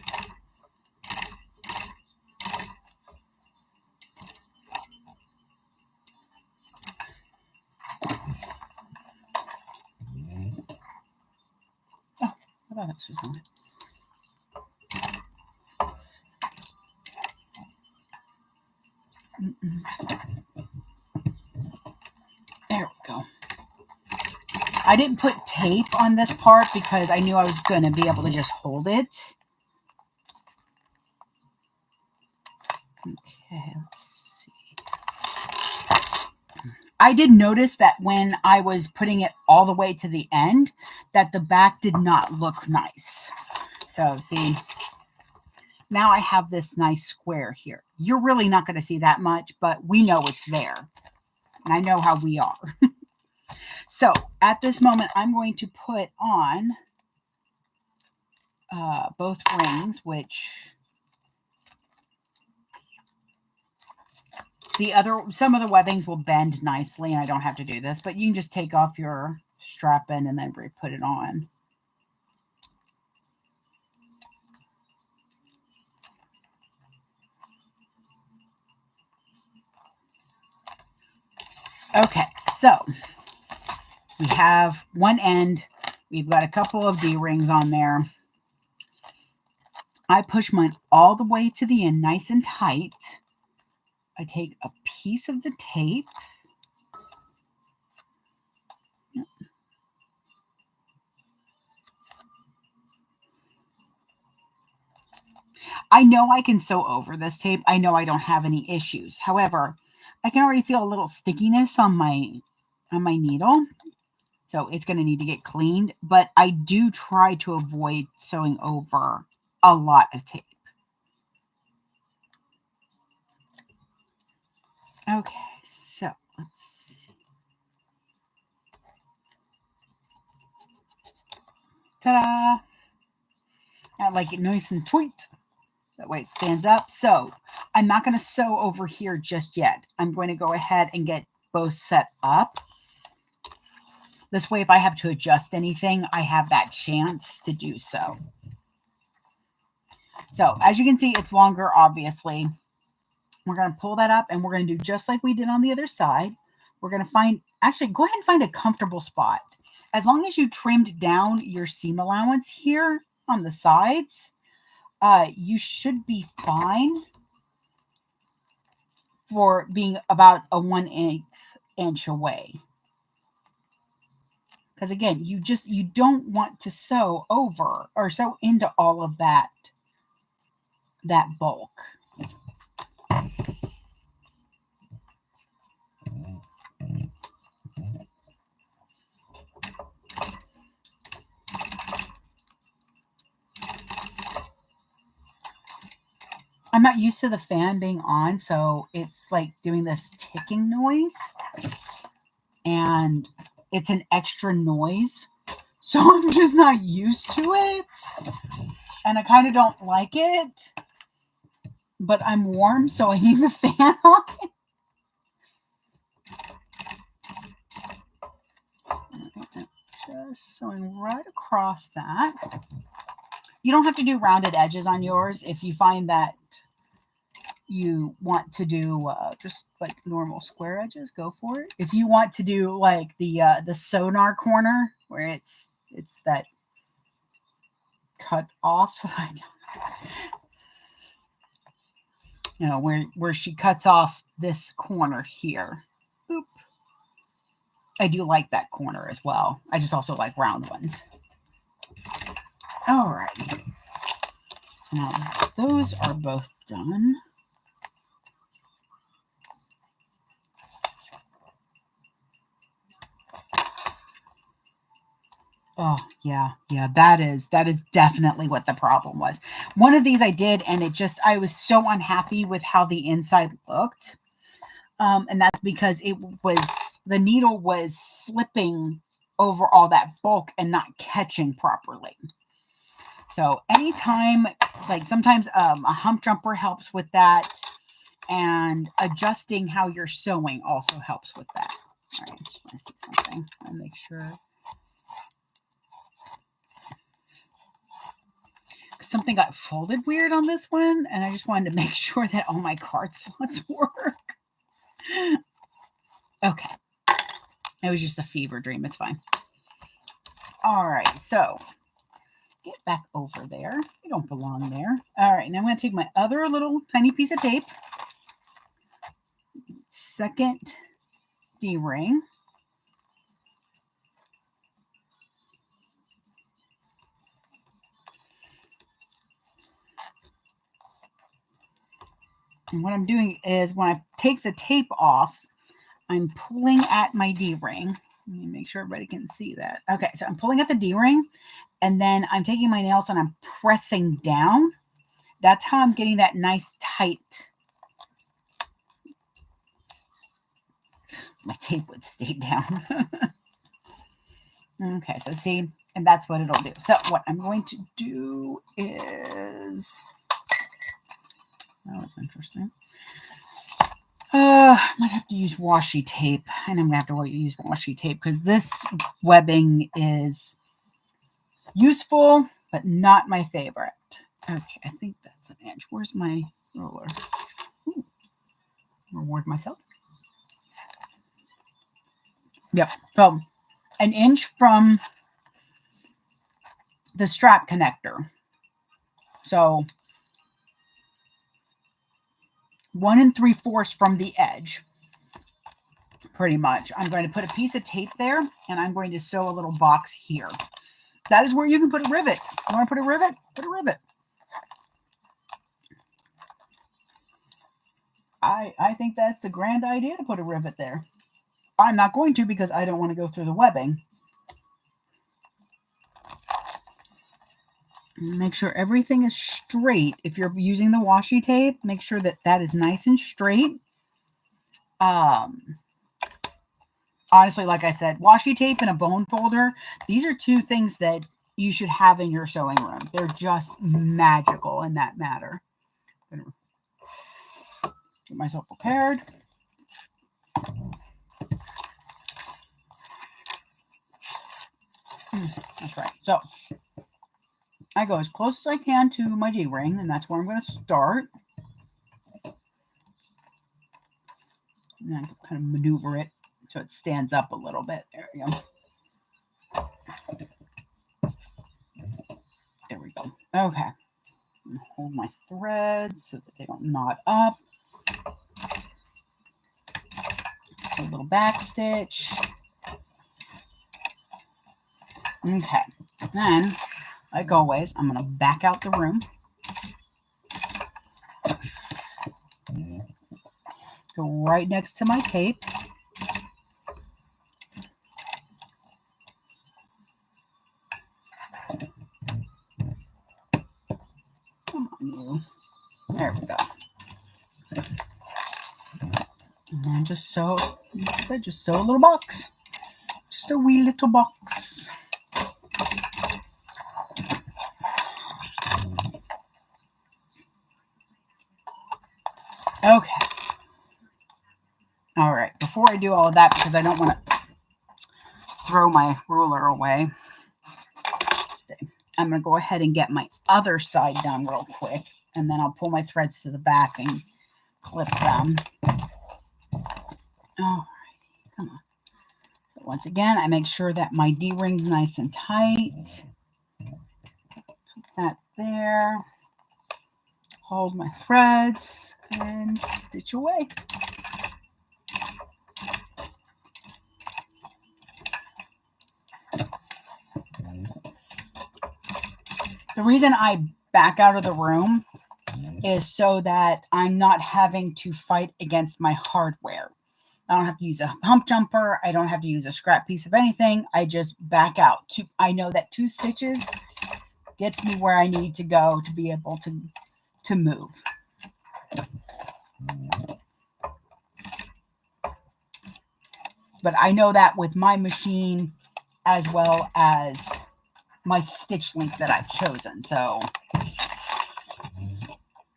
Oh, I thought this was on it. There we go. I didn't put tape on this part because I knew I was going to be able to just hold it. Okay, let's see. I did notice that when I was putting it all the way to the end, that the back did not look nice. So see, now I have this nice square here. You're really not going to see that much, but we know it's there. And I know how we are. So at this moment, I'm going to put on both rings, which some of the webbings will bend nicely, and I don't have to do this, but you can just take off your strap end and then put it on. Okay, so we have one end. We've got a couple of D-rings on there. I push mine all the way to the end, nice and tight. I take a piece of the tape. I know I can sew over this tape. I know I don't have any issues. However, I can already feel a little stickiness on my needle. So it's going to need to get cleaned. But I do try to avoid sewing over a lot of tape. Okay, so let's see. Ta-da! I like it nice and tight. That way it stands up. So I'm not going to sew over here just yet. I'm going to go ahead and get both set up. This way, if I have to adjust anything, I have that chance to do so. So as you can see, it's longer, obviously. We're going to pull that up, and we're going to do just like we did on the other side. We're going to actually go ahead and find a comfortable spot. As long as you trimmed down your seam allowance here on the sides, you should be fine for being about a 1/8 inch away. Because again, you don't want to sew over or sew into all of that bulk. I'm not used to the fan being on, so it's like doing this ticking noise. And it's an extra noise. So I'm just not used to it. And I kind of don't like it. But I'm warm, so I need the fan on. Just sewing right across that. You don't have to do rounded edges on yours if you find that you want to do just like normal square edges. Go for it. If you want to do like the sonar corner where it's that cut off, you know, where she cuts off this corner here. Boop. I do like that corner as well. I just also like round ones. Alrighty. So now those are both done. Oh, yeah. That is definitely what the problem was. One of these I did, and I was so unhappy with how the inside looked. And that's because the needle was slipping over all that bulk and not catching properly. So anytime, like sometimes a hump jumper helps with that, and adjusting how you're sewing also helps with that. All right, I just want to see something. I'll make sure. Something got folded weird on this one, and I just wanted to make sure that all my card slots work. Okay. It was just a fever dream. It's fine. All right, so get back over there. You don't belong there. All right, now I'm going to take my other little tiny piece of tape. Second D-ring. And what I'm doing is when I take the tape off, I'm pulling at my D-ring. Let me make sure everybody can see that. Okay, so I'm pulling at the D-ring, and then I'm taking my nails and I'm pressing down. That's how I'm getting that nice tight. My tape would stay down. Okay, so see, and that's what it'll do. So what I'm going to do is, that was interesting. I might have to use washi tape, and I'm going to have to use washi tape because this webbing is useful, but not my favorite. Okay, I think that's an inch. Where's my roller? Ooh, reward myself. Yep, so an inch from the strap connector. So 1 3/4 from the edge, pretty much. I'm going to put a piece of tape there, and I'm going to sew a little box here. That is where you can put a rivet. You want to put a rivet? Put a rivet. I think that's a grand idea to put a rivet there. I'm not going to because I don't want to go through the webbing. Make sure everything is straight. If you're using the washi tape, make sure that that is nice and straight. Honestly, like I said, washi tape and a bone folder, these are two things that you should have in your sewing room. They're just magical in that matter. I'm gonna get myself prepared. That's right. So I go as close as I can to my D-ring, and that's where I'm going to start. And then I kind of maneuver it so it stands up a little bit. There we go. There we go. Okay. Hold my threads so that they don't knot up. a little back stitch. Okay, then, like always, I'm going to back out the room. Go right next to my cape. Come on, you. There we go. And then just sew, like I said, just sew a little box. Just a wee little box. Okay. All right. Before I do all of that, because I don't want to throw my ruler away, I'm going to go ahead and get my other side done real quick. And then I'll pull my threads to the back and clip them. All right. Come on. So once again, I make sure that my D-ring's nice and tight. Put that there. Hold my threads and stitch away. The reason I back out of the room is so that I'm not having to fight against my hardware. I don't have to use a hump jumper. I don't have to use a scrap piece of anything. I just back out. I know that 2 stitches gets me where I need to go to be able to move. But I know that with my machine as well as my stitch length that I've chosen. So,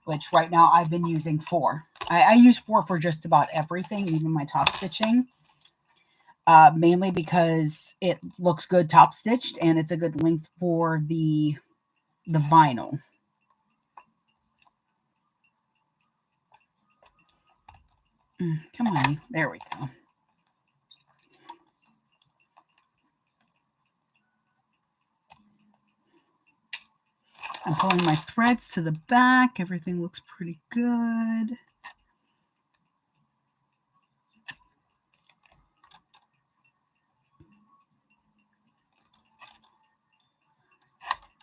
which right now I've been using 4. I use 4 for just about everything, even my top stitching. Mainly because it looks good top stitched and it's a good length for the vinyl. Come on, there we go. I'm pulling my threads to the back. Everything looks pretty good.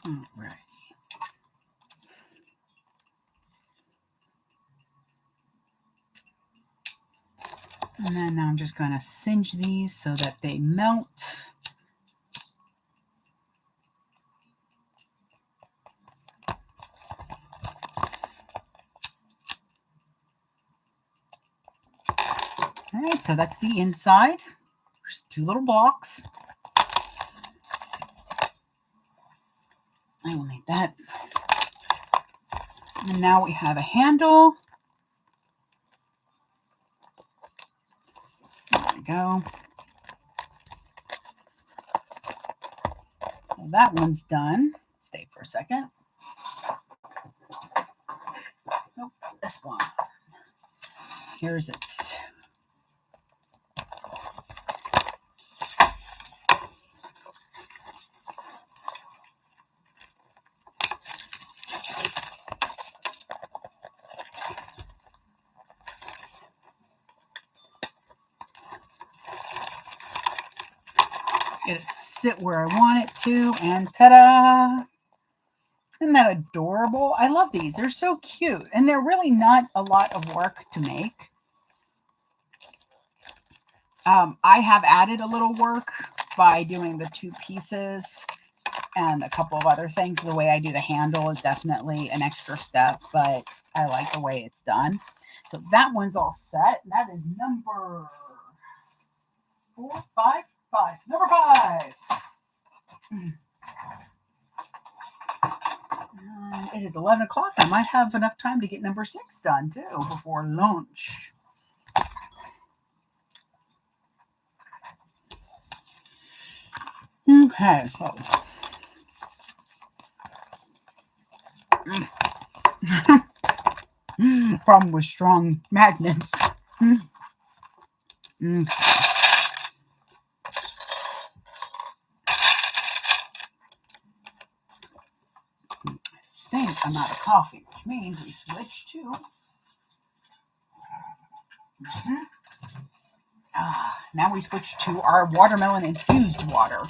All right. And then now I'm just going to singe these so that they melt. All right, so that's the inside. There's 2 little blocks. I will need that. And now we have a handle. There we go. Well, that one's done. Stay for a second. Nope, this one. Here's its. Get it to sit where I want it to, and ta-da! Isn't that adorable? I love these. They're so cute, and they're really not a lot of work to make. I have added a little work by doing the 2 pieces and a couple of other things. The way I do the handle is definitely an extra step, but I like the way it's done. So that one's all set. That is number 4, 5, 5. Number 5. It is 11 o'clock. I might have enough time to get number 6 done too before lunch. Okay, so problem with strong magnets. Okay. I think I'm out of coffee, which means we switch to Now we switch to our watermelon infused water.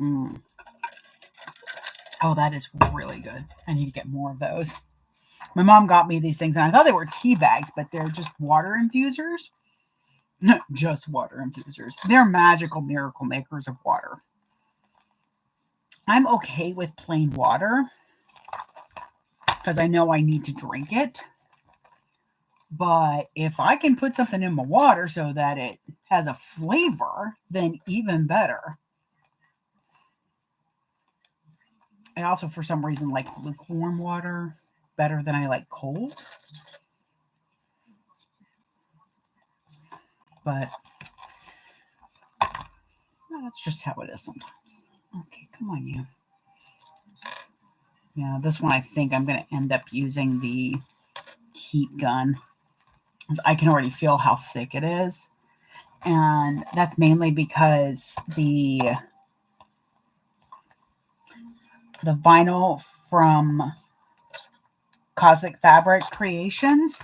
Mm. Oh, that is really good. I need to get more of those. My mom got me these things, and I thought they were tea bags, but they're just water infusers. Just water infusers. They're magical miracle makers of water. I'm okay with plain water because I know I need to drink it. But if I can put something in my water so that it has a flavor, then even better. I also, for some reason, like lukewarm water better than I like cold. But that's just how it is sometimes. Okay, come on, you. Yeah, this one I think I'm going to end up using the heat gun. I can already feel how thick it is. And that's mainly because the vinyl from Cosmic Fabric Creations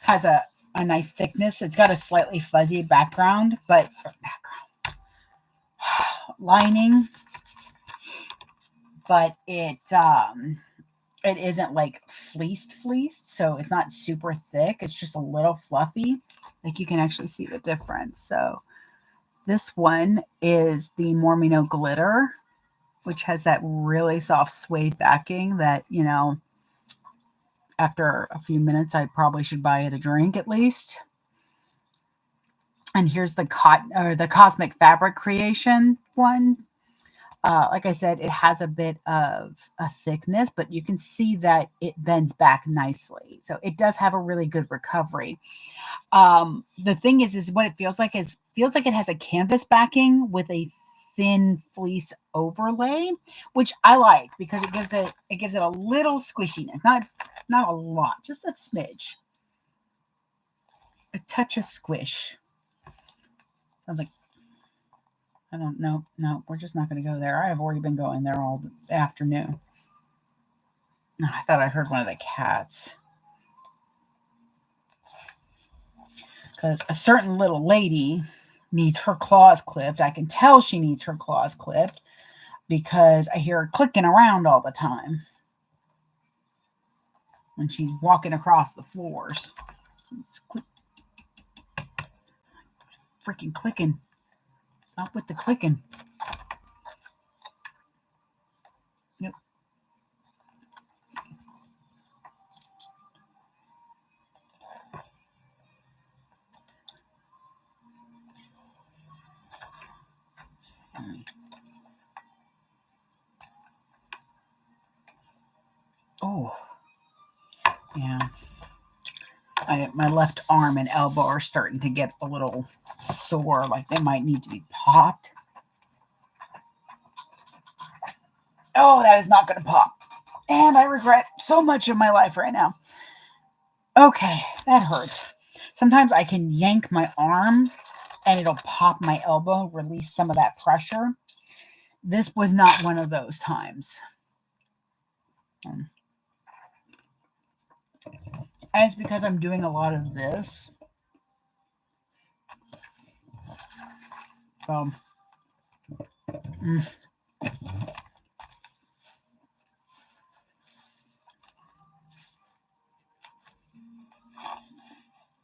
has a nice thickness. It's got a slightly fuzzy background, but lining, but it isn't like fleeced, so it's not super thick. It's just a little fluffy. Like you can actually see the difference. So this one is the MoreMeKnow glitter, which has that really soft suede backing that, you know, after a few minutes, I probably should buy it a drink at least. And here's the Cosmic Fabric Creation one. Like I said, it has a bit of a thickness, but you can see that it bends back nicely. So it does have a really good recovery. The thing is what it feels like it has a canvas backing with a thin fleece overlay, which I like because it gives it a little squishiness, not a lot, just a smidge, a touch of squish. Sounds like I don't know. No, we're just not going to go there. I have already been going there all the afternoon. Oh, I thought I heard one of the cats. Because a certain little lady needs her claws clipped. I can tell she needs her claws clipped because I hear her clicking around all the time when she's walking across the floors. It's freaking clicking. Stop with the clicking. Yep. Oh, yeah. My left arm and elbow are starting to get a little sore, like they might need to be popped. Oh, that is not going to pop. And I regret so much of my life right now. Okay, that hurt. Sometimes I can yank my arm and it'll pop my elbow, release some of that pressure. This was not one of those times. And it's because I'm doing a lot of this. So,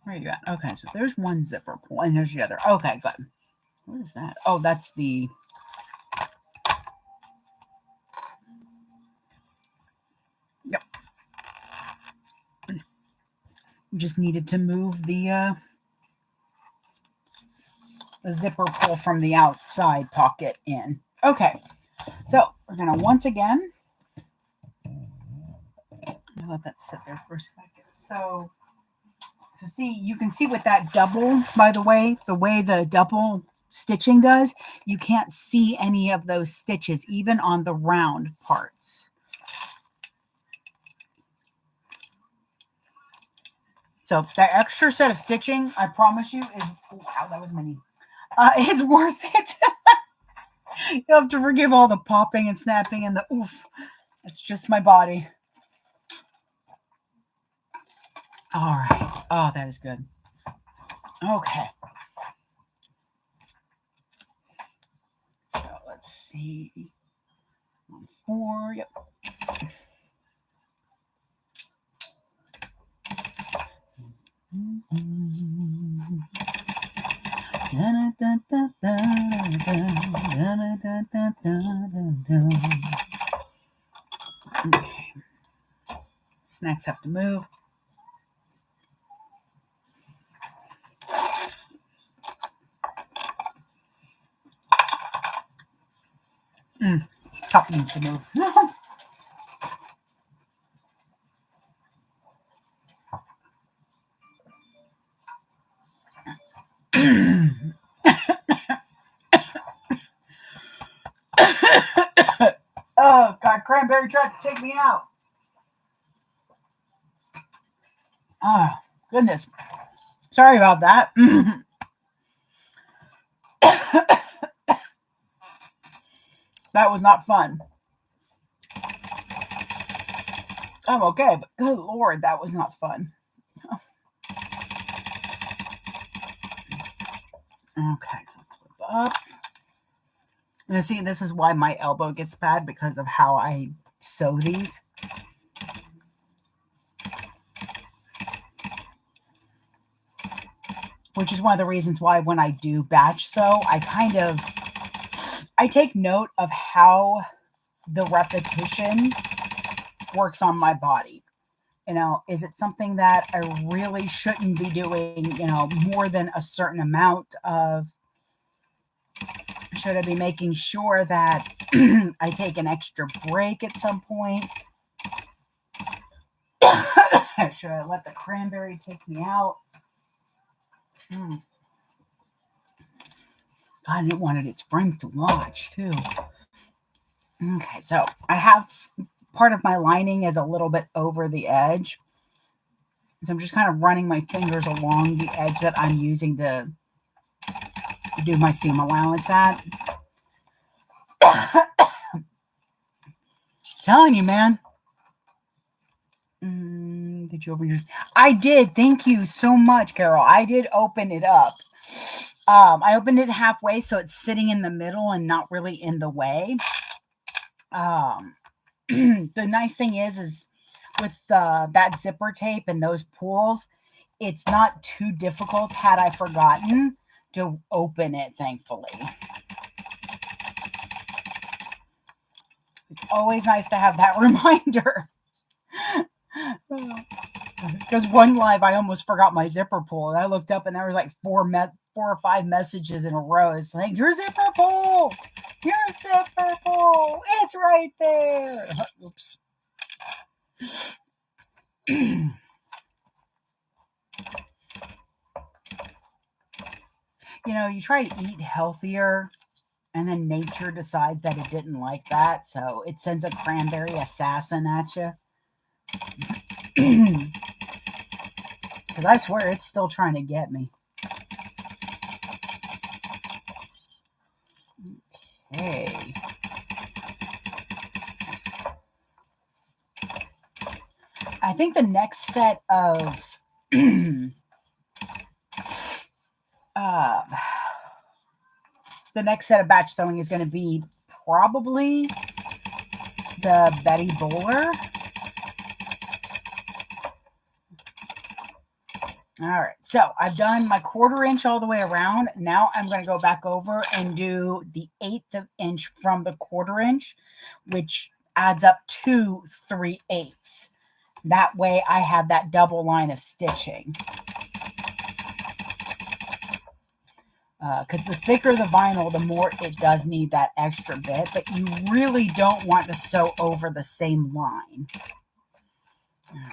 where are you at? Okay, so there's one zipper pull, and there's the other. Okay, good. What is that? Oh, that's the... Yep. Just needed to move the zipper pull from the outside pocket in. Okay, so we're going to once again... I'll let that sit there for a second. So see, you can see with that double, by the way the double stitching does, you can't see any of those stitches, even on the round parts. So that extra set of stitching, I promise you, is... Oh, wow, that was many. Is worth it. You'll have to forgive all the popping and snapping and the oof. It's just my body. All right. Oh, that is good. Okay. So let's see. 4. Yep. Okay. Snacks have to move. Cup needs to move. Oh, God, cranberry tried to take me out. Oh, goodness. Sorry about that. That was not fun. I'm okay, but good Lord, that was not fun. Okay, so flip up. And see, this is why my elbow gets bad, because of how I sew these. Which is one of the reasons why when I do batch sew, I take note of how the repetition works on my body. Is it something that I really shouldn't be doing, more than a certain amount of? Should I be making sure that I take an extra break at some point? Should I let the cranberry take me out? God, I wanted its friends to watch too. Okay, so I have part of my lining is a little bit over the edge. So I'm just kind of running my fingers along the edge that I'm using to do my seam allowance at. Telling you, man. Did you open your? I did. Thank you so much, Carol. I did open it up. I opened it halfway, so it's sitting in the middle and not really in the way. The nice thing is with that zipper tape and those pulls, it's not too difficult, had I forgotten, to open it, thankfully. It's always nice to have that reminder. Because one live, I almost forgot my zipper pull, and I looked up, and there was like 4 or 5 messages in a row. It's like, your zipper pull! Your zipper pull! It's right there! Oops. You try to eat healthier, and then nature decides that it didn't like that, so it sends a cranberry assassin at you. Because I swear it's still trying to get me. Okay. I think the next set of the next set of batch sewing is going to be probably the Betty Bowler. All right, so I've done my 1/4 inch all the way around. Now I'm going to go back over and do the 1/8 of inch from the 1/4 inch, which adds up to 3/8. That way I have that double line of stitching. Because the thicker the vinyl, the more it does need that extra bit, but you really don't want to sew over the same line. All right.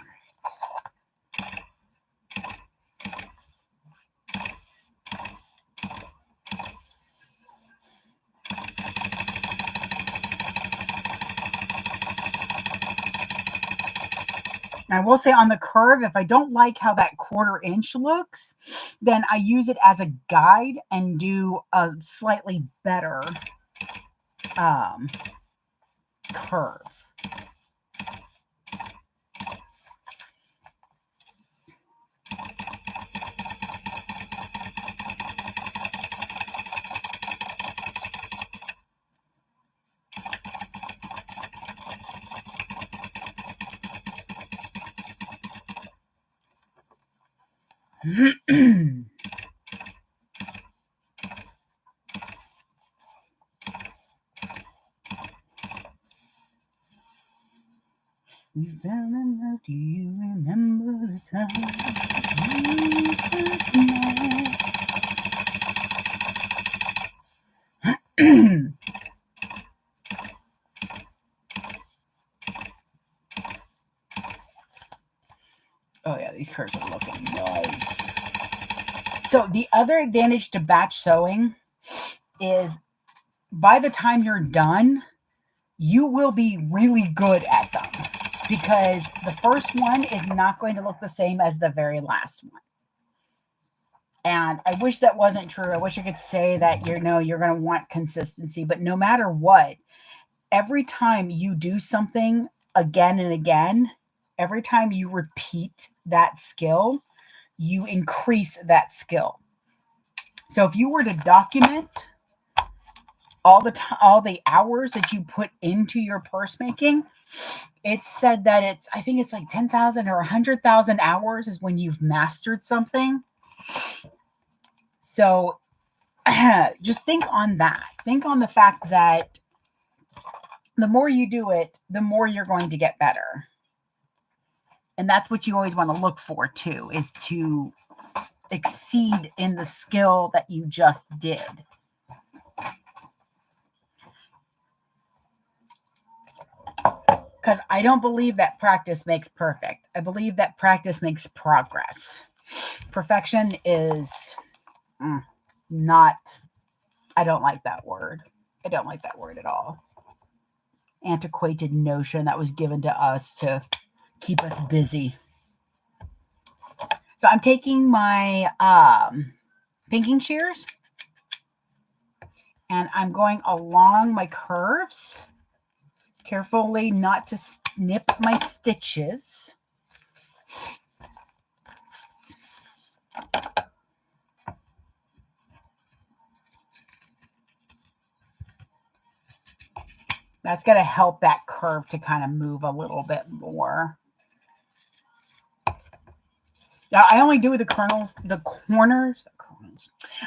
I will say on the curve, if I don't like how that 1/4 inch looks, then I use it as a guide and do a slightly better curve. We fell in love. Do you remember the time we first met? Oh yeah, these curves are looking nice. So the other advantage to batch sewing is by the time you're done, you will be really good at them because the first one is not going to look the same as the very last one. And I wish that wasn't true. I wish I could say that, you're going to want consistency, but no matter what, every time you do something again and again, every time you repeat that skill, you increase that skill. So if you were to document all the hours that you put into your purse making, it's said that I think it's like 10,000 or 100,000 hours is when you've mastered something. So just think on that. Think on the fact that the more you do it, the more you're going to get better. And that's what you always want to look for too, is to exceed in the skill that you just did. Because I don't believe that practice makes perfect. I believe that practice makes progress. Perfection is not, I don't like that word. I don't like that word at all. Antiquated notion that was given to us to keep us busy. So I'm taking my pinking shears and I'm going along my curves, carefully not to snip my stitches. That's going to help that curve to kind of move a little bit more. Now, I only do the corners.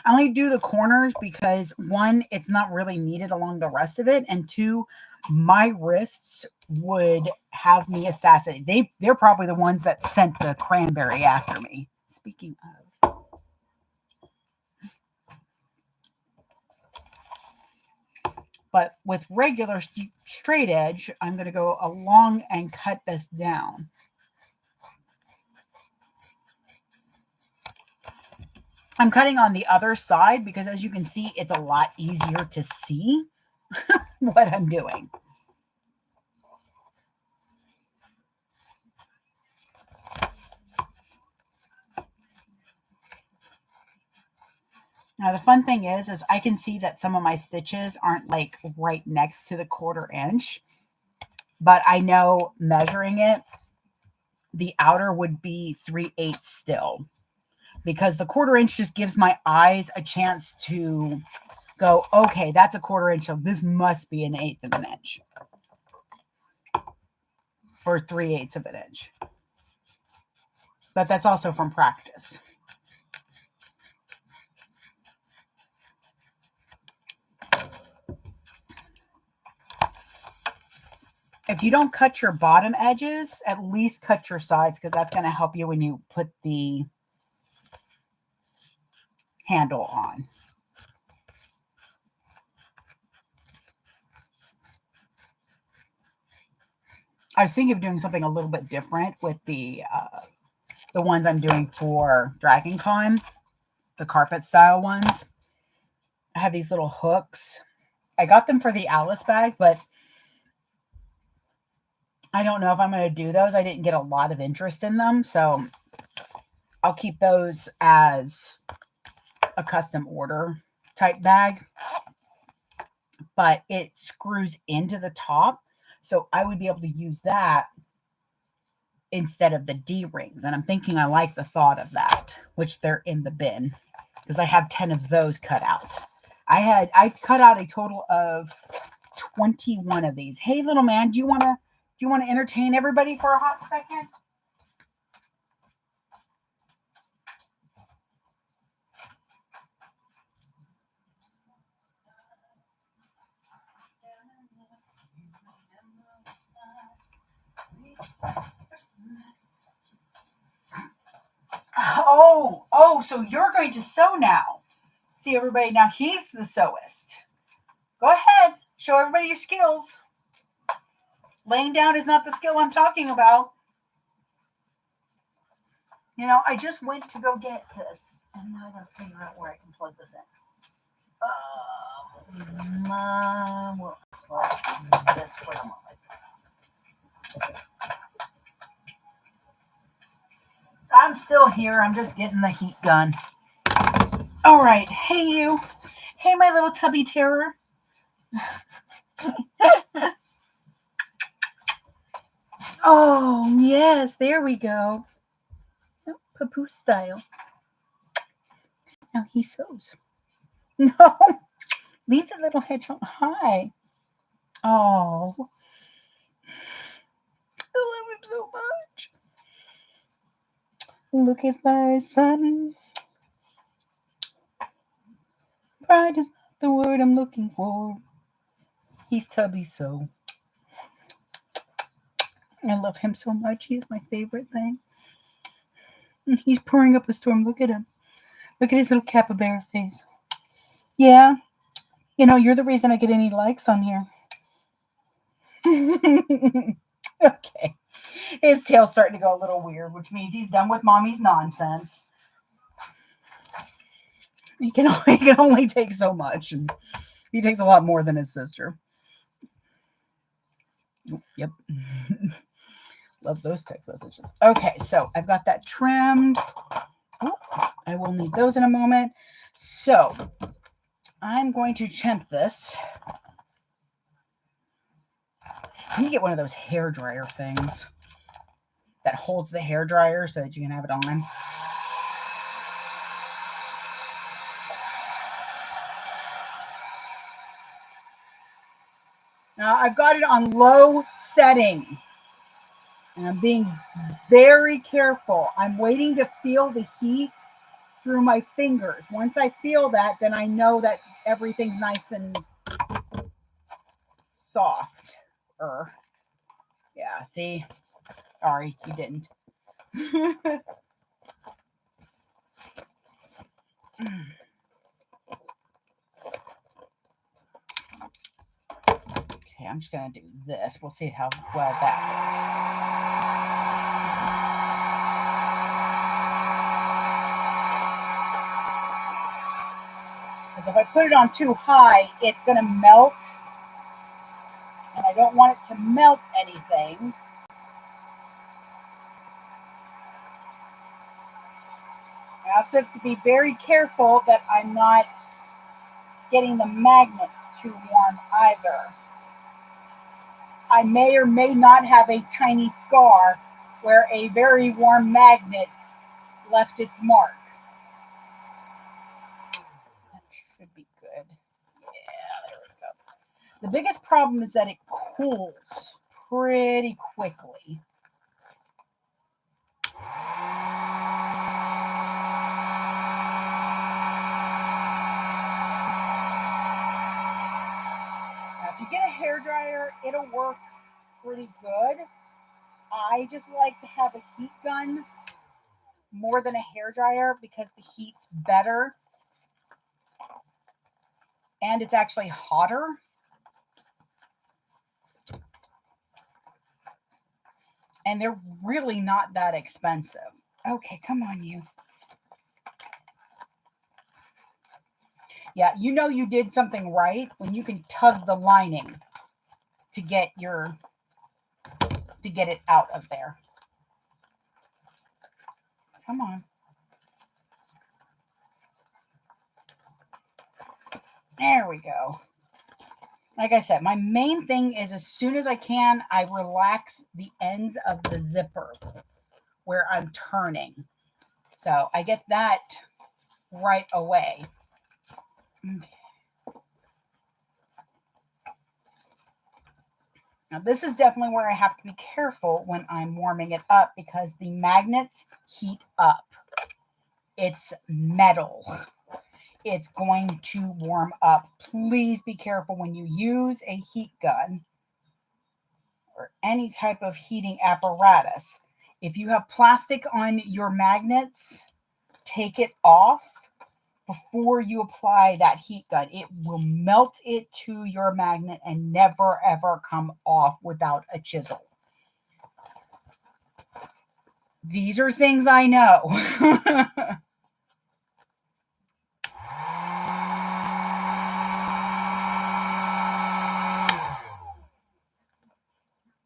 I only do the corners because, one, it's not really needed along the rest of it, and two, my wrists would have me assassinated. They're probably the ones that sent the cranberry after me. Speaking of. But with regular straight edge, I'm going to go along and cut this down. I'm cutting on the other side because, as you can see, it's a lot easier to see what I'm doing. Now, the fun thing is I can see that some of my stitches aren't like right next to the 1/4 inch, but I know measuring it, the outer would be 3/8 still, because the 1/4 inch just gives my eyes a chance to go, okay, that's a 1/4 inch, so this must be 1/8 of an inch or 3/8 of an inch. But that's also from practice. If you don't cut your bottom edges, at least cut your sides, because that's going to help you when you put the handle on. I was thinking of doing something a little bit different with the ones I'm doing for Dragon Con, the carpet style ones. I have these little hooks. I got them for the Alice bag, but I don't know if I'm going to do those. I didn't get a lot of interest in them, so I'll keep those as a custom order type bag. But it screws into the top, so I would be able to use that instead of the D-rings. And I'm thinking I like the thought of that, which they're in the bin because I have 10 of those cut out. I cut out a total of 21 of these. Hey, little man, do you want to entertain everybody for a hot second? so you're going to sew now. See, everybody, now he's the sewist. Go ahead. Show everybody your skills. Laying down is not the skill I'm talking about. You know, I just went to go get this. And now I gotta figure out where I can plug this in. We'll plug this for a moment. I'm still here. I'm just getting the heat gun. All right. Hey, you. Hey, my little tubby terror. Oh, yes. There we go. Oh, Papoose style. Now he sews. No. Leave the little hedgehog. Hi. Oh. I love him so much. Look at my son. Pride is not the word I'm looking for. He's tubby so. I love him so much. He's my favorite thing. He's pouring up a storm. Look at him. Look at his little capybara face. Yeah. You know, you're the reason I get any likes on here. Okay. His tail's starting to go a little weird, which means he's done with mommy's nonsense. He can only take so much, and he takes a lot more than his sister. Yep. Love those text messages. Okay, so I've got that trimmed. Oh, I will need those in a moment. So I'm going to temp this. You get one of those hair dryer things that holds the hair dryer so that you can have it on. Now I've got it on low setting. And I'm being very careful. I'm waiting to feel the heat through my fingers. Once I feel that, then I know that everything's nice and soft. Yeah, see? Sorry, you didn't. Okay, I'm just going to do this. We'll see how well that works. Because if I put it on too high, it's going to melt. And I don't want it to melt anything. I also have to be very careful that I'm not getting the magnets too warm either. I may or may not have a tiny scar where a very warm magnet left its mark. That should be good. Yeah, there we go. The biggest problem is that it cools pretty quickly. Now, if you get a hairdryer, it'll work pretty good. I just like to have a heat gun more than a hairdryer because the heat's better and it's actually hotter. And they're really not that expensive. Okay, come on, you. Yeah, you know you did something right when you can tug the lining to get it out of there. Come on. There we go. Like I said, my main thing is as soon as I can, I relax the ends of the zipper where I'm turning. So I get that right away. Okay. Now this is definitely where I have to be careful when I'm warming it up because the magnets heat up. It's metal. It's going to warm up. Please be careful when you use a heat gun or any type of heating apparatus. If you have plastic on your magnets, take it off before you apply that heat gun. It will melt it to your magnet and never ever come off without a chisel. These are things I know.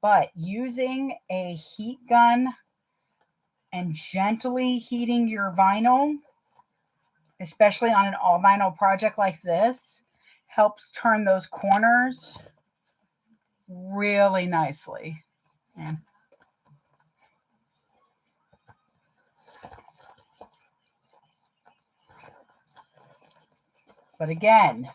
But using a heat gun and gently heating your vinyl, especially on an all vinyl project like this, helps turn those corners really nicely. Yeah. But again,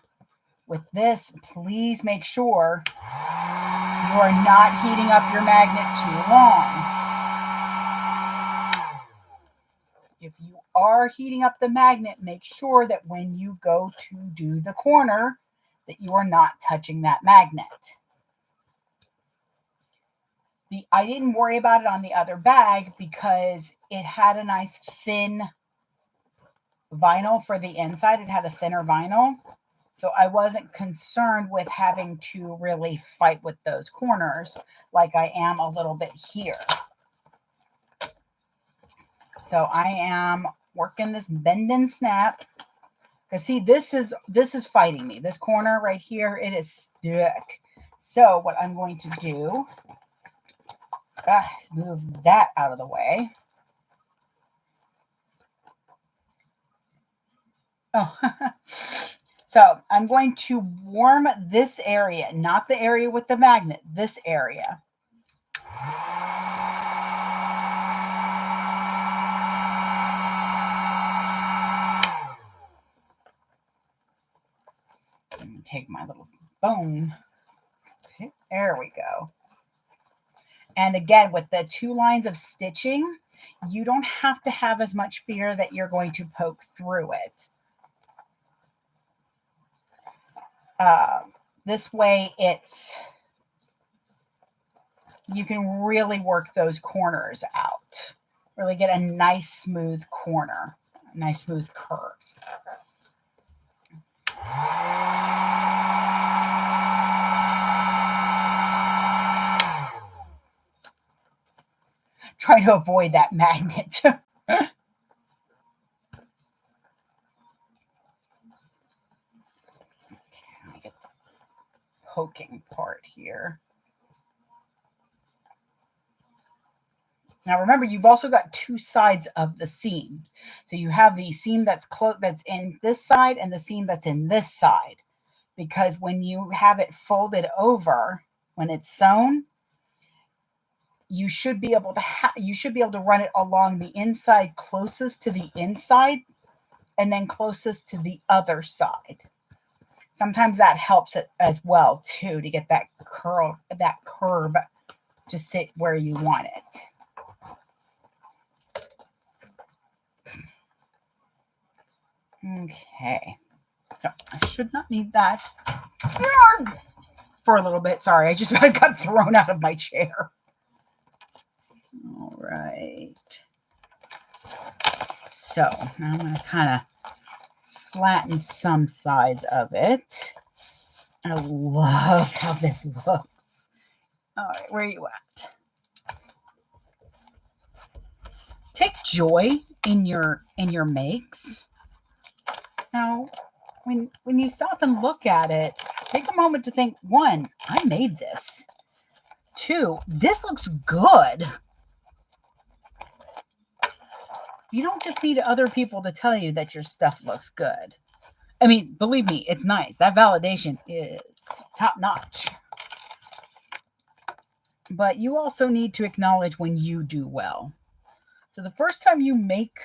with this, please make sure you are not heating up your magnet too long. If you are heating up the magnet, make sure that when you go to do the corner, that you are not touching that magnet. I didn't worry about it on the other bag because it had a nice thin vinyl for the inside. It had a thinner vinyl. So I wasn't concerned with having to really fight with those corners like I am a little bit here. So I am working this bend and snap. Because see, this is fighting me. This corner right here, it is stuck. So what I'm going to do is move that out of the way. Oh, so I'm going to warm this area, not the area with the magnet, this area. Let me take my little bone. Okay, there we go. And again, with the 2 lines of stitching, you don't have to have as much fear that you're going to poke through it. This way you can really work those corners out. Really get a nice smooth corner, a nice smooth curve. Try to avoid that magnet. Okay, let me get the poking part here. Now remember, you've also got 2 sides of the seam. So you have the seam that's in this side and the seam that's in this side. Because when you have it folded over, when it's sewn, you should be able to run it along the inside closest to the inside and then closest to the other side. Sometimes that helps it as well too, to get that curve to sit where you want it. Okay, so I should not need that for a little bit. Sorry, I just got thrown out of my chair. All right. So now I'm going to kind of flatten some sides of it. I love how this looks. All right, where are you at? Take joy in your makes. Now, when you stop and look at it, take a moment to think, 1, I made this. 2, this looks good. You don't just need other people to tell you that your stuff looks good. I mean, believe me, it's nice. That validation is top notch. But you also need to acknowledge when you do well. So the first time you make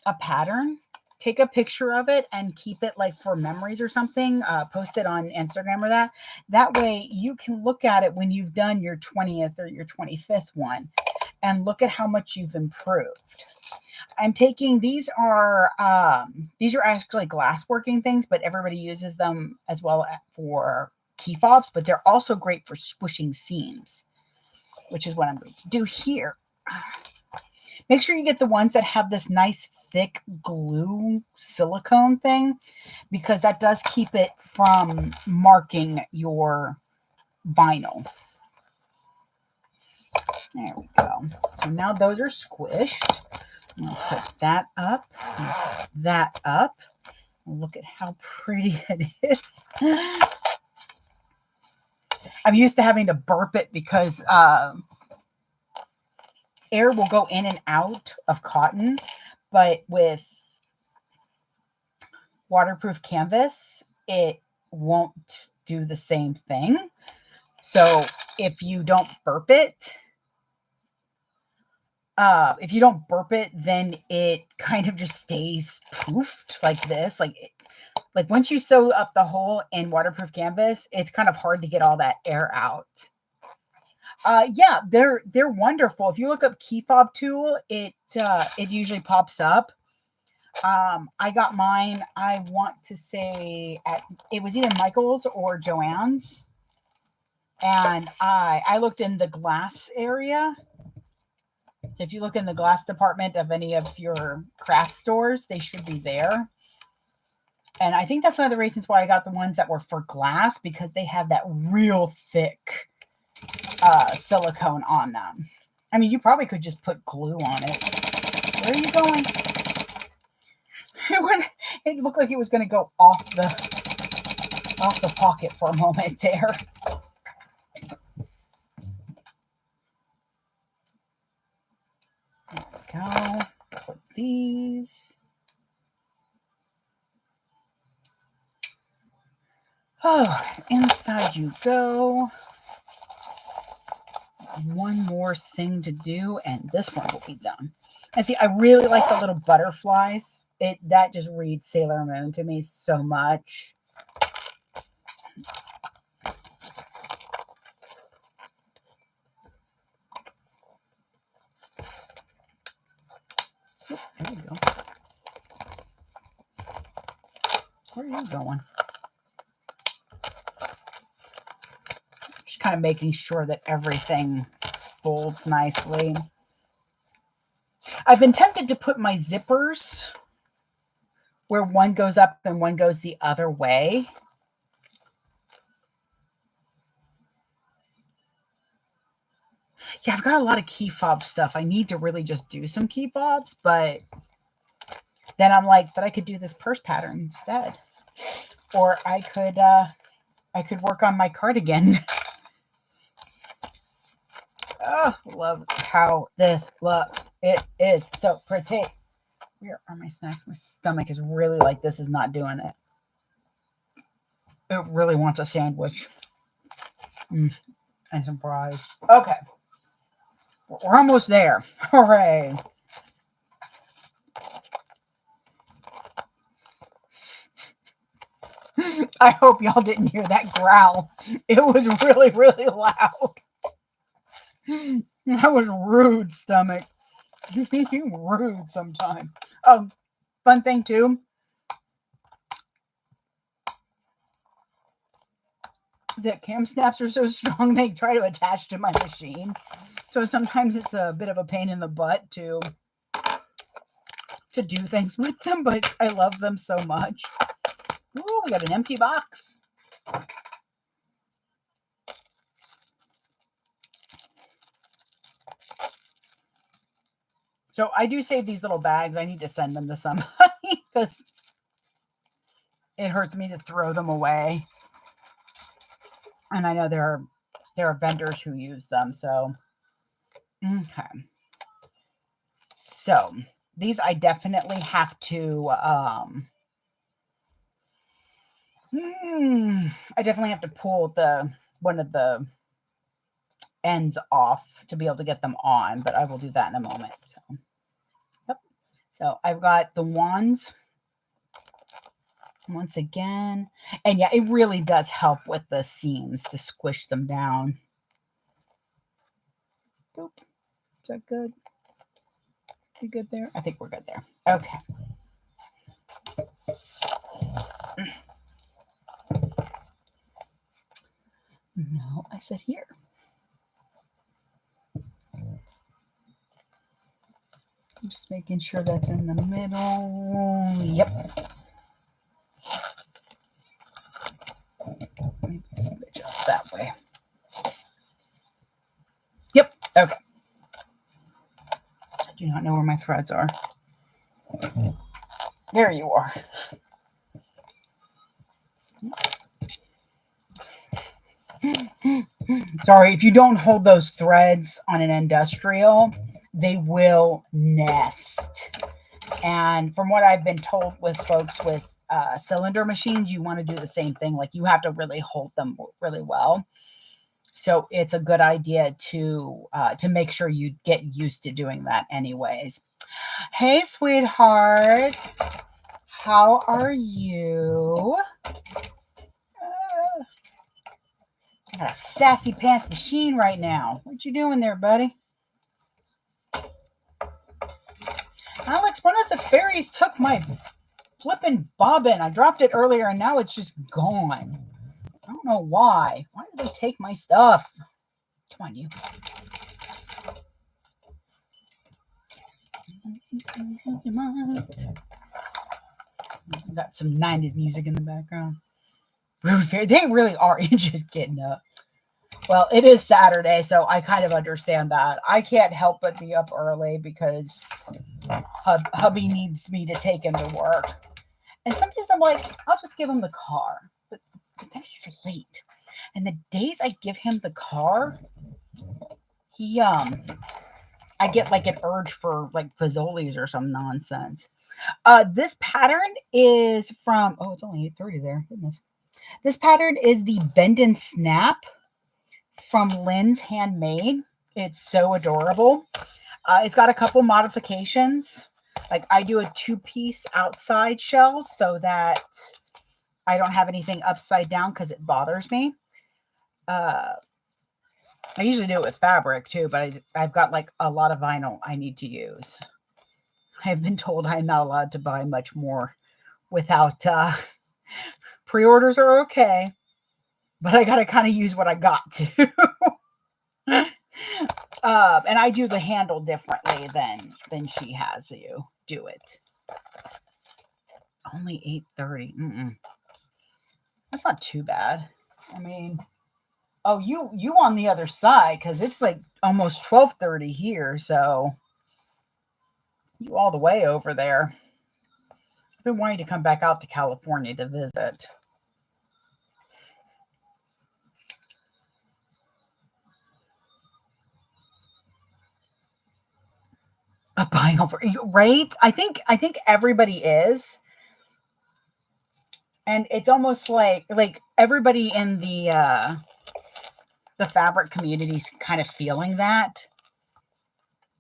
a pattern, take a picture of it and keep it like for memories or something. Post it on Instagram or that. That way you can look at it when you've done your 20th or your 25th one and look at how much you've improved. I'm taking, these are actually glass working things, but everybody uses them as well for key fobs, but they're also great for squishing seams, which is what I'm going to do here. Make sure you get the ones that have this nice thick glue silicone thing, because that does keep it from marking your vinyl. There we go. So now those are squished. I'm going to put that up, that up. Look at how pretty it is. I'm used to having to burp it because air will go in and out of cotton, but with waterproof canvas, it won't do the same thing. So if you don't burp it, then it kind of just stays poofed like this. Like once you sew up the hole in waterproof canvas, it's kind of hard to get all that air out. Yeah, they're wonderful. If you look up key fob tool, it usually pops up. I got mine, I want to say it was either Michael's or Joann's. And I looked in the glass area. So if you look in the glass department of any of your craft stores, they should be there. And I think that's one of the reasons why I got the ones that were for glass, because they have that real thick silicone on them. I mean, you probably could just put glue on it. Where are you going? It looked like it was going to go off the pocket for a moment there. There we go. Put these. Oh, inside you go. One more thing to do, and this one will be done. And see, I really like the little butterflies. That just reads Sailor Moon to me so much. Oh, there we go. Where are you going? Just kind of making sure that everything folds nicely. I've been tempted to put my zippers where one goes up and one goes the other way. Yeah, I've got a lot of key fob stuff. I need to really just do some key fobs, but then I'm like, but I could do this purse pattern instead. Or I could work on my cardigan. Oh, love how this looks. It is so pretty. Where are my snacks? My stomach is really like, this is not doing it. It really wants a sandwich. And some fries. Okay. We're almost there. Hooray. I hope y'all didn't hear that growl. It was really, really loud. That was rude, stomach. You're rude sometimes. Oh, fun thing too. The cam snaps are so strong they try to attach to my machine. So sometimes it's a bit of a pain in the butt to do things with them, but I love them so much. Ooh, we got an empty box. So I do save these little bags. I need to send them to somebody because it hurts me to throw them away. And I know there are vendors who use them. So, okay. So these I definitely have to, I definitely have to pull one of the ends off to be able to get them on, but I will do that in a moment. So, yep. So I've got the wands once again, and yeah, it really does help with the seams to squish them down. Boop. Is that good? You good there? I think we're good there. Okay. No, I said here. Making sure that's in the middle. Yep. Maybe switch up that way. Yep. Okay. I do not know where my threads are. There you are. Sorry, if you don't hold those threads on an industrial, they will nest. And from what I've been told with folks with cylinder machines, you want to do the same thing. Like you have to really hold them really well. So it's a good idea to make sure you get used to doing that anyways. Hey, sweetheart. How are you? I got a sassy pants machine right now. What you doing there, buddy? Alex, one of the fairies took my flippin' bobbin. I dropped it earlier and now it's just gone. I don't know why. Why did they take my stuff? Come on, you. Got some 90s music in the background. They really are just getting up. Well, it is Saturday, so I kind of understand that. I can't help but be up early because hubby needs me to take him to work. And sometimes I'm like, I'll just give him the car. But then he's late. And the days I give him the car, he I get like an urge for like Fazoli's or some nonsense. This pattern is from, oh, it's only 8:30 there. Goodness. This pattern is the Bend and Snap from Lynn's Handmade. It's so adorable. It's got a couple modifications. Like I do a 2-piece outside shell so that I don't have anything upside down because it bothers me. I usually do it with fabric too, but I've got like a lot of vinyl I need to use. I've been told I'm not allowed to buy much more without pre-orders are okay, but I got to kind of use what I got to. And I do the handle differently than she has you do it. Only 8:30. That's not too bad. I mean, oh, you on the other side because it's like almost 12:30 here, so you all the way over there. I've been wanting to come back out to California to visit. Buying over, right? I think everybody is, and it's almost like everybody in the fabric community's kind of feeling that.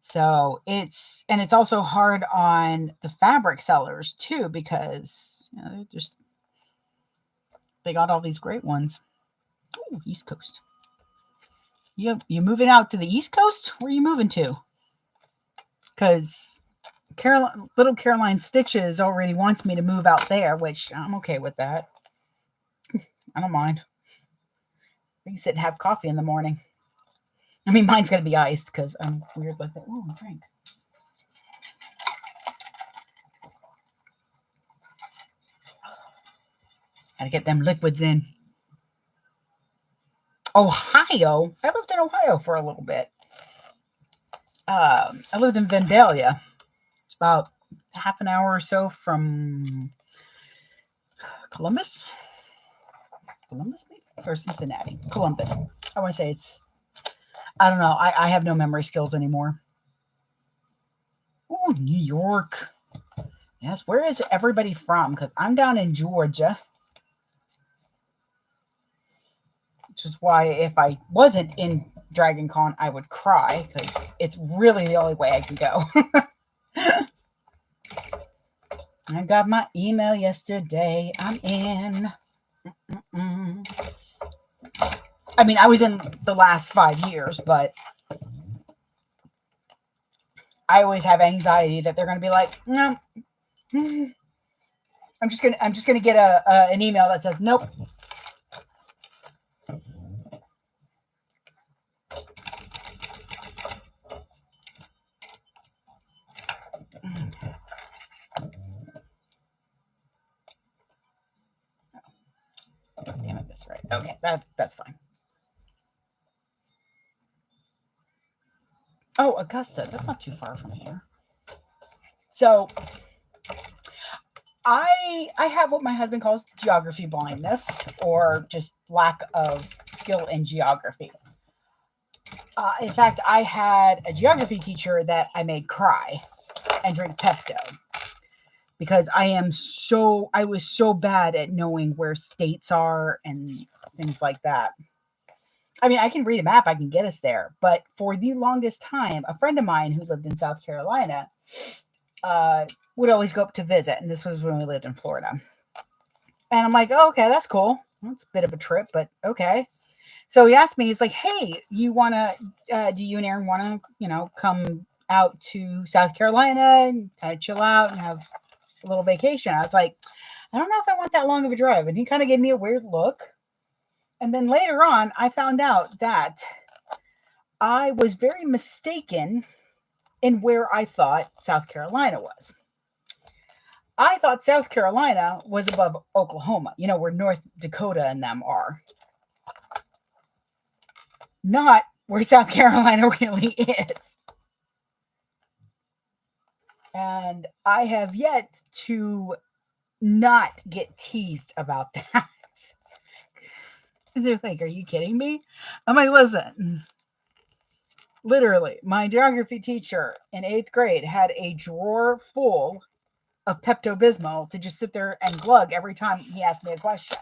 So it's also hard on the fabric sellers too because they got all these great ones. Ooh, East Coast. You moving out to the East Coast? Where are you moving to? Because little Caroline Stitches already wants me to move out there, which I'm okay with that. I don't mind. We can sit and have coffee in the morning. I mean, mine's going to be iced because I'm weird like that. Oh, drink. Gotta get them liquids in. Ohio? I lived in Ohio for a little bit. I lived in Vandalia. It's about half an hour or so from Columbus maybe? Or Cincinnati. Columbus. I want to say I don't know. I have no memory skills anymore. Oh, New York. Yes, where is everybody from? Because I'm down in Georgia. Which is why if I wasn't in Dragon Con, I would cry because it's really the only way I can go. I got my email yesterday. I'm in. I mean, I was in the last 5 years, but I always have anxiety that they're going to be like, no. I'm just gonna get an email that says nope. this right. Okay, that's fine. Oh, Augusta. That's not too far from here. So I have what my husband calls geography blindness, or just lack of skill in geography. In fact, I had a geography teacher that I made cry and drink Pepto because I was so bad at knowing where states are and things like that. I mean, I can read a map, I can get us there, but for the longest time, a friend of mine who lived in South Carolina would always go up to visit, and this was when we lived in Florida. And I'm like, oh, okay, that's cool. Well, it's a bit of a trip, but okay. So he asked me, he's like, hey, do you and Aaron want to, come out to South Carolina and kind of chill out and have a little vacation? I was like, I don't know if I want that long of a drive. And he kind of gave me a weird look. And then later on, I found out that I was very mistaken in where I thought South Carolina was. I thought South Carolina was above Oklahoma, where North Dakota and them are. Not where South Carolina really is. And I have yet to not get teased about that. They're like, are you kidding me? I'm like, listen, literally, my geography teacher in 8th grade had a drawer full of Pepto-Bismol to just sit there and glug every time he asked me a question.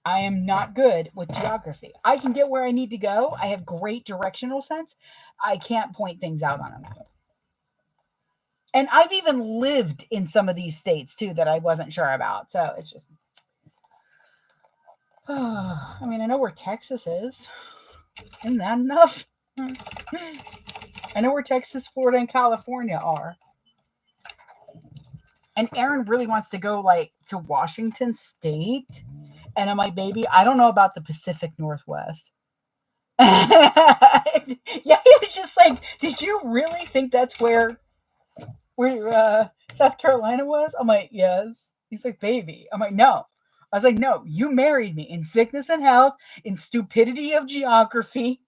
I am not good with geography. I can get where I need to go. I have great directional sense. I can't point things out on a map. And I've even lived in some of these states too that I wasn't sure about. So it's just, I mean, I know where Texas is. Isn't that enough? I know where Texas, Florida, and California are. And Aaron really wants to go to Washington State. And I'm like, baby, I don't know about the Pacific Northwest. Yeah, he was just like, did you really think that's where South Carolina was? I'm like, yes. He's like, baby. I'm like, no. I was like, no, you married me in sickness and health, in stupidity of geography,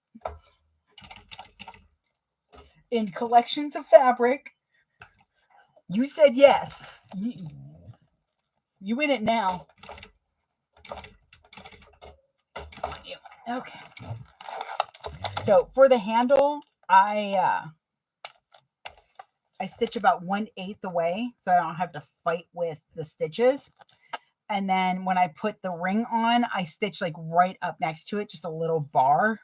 in collections of fabric. You said yes. You in it now. Okay. So for the handle, I stitch about 1/8 away so I don't have to fight with the stitches. And then when I put the ring on, I stitch right up next to it, just a little bar,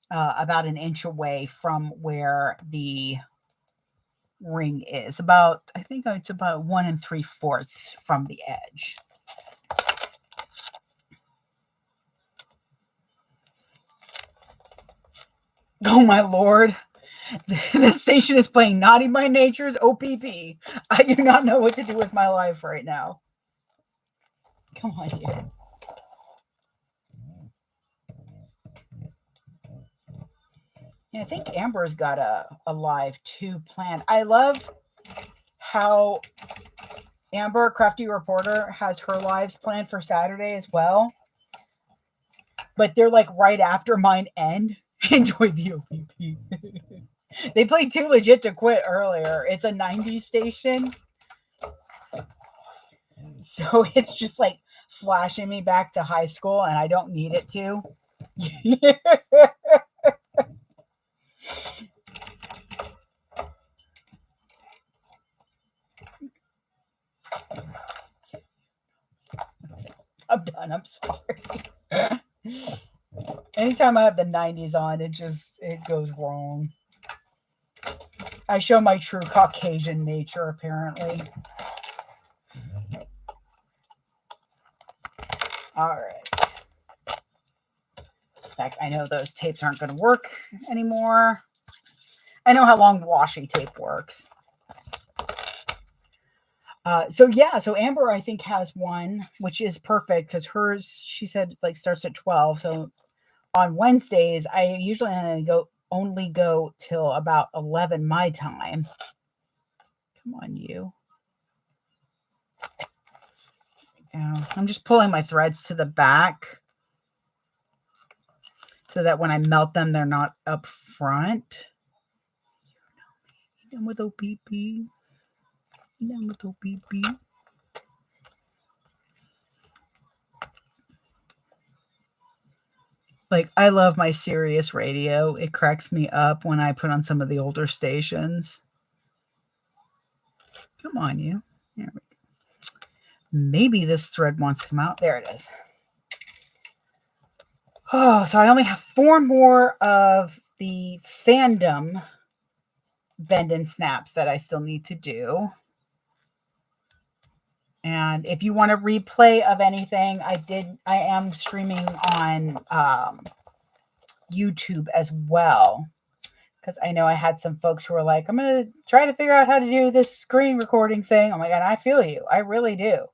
about 1 inch away from where the ring is. I think it's about 1 3/4 from the edge. Oh my Lord. The station is playing Naughty by Nature's OPP. I do not know what to do with my life right now. Come on, dude. Yeah, I think Amber's got a live too planned. I love how Amber, Crafty Reporter, has her lives planned for Saturday as well. But they're right after mine end. Enjoy the OPP. They played Too Legit to Quit earlier. It's a 90s station. So it's just flashing me back to high school, and I don't need it to. I'm done. I'm sorry. Anytime I have the 90s on, it goes wrong. I show my true Caucasian nature, apparently. All right. In fact, I know those tapes aren't going to work anymore. I know how long washi tape works. So Amber, I think, has one, which is perfect because hers, she said, starts at 12. So on Wednesdays, I usually only go till about 11 my time. Come on, you. I'm just pulling my threads to the back so that when I melt them, they're not up front. You done with OPP? You done with OPP? Like, I love my Sirius radio. It cracks me up when I put on some of the older stations. Come on, you. There we go. Maybe this thread wants to come out. There it is. Oh, so I only have 4 more of the fandom bend and snaps that I still need to do. And if you want a replay of anything, I am streaming on YouTube as well. Because I know I had some folks who were like, I'm going to try to figure out how to do this screen recording thing. Oh my God, I feel you. I really do.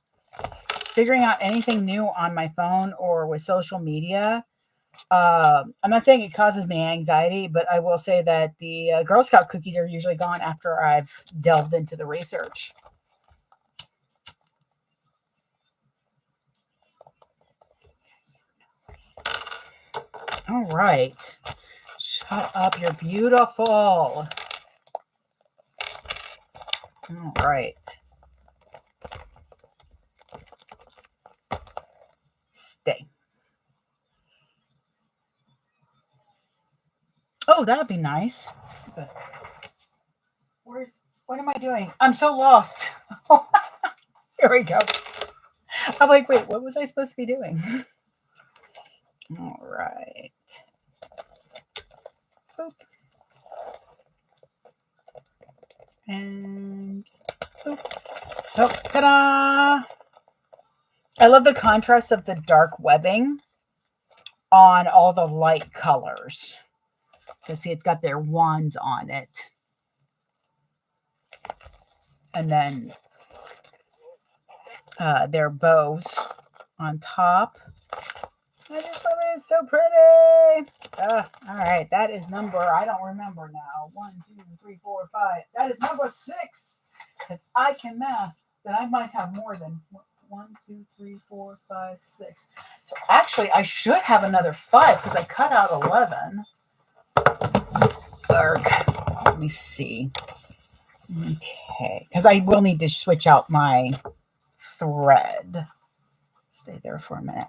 Figuring out anything new on my phone or with social media. I'm not saying it causes me anxiety, but I will say that the Girl Scout cookies are usually gone after I've delved into the research. All right. Shut up. You're beautiful. All right. Stay. Oh, that'd be nice. What am I doing? I'm so lost. Here we go. I'm like, wait, what was I supposed to be doing? All right. Boop. And boop. So, ta-da! I love the contrast of the dark webbing on all the light colors. Because see, it's got their wands on it. And then their bows on top. I just love it. It's so pretty. All right. That is number, I don't remember now. 1, 2, 3, 4, 5. That is number 6. Because I can math. Then I might have more than 1, 2, 3, 4, 5, 6. So actually, I should have another 5 because I cut out 11. Let me see. Okay. Because I will need to switch out my thread. Stay there for a minute.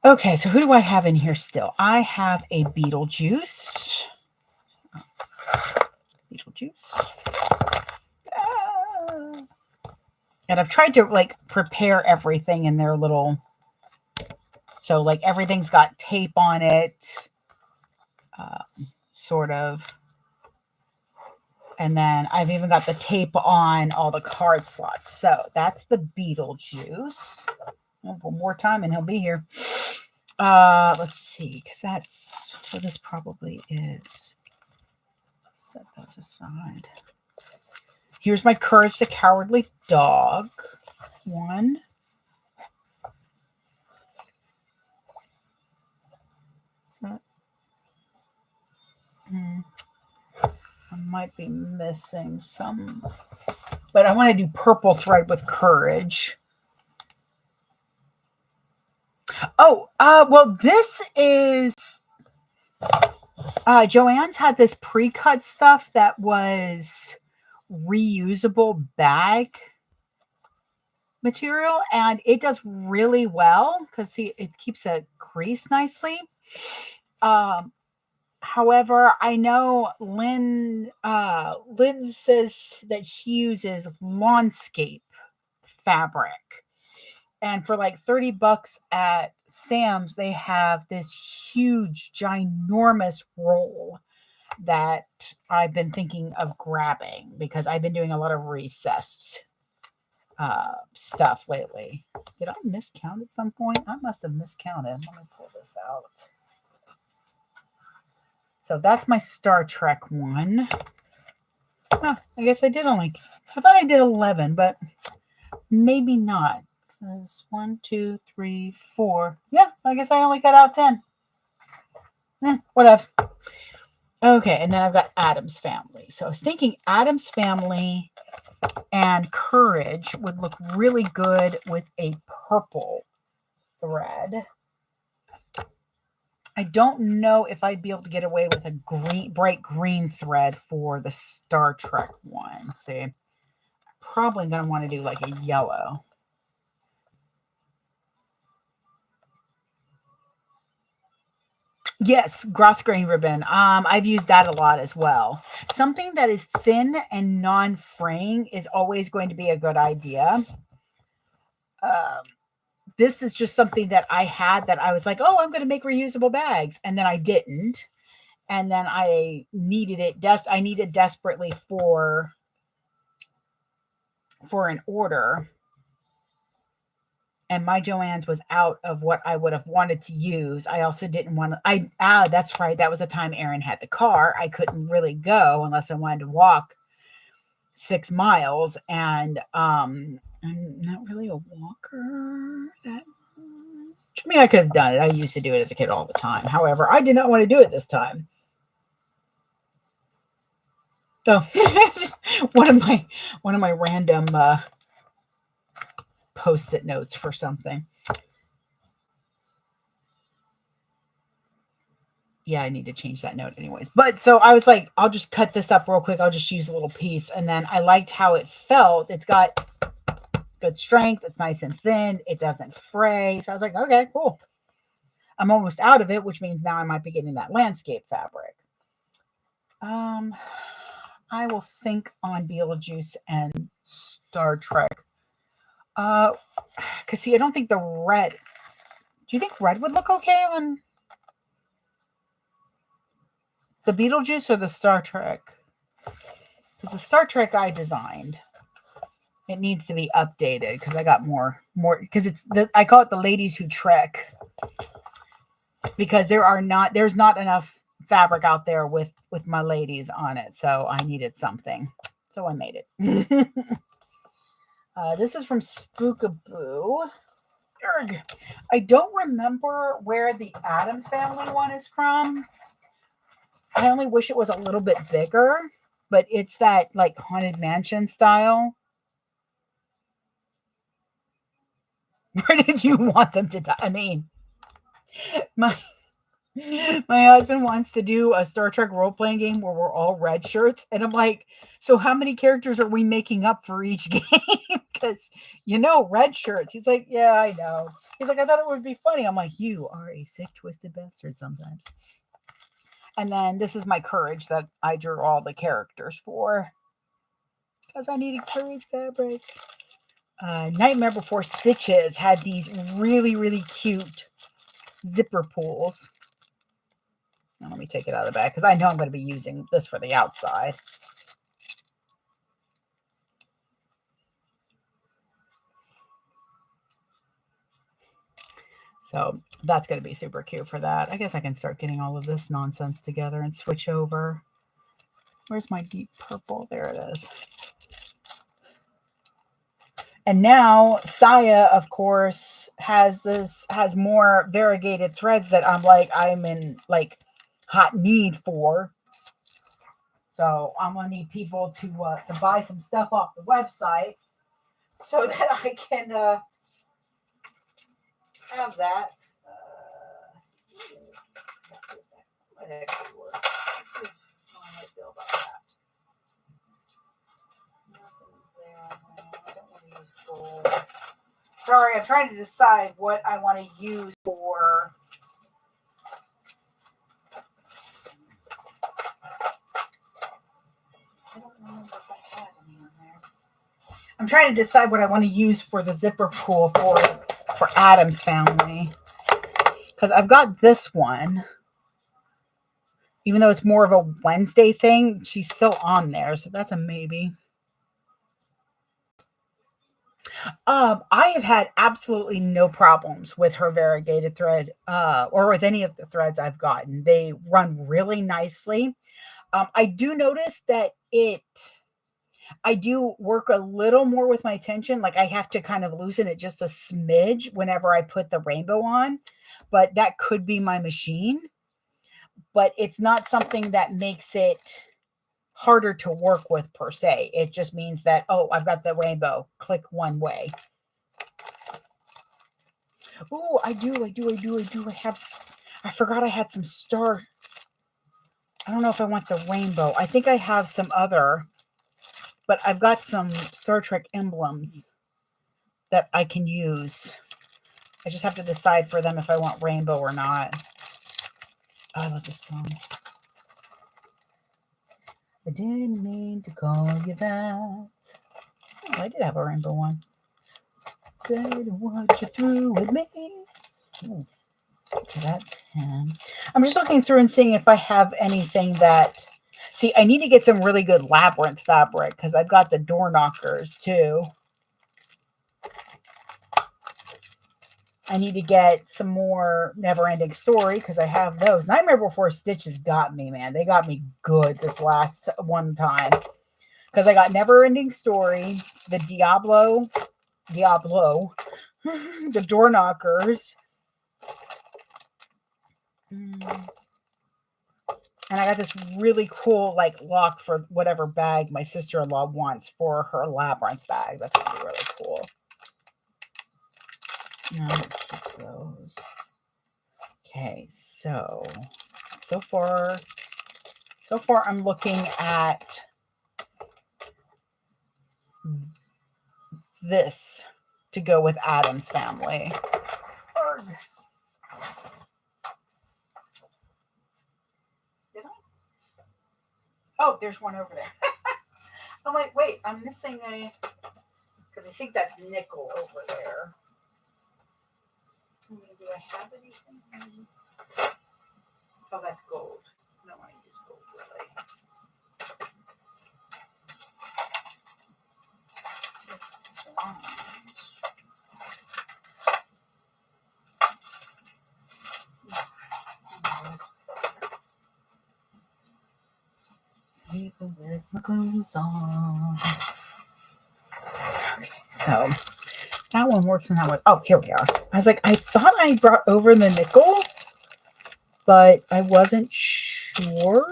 Okay, so who do I have in here still? I have a Beetlejuice. And I've tried to like prepare everything in their little, so like everything's got tape on it, sort of. And then I've even got the tape on all the card slots. So that's the Beetlejuice. One more time and he'll be here. Let's see, because that's, so this probably is, set those aside. Here's my Courage the Cowardly Dog. 1. I might be missing some, but I want to do purple thread with Courage. Oh, well, this is, Joanne's had this pre-cut stuff that was reusable bag material, and it does really well because see, it keeps a crease nicely. However, I know Lynn says that she uses Lawnscape fabric. And for like $30 at Sam's, they have this huge, ginormous roll that I've been thinking of grabbing because I've been doing a lot of recessed stuff lately. Did I miscount at some point? I must have miscounted. Let me pull this out. So that's my Star Trek one. Oh, I guess I did I thought I did 11, but maybe not. Because 1, 2, 3, 4. Yeah, I guess I only got out 10. Whatever. Okay, and then I've got Addams Family. So I was thinking Addams Family And Courage would look really good with a purple thread. I don't know if I'd be able to get away with a bright green thread for the Star Trek one. See, probably going to want to do like a yellow. Yes, gross grain ribbon. I've used that a lot as well. Something that is thin and non-fraying is always going to be a good idea. This is just something that I had that I was like, oh, I'm going to make reusable bags. And then I didn't. And then I needed it. I needed desperately for an order. And my Joann's was out of what I would have wanted to use. I also didn't want to, that's right. That was the time Erin had the car. I couldn't really go unless I wanted to walk 6 miles. And I'm not really a walker that much. I mean, I could have done it. I used to do it as a kid all the time. However, I did not want to do it this time. So one of my random Post-it notes for something. Yeah, I need to change that note anyways. But so I was like, I'll just cut this up real quick. I'll just use a little piece. And then I liked how it felt. It's got good strength. It's nice and thin. It doesn't fray. So I was like, okay, cool. I'm almost out of it, which means now I might be getting that landscape fabric. I will think on Beetlejuice and Star Trek. Because see, I don't think the red. Do you think red would look okay on the Beetlejuice or the Star Trek? Because the Star Trek I designed, it needs to be updated because I got more because I call it the ladies who trek, because there's not enough fabric out there with my ladies on it, so I needed something, so I made it. This is from Spookaboo. I don't remember where the Addams Family one is from. I only wish it was a little bit bigger, but it's that like Haunted Mansion style. Where did you want them to die? I mean, my husband wants to do a Star Trek role-playing game where we're all red shirts. And I'm like, so how many characters are we making up for each game? Because, red shirts. He's like, yeah, I know. He's like, I thought it would be funny. I'm like, you are a sick, twisted bastard sometimes. And then this is my Courage that I drew all the characters for. Because I needed Courage fabric. Nightmare Before Stitches had these really, really cute zipper pulls. Now let me take it out of the bag because I know I'm going to be using this for the outside. So that's going to be super cute for that. I guess I can start getting all of this nonsense together and switch over. Where's my deep purple? There it is. And now Saya, of course, has more variegated threads that I'm in hot need for. So I'm gonna need people to buy some stuff off the website so that I can have that. What actually works? This is how I feel about that. I don't want to use gold. Sorry, I'm trying to decide what I want to use for. I don't remember if I had any in there. I'm trying to decide what I want to use for the zipper pull for Addams Family. Because I've got this one. Even though it's more of a Wednesday thing, she's still on there. So that's a maybe. I have had absolutely no problems with her variegated thread or with any of the threads I've gotten. They run really nicely. I do notice that I do work a little more with my tension. Like I have to kind of loosen it just a smidge whenever I put the rainbow on, but that could be my machine. But it's not something that makes it harder to work with per se. It just means that, oh, I've got the rainbow. Click one way. Oh, I forgot I had some star. I don't know if I want the rainbow. I think I have some other, but I've got some Star Trek emblems that I can use. I just have to decide for them if I want rainbow or not. Oh, I love this song. I didn't mean to call you that. Oh, I did have a rainbow one. Said what you threw at me. Ooh, okay, that's him. I'm just looking through and seeing if I have anything that... See, I need to get some really good labyrinth fabric because I've got the door knockers too. I need to get some more Never Ending Story because I have those. Nightmare Before Stitches got me, man. They got me good this last one time. Because I got Never Ending Story, the Diablo, the Door Knockers. And I got this really cool like lock for whatever bag my sister-in-law wants for her labyrinth bag. That's going to be really cool. No, keep those. Okay, so far I'm looking at this to go with Adam's family. Arg. Did I? Oh, there's one over there. I'm like, wait, I'm missing a... Because I think that's nickel over there. Do I have anything? Oh, that's gold. I don't want to use gold, really. Sleeping with my clothes on. Okay, so that one works and that one. Oh, here we are. I was like, I thought I brought over the nickel, but I wasn't sure.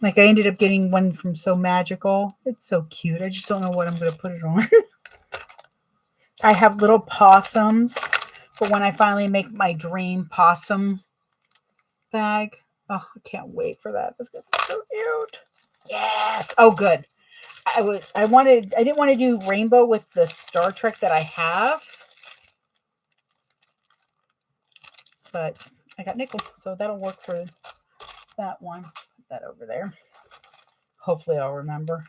Like, I ended up getting one from So Magical. It's so cute. I just don't know what I'm going to put it on. I have little possums for when I finally make my dream possum bag. Oh, I can't wait for that. That's going to be so cute. Yes. Oh, good. I didn't want to do rainbow with the Star Trek that I have, but I got nickel, so that'll work for that one. Put that over there. Hopefully I'll remember.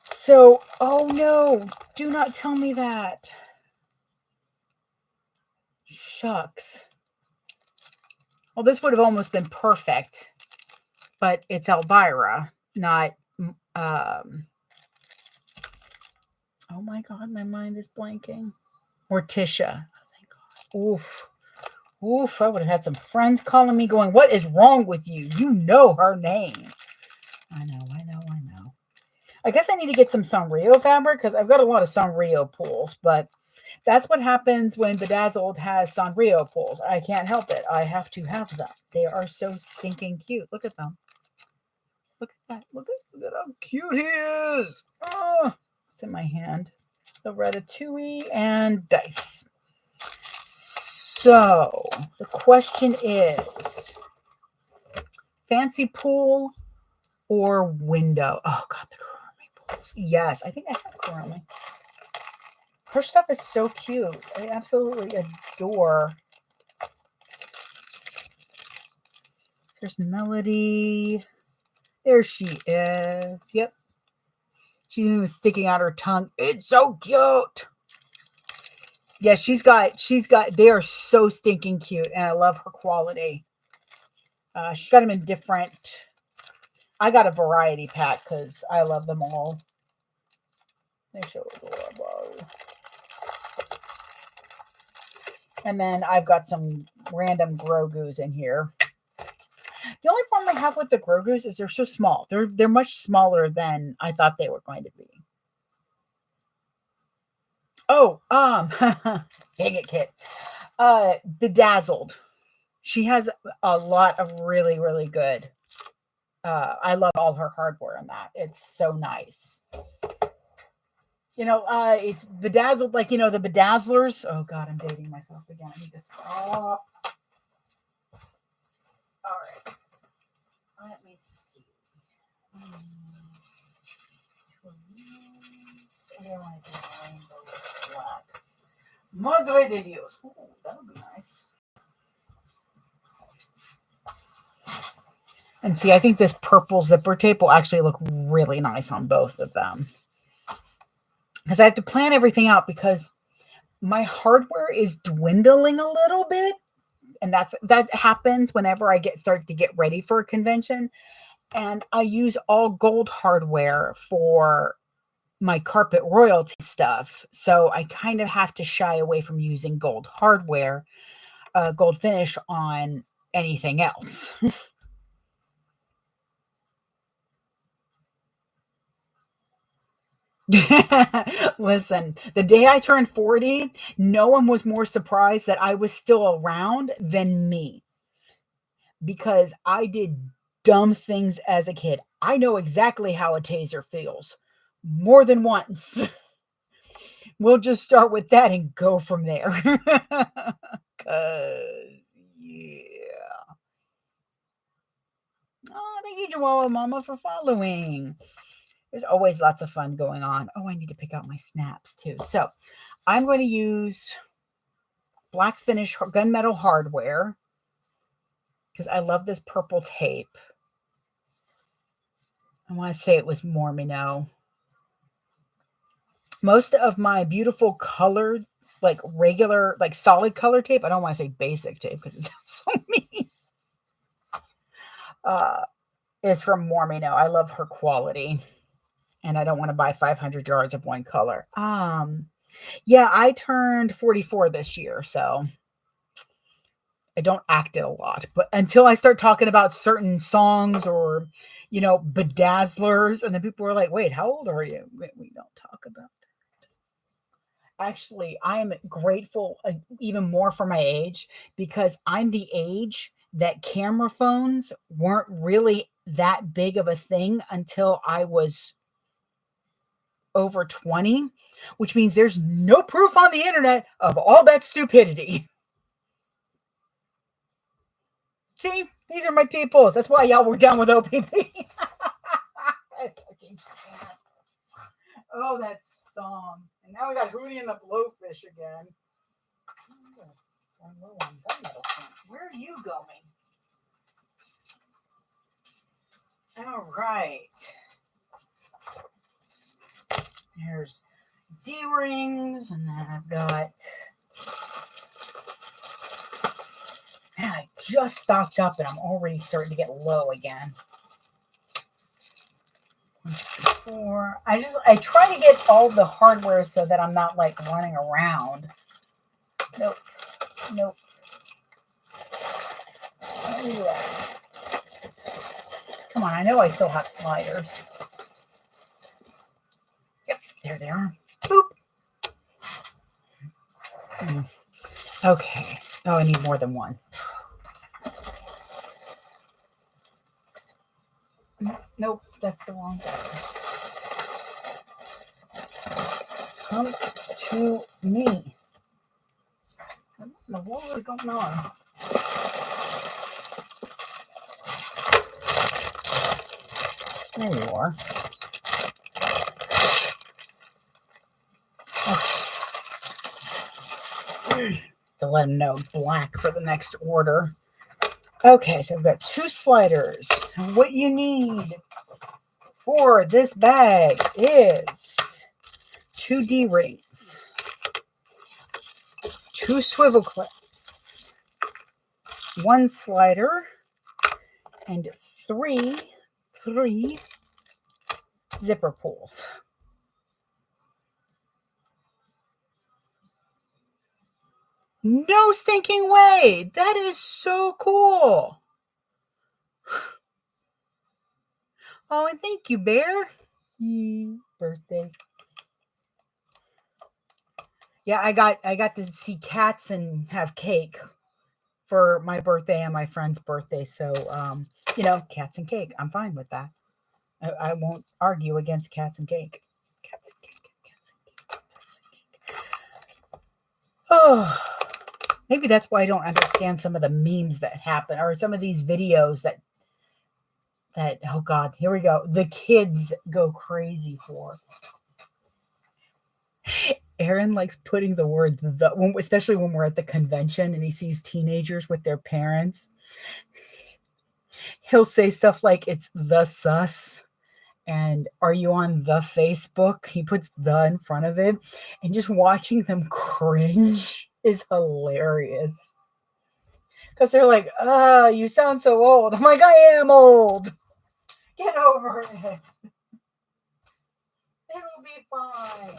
So, oh no, do not tell me that. Shucks. Well, this would have almost been perfect, but it's Elvira, not, oh my God, my mind is blanking. Morticia. Oh my God. Oof, I would have had some friends calling me going, what is wrong with you? You know her name. I know. I guess I need to get some Sanrio fabric because I've got a lot of Sanrio pools, but that's what happens when Bedazzled has Sanrio pools. I can't help it. I have to have them. They are so stinking cute. Look at them. Look at that. Look at how cute he is. Oh, it's in my hand. The Ratatouille and dice. So the question is, fancy pool or window? Oh God, the Kurumi pools. Yes, I think I have Kurumi. Her stuff is so cute. I absolutely adore. There's Melody. There she is. Yep. She's even sticking out her tongue. It's so cute. Yeah, she's got, they are so stinking cute, and I love her quality. She's got them in different, I got a variety pack because I love them all. They're so adorable. And then I've got some random Grogus in here. The only problem I have with the Grogus is they're so small. They're much smaller than I thought they were going to be. Oh, dang it, Kit. Bedazzled. She has a lot of really, really good. I love all her hardware in that. It's so nice. It's bedazzled, like, the bedazzlers. Oh God, I'm dating myself again. I need to stop. All right. Let me see. I want to do rainbow black. Madre de Dios. Ooh, that would be nice. And see, I think this purple zipper tape will actually look really nice on both of them. Because I have to plan everything out because my hardware is dwindling a little bit. And that happens whenever I start to get ready for a convention. And I use all gold hardware for my carpet royalty stuff. So I kind of have to shy away from using gold hardware, gold finish on anything else. Listen, the day I turned 40, no one was more surprised that I was still around than me because I did dumb things as a kid. I know exactly how a taser feels more than once. We'll just start with that and go from there. 'Cause, yeah. Oh, thank you, Chihuahua Mama, for following. There's always lots of fun going on. Oh, I need to pick out my snaps too. So I'm going to use black finish gunmetal hardware because I love this purple tape. I want to say it was MoreMeKnow. Most of my beautiful colored, like regular, like solid color tape, I don't want to say basic tape because it sounds so mean, is from MoreMeKnow. I love her quality. And I don't want to buy 500 yards of one color. Yeah, I turned 44 this year, so I don't act it a lot. But until I start talking about certain songs or, bedazzlers, and then people are like, wait, how old are you? We don't talk about that. Actually, I am grateful even more for my age because I'm the age that camera phones weren't really that big of a thing until I was over 20, which means there's no proof on the internet of all that stupidity. See, these are my peoples. That's why y'all were down with OPP. Oh, that song. And now we got Hootie and the Blowfish again. Where are you going? All right. There's D-rings, and then I've got... Man, I just stocked up, and I'm already starting to get low again. 1, 2, 3, 4. I try to get all the hardware so that I'm not like running around. Nope. Come on, I know I still have sliders. Yep, there they are. Boop. Okay. Oh, I need more than one. Nope, that's the wrong one. Come to me. What is going on? There you are. To let them know black for the next order. Okay, so I've got 2 sliders. What you need for this bag is 2 D-rings, 2 swivel clips, 1 slider, and 3 zipper pulls. No stinking way! That is so cool! Oh, and thank you, Bear. Birthday. Yeah, I got to see cats and have cake for my birthday and my friend's birthday. So, you know, cats and cake. I'm fine with that. I won't argue against cats and cake. Cats and cake. Cats and cake. Cats and cake. Oh, maybe that's why I don't understand some of the memes that happen, or some of these videos that oh God, here we go. The kids go crazy for. Aaron likes putting the word the, especially when we're at the convention and he sees teenagers with their parents. He'll say stuff like it's the sus. And are you on the Facebook? He puts the in front of it. And just watching them cringe is hilarious. Because they're like, you sound so old. I'm like, I am old. Get over it. It'll be fine.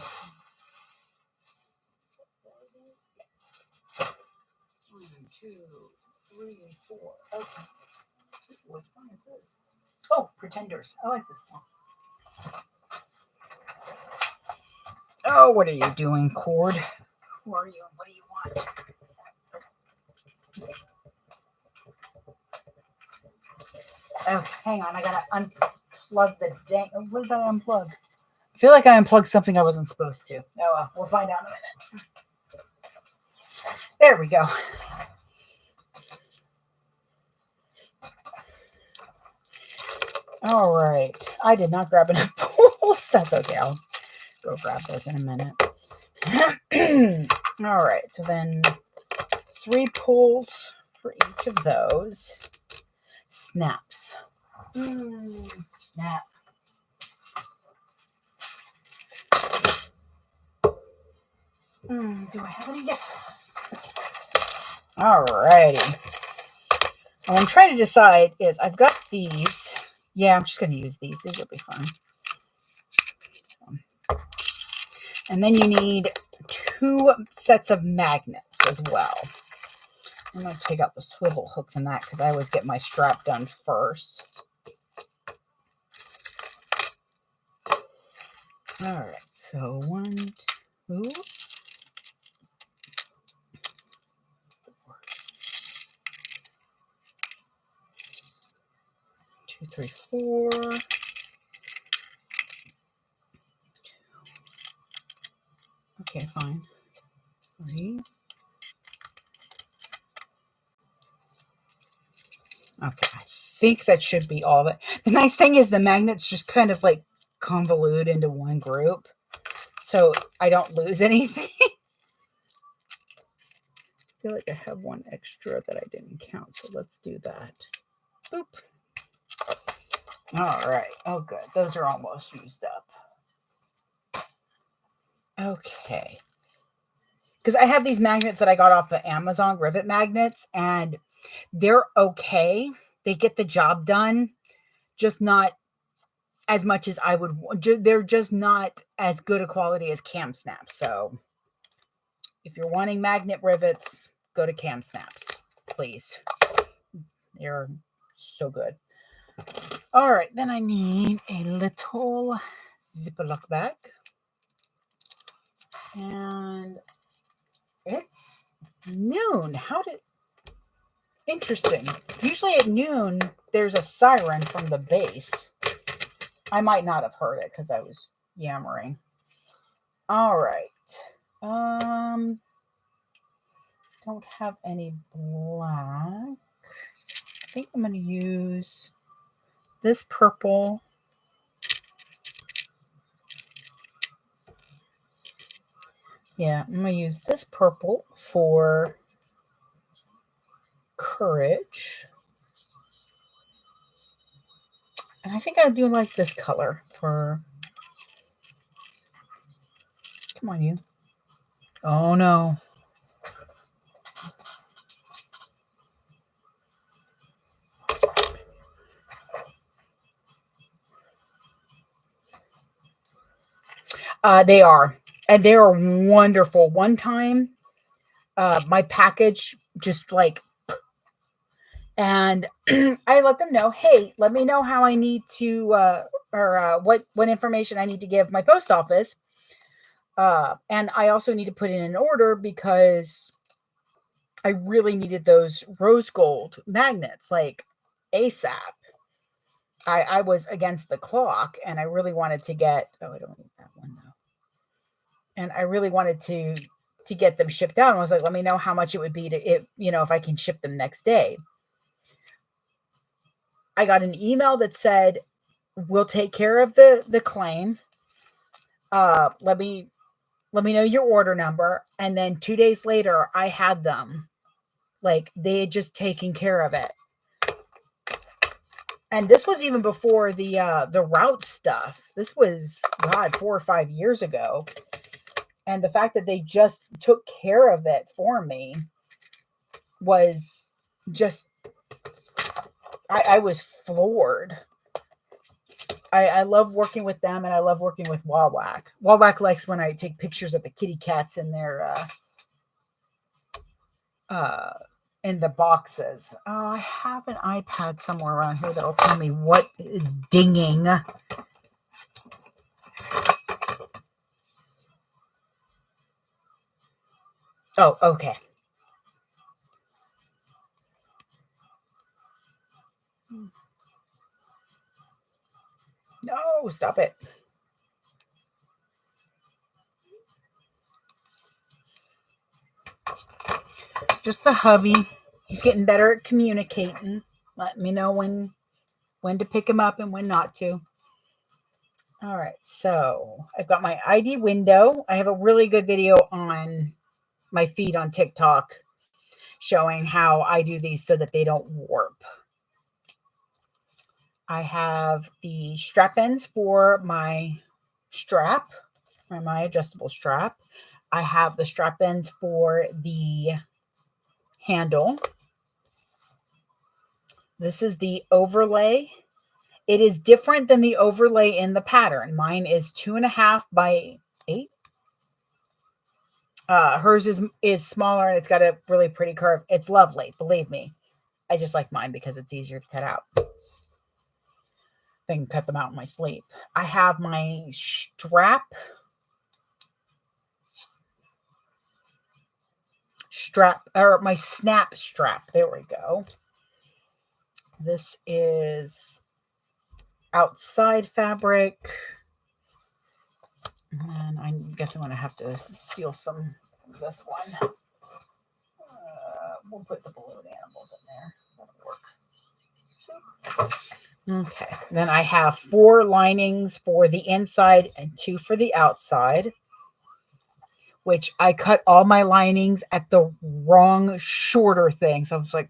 1, 2, 3, 4. Okay. What song is this? Oh, Pretenders. I like this song. Oh, what are you doing, Cord? Who are you and what do you want? Oh, hang on. I gotta unplug the dang. What did I unplug? I feel like I unplugged something I wasn't supposed to. Oh, well, we'll find out in a minute. There we go. All right. I did not grab enough pulls. That's okay. I'll go grab those in a minute. All right. So then 3 pulls for each of those. Snaps. Snap. Do I have any? Yes. All righty. What I'm trying to decide is I've got these. Yeah, I'm just going to use these. These will be fine. And then you need 2 sets of magnets as well. I'm going to take out the swivel hooks in that because I always get my strap done first. All right, so 1, 2, 2, 3, 4. Okay, fine. 3. Okay, I think that should be all of it. The nice thing is the magnets just kind of like convolute into one group, so I don't lose anything. I feel like I have one extra that I didn't count, so let's do that. Boop. All right. Oh, good. Those are almost used up. Okay. Because I have these magnets that I got off of Amazon, rivet magnets, and they're okay. They get the job done, just not as much as I would. They're just not as good a quality as Cam Snaps. So if you're wanting magnet rivets, go to Cam Snaps, please. They're so good. All right, then I need a little Ziploc bag. And it's noon. Interesting. Usually at noon, there's a siren from the base. I might not have heard it because I was yammering. All right. Don't have any black. I think I'm going to use this purple. Yeah, I'm going to use this purple for courage. And I think I do like this color for... Come on, you. Oh, no. They are. And they are wonderful. One time, my package just like... And I let them know, hey, let me know how I need to, what information I need to give my post office. And I also need to put in an order because I really needed those rose gold magnets, like ASAP. I was against the clock and I really wanted to get, oh, I don't need that one though. And I really wanted to get them shipped out. And I was like, let me know how much it would be to it, if I can ship them next day. I got an email that said, we'll take care of the claim. Let me know your order number. And then 2 days later, I had them. Like, they had just taken care of it. And this was even before the route stuff. This was, God, 4 or 5 years ago. And the fact that they just took care of it for me was just, I was floored. I love working with them, and I love working with Wawak. Wawak likes when I take pictures of the kitty cats in their in the boxes. Oh, I have an iPad somewhere around here that'll tell me what is dinging. Oh, okay. No, stop it. Just the hubby. He's getting better at communicating. Let me know when to pick him up and when not to. All right, so I've got my ID window. I have a really good video on my feed on TikTok showing how I do these so that they don't warp. I have the strap ends for my strap, or my adjustable strap. I have the strap ends for the handle. This is the overlay. It is different than the overlay in the pattern. Mine is 2.5 by 8. Hers is smaller and it's got a really pretty curve. It's lovely, believe me. I just like mine because it's easier to cut out. I can cut them out in my sleep. I have my strap, or my snap strap. There we go. This is outside fabric. And I guess I'm going to have to steal some of this one. We'll put the balloon animals in there. That'll work. Okay. Then I have 4 linings for the inside and 2 for the outside, which I cut all my linings at the wrong shorter thing. So I was like,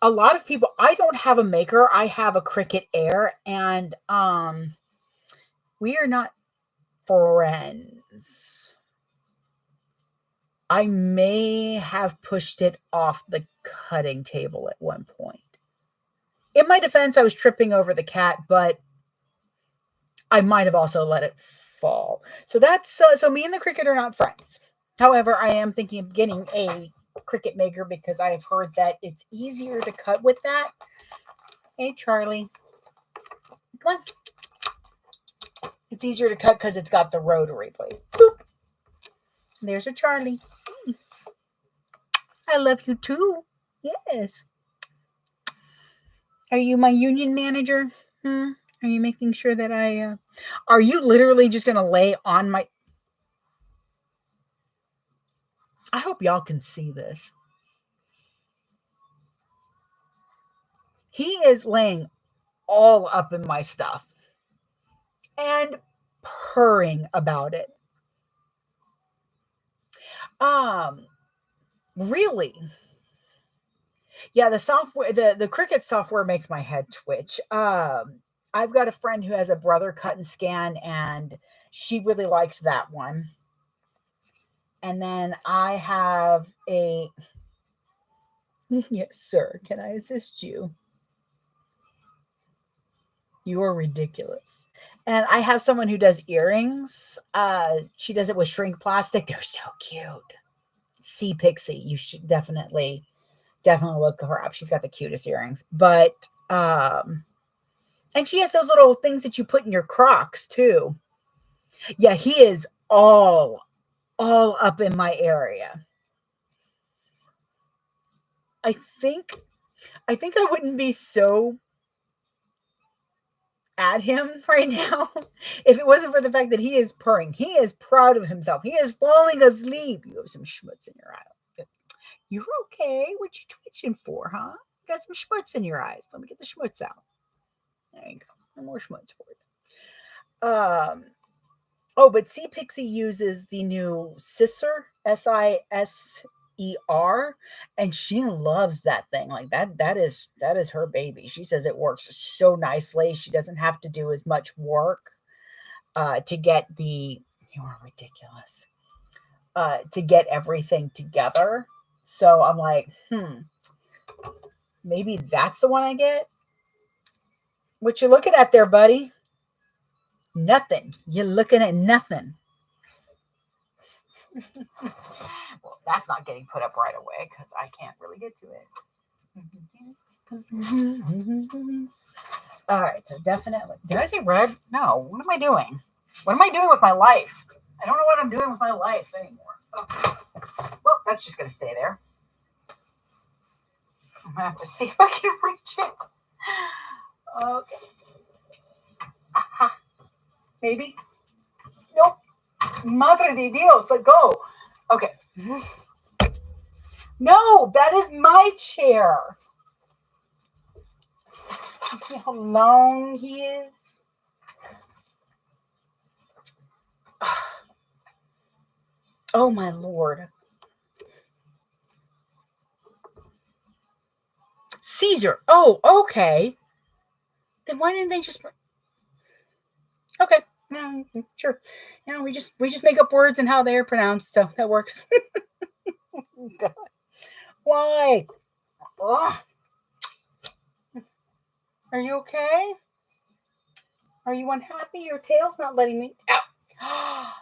a lot of people, I don't have a maker. I have a Cricut Air, and we are not friends. I may have pushed it off the cutting table at one point. In my defense, I was tripping over the cat, but I might have also let it fall. So that's so me and the Cricut are not friends. However, I am thinking of getting a Cricut maker because I have heard that it's easier to cut with that. Hey, Charlie. Come on. It's easier to cut because it's got the rotary blade. Boop. There's a Charlie. I love you too. Yes. Are you my union manager? Are you making sure that I... Are you literally just going to lay on my... I hope y'all can see this. He is laying all up in my stuff and purring about it. Really? Yeah, the software, the Cricut software makes my head twitch. I've got a friend who has a Brother Cut and Scan, and she really likes that one. And then I have a... Yes, sir. Can I assist you? You are ridiculous. And I have someone who does earrings. She does it with shrink plastic. They're so cute. See Pixie. You should definitely look her up. She's got the cutest earrings. But and she has those little things that you put in your Crocs too. Yeah, he is all all up in my area. I think I wouldn't be so at him right now if it wasn't for the fact that he is purring. He is proud of himself. He is falling asleep. You have some schmutz in your eye. You're okay. What you twitching for, huh? You got some schmutz in your eyes. Let me get the schmutz out. There you go. No more schmutz for you. Oh, but Sea Pixie uses the new Siser, Siser, and she loves that thing. Like that is her baby. She says it works so nicely. She doesn't have to do as much work to get the you are ridiculous. To get everything together. So I'm like, maybe that's the one I get. What you looking at there, buddy? Nothing. You're looking at nothing. Well, that's not getting put up right away because I can't really get to it. All right, so definitely. Did I say red? No. What am I doing? What am I doing with my life? I don't know what I'm doing with my life anymore. Okay. Well, that's just going to stay there. I'm going to have to see if I can reach it. Okay. Aha. Maybe. Nope. Madre de Dios, let go. Okay. No, that is my chair. You see how long he is? Oh, my Lord. Caesar. Oh, okay. Then why didn't they just... Okay. Sure. We just make up words and how they're pronounced, so that works. God. Why? Ugh. Are you okay? Are you unhappy? Your tail's not letting me... Ow.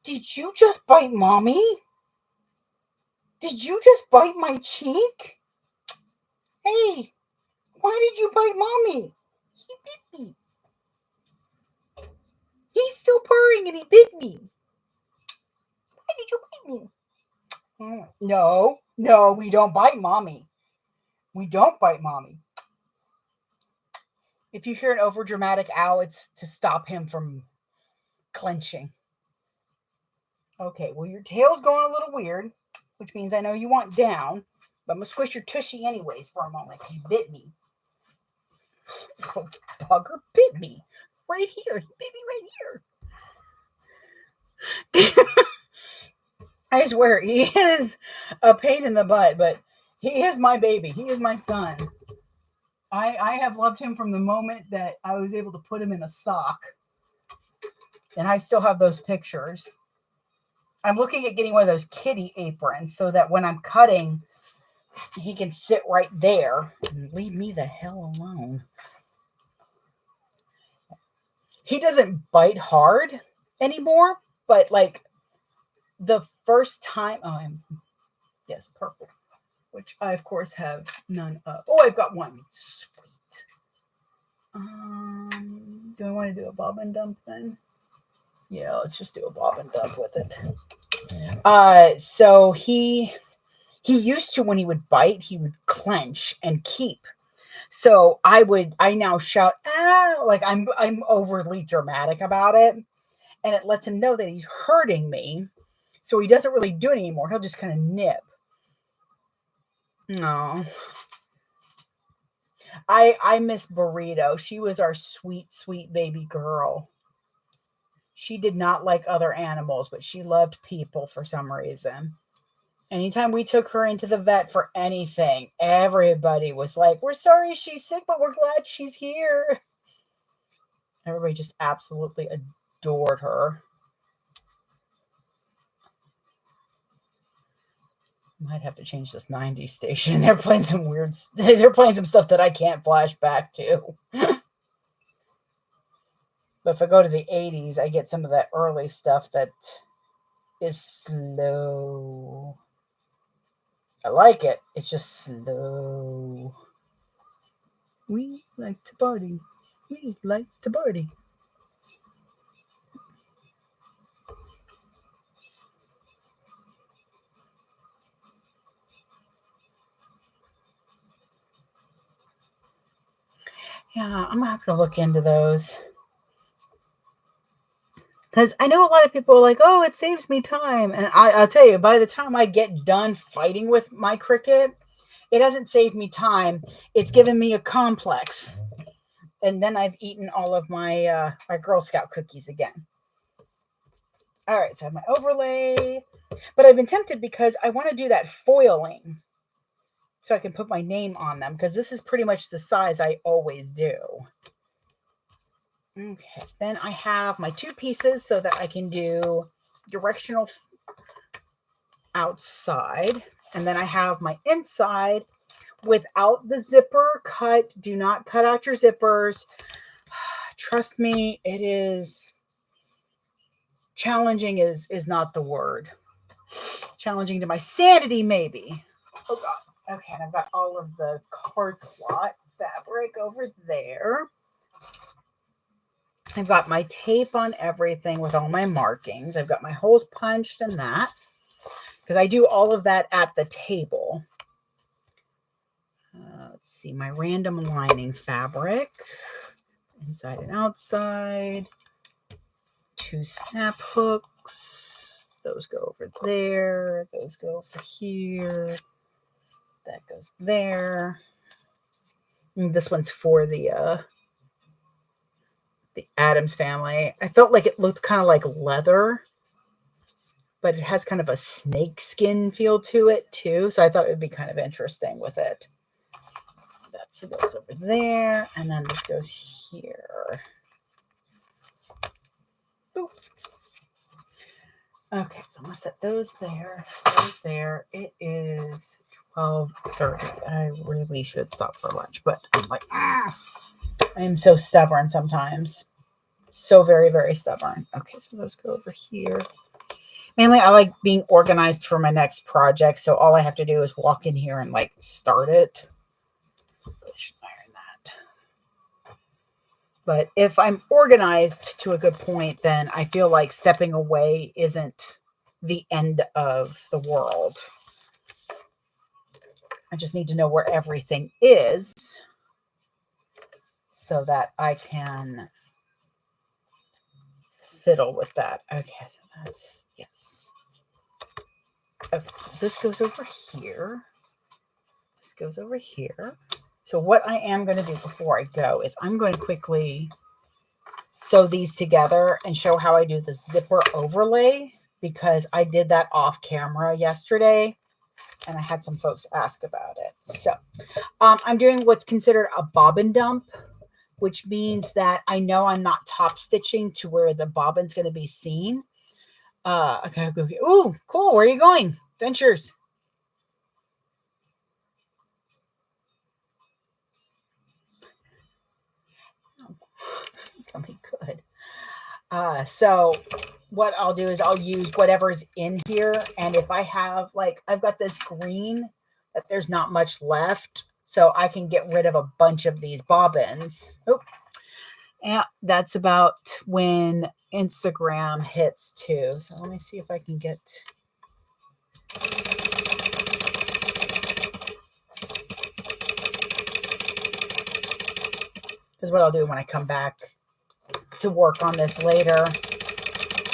Did you just bite Mommy? Did you just bite my cheek? Hey, why did you bite Mommy? He bit me. He's still purring and he bit me. Why did you bite me? No, we don't bite Mommy. We don't bite Mommy. If you hear an overdramatic ow, it's to stop him from clenching. Okay, well, your tail's going a little weird, which means I know you want down, but I'm going to squish your tushy anyways for a moment. He bit me. Oh, bugger bit me. Right here. He bit me right here. I swear, he is a pain in the butt, but he is my baby. He is my son. I have loved him from the moment that I was able to put him in a sock. And I still have those pictures. I'm looking at getting one of those kitty aprons so that when I'm cutting, he can sit right there and leave me the hell alone. He doesn't bite hard anymore, but like the first time, yes, purple, which I of course have none of. Oh, I've got one. Sweet. Do I want to do a bob and dump then? Yeah, let's just do a bob and dump with it. So he used to, when he would bite, he would clench and keep. So I now shout, like I'm overly dramatic about it. And it lets him know that he's hurting me. So he doesn't really do it anymore. He'll just kind of nip. No. I miss Burrito. She was our sweet, sweet baby girl. She did not like other animals, but she loved people for some reason. Anytime we took her into the vet for anything, everybody was like, we're sorry she's sick, but we're glad she's here. Everybody just absolutely adored her. Might have to change this 90s station. They're playing some stuff that I can't flash back to. But if I go to the 80s, I get some of that early stuff that is slow. I like it. It's just slow. We like to party. We like to party. Yeah, I'm gonna have to look into those. Because I know a lot of people are like, oh, it saves me time. And I'll tell you, by the time I get done fighting with my cricket, it hasn't saved me time. It's given me a complex. And then I've eaten all of my Girl Scout cookies again. All right, so I have my overlay. But I've been tempted because I want to do that foiling so I can put my name on them, because this is pretty much the size I always do. Okay, then I have my 2 pieces so that I can do directional outside. And then I have my inside without the zipper cut. Do not cut out your zippers. Trust me, it is challenging is not the word. Challenging to my sanity, maybe. Oh God. Okay, and I've got all of the card slot fabric over there. I've got my tape on everything with all my markings. I've got my holes punched in that because I do all of that at the table. Let's see, my random lining fabric, inside and outside, 2 snap hooks. Those go over there. Those go over here. That goes there. And this one's for the Addams family. I felt like it looked kind of like leather, but it has kind of a snake skin feel to it too. So I thought it would be kind of interesting with it. That goes over there, and then this goes here. Boop. Okay, so I'm gonna set those there, those there. It is 12:30. I really should stop for lunch, but I'm like, I am so stubborn sometimes. So very, very stubborn. Okay, so those go over here. Mainly, I like being organized for my next project, so all I have to do is walk in here and like start it. I should iron that. But if I'm organized to a good point, then I feel like stepping away isn't the end of the world. I just need to know where everything is so that I can fiddle with that. Okay, so that's, yes. Okay, so this goes over here. This goes over here. So what I am going to do before I go is I'm going to quickly sew these together and show how I do the zipper overlay, because I did that off camera yesterday and I had some folks ask about it. So I'm doing what's considered a bobbin dump, which means that I know I'm not top stitching to where the bobbin's going to be seen. Okay, okay. Ooh, cool. Where are you going? Ventures. Gonna be good. So what I'll do is I'll use whatever's in here. And if I have, like, I've got this green that there's not much left, so I can get rid of a bunch of these bobbins. Oh, yeah, that's about when Instagram hits too. So let me see if I can get. Because what I'll do when I come back to work on this later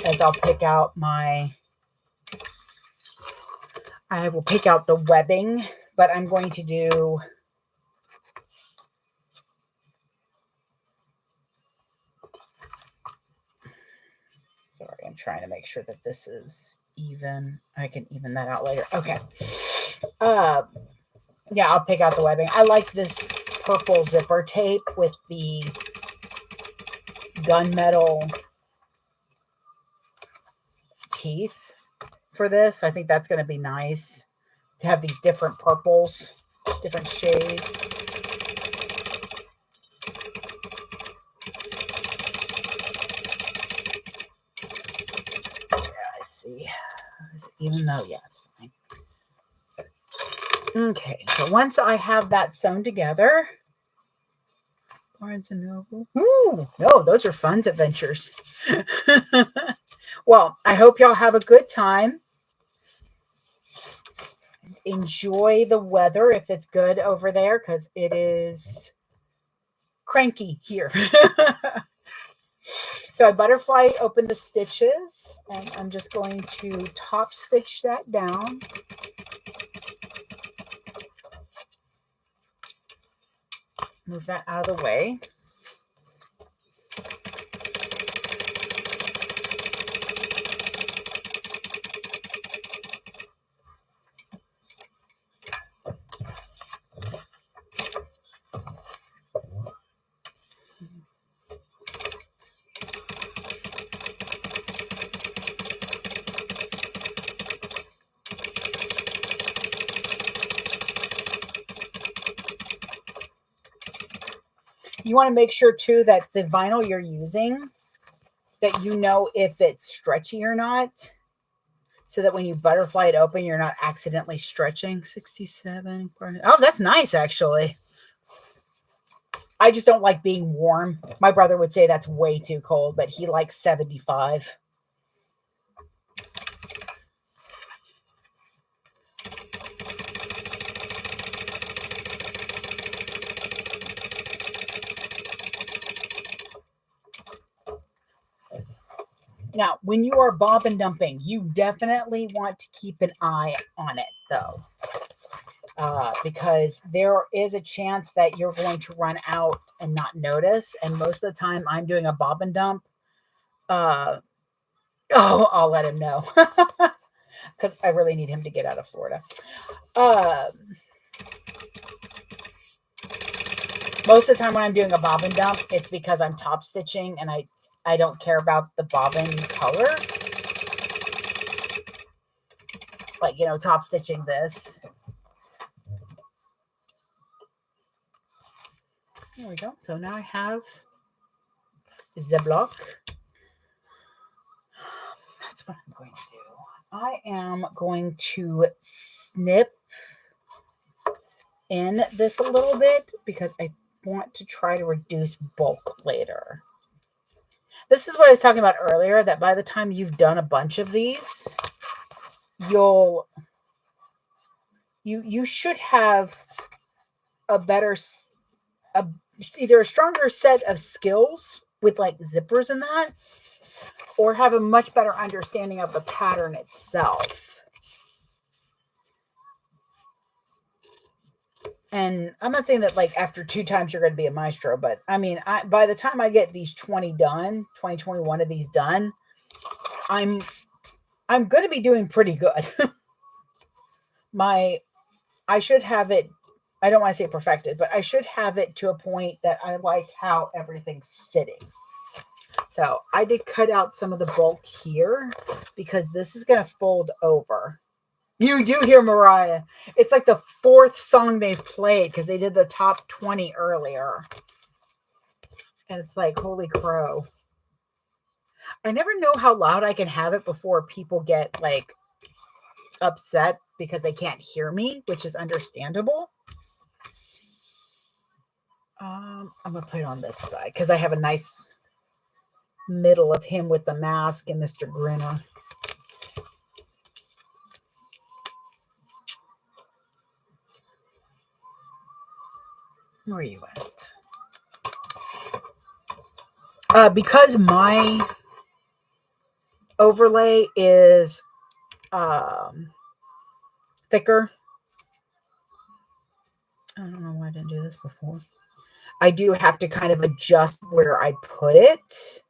is I'll pick out I will pick out the webbing, but I'm going to do. Sorry, I'm trying to make sure that this is even. I can even that out later. Okay. Yeah, I'll pick out the webbing. I like this purple zipper tape with the gunmetal teeth for this. I think that's going to be nice to have these different purples, different shades. Yeah, I see. Even though, yeah, it's fine. Okay, so once I have that sewn together, Barnes and Noble. Ooh, no, those are fun adventures. Well, I hope y'all have a good time. Enjoy the weather if it's good over there, because it is cranky here. So I butterfly open the stitches, and I'm just going to top stitch that down. Move that out of the way. You want to make sure too that the vinyl you're using, that you know if it's stretchy or not, so that when you butterfly it open, you're not accidentally stretching. 67. Oh, that's nice, actually. I just don't like being warm. My brother would say that's way too cold, but he likes 75. Now, when you are bobbin dumping, you definitely want to keep an eye on it, though, because there is a chance that you're going to run out and not notice. And most of the time, I'm doing a bobbin dump. Oh, I'll let him know because I really need him to get out of Florida. Most of the time when I'm doing a bobbin dump, it's because I'm top stitching and I don't care about the bobbin color. Like, you know, top stitching this. There we go. So now I have the block. That's what I'm going to do. I am going to snip in this a little bit because I want to try to reduce bulk later. This is what I was talking about earlier, that by the time you've done a bunch of these, you should have a better, either a stronger set of skills with like zippers and that, or have a much better understanding of the pattern itself. And I'm not saying that like after 2 times you're going to be a maestro, but I mean, by the time I get these 21 of these done, I'm going to be doing pretty good. I should have it, I don't want to say perfected, but I should have it to a point that I like how everything's sitting. So I did cut out some of the bulk here because this is going to fold over. You do hear Mariah. It's like the 4th song they've played because they did the top 20 earlier. And it's like, holy crow. I never know how loud I can have it before people get like upset because they can't hear me, which is understandable. I'm going to put it on this side because I have a nice middle of him with the mask and Mr. Grinner. Where are you at? Because my overlay is thicker. I don't know why I didn't do this before. I do have to kind of adjust where I put it.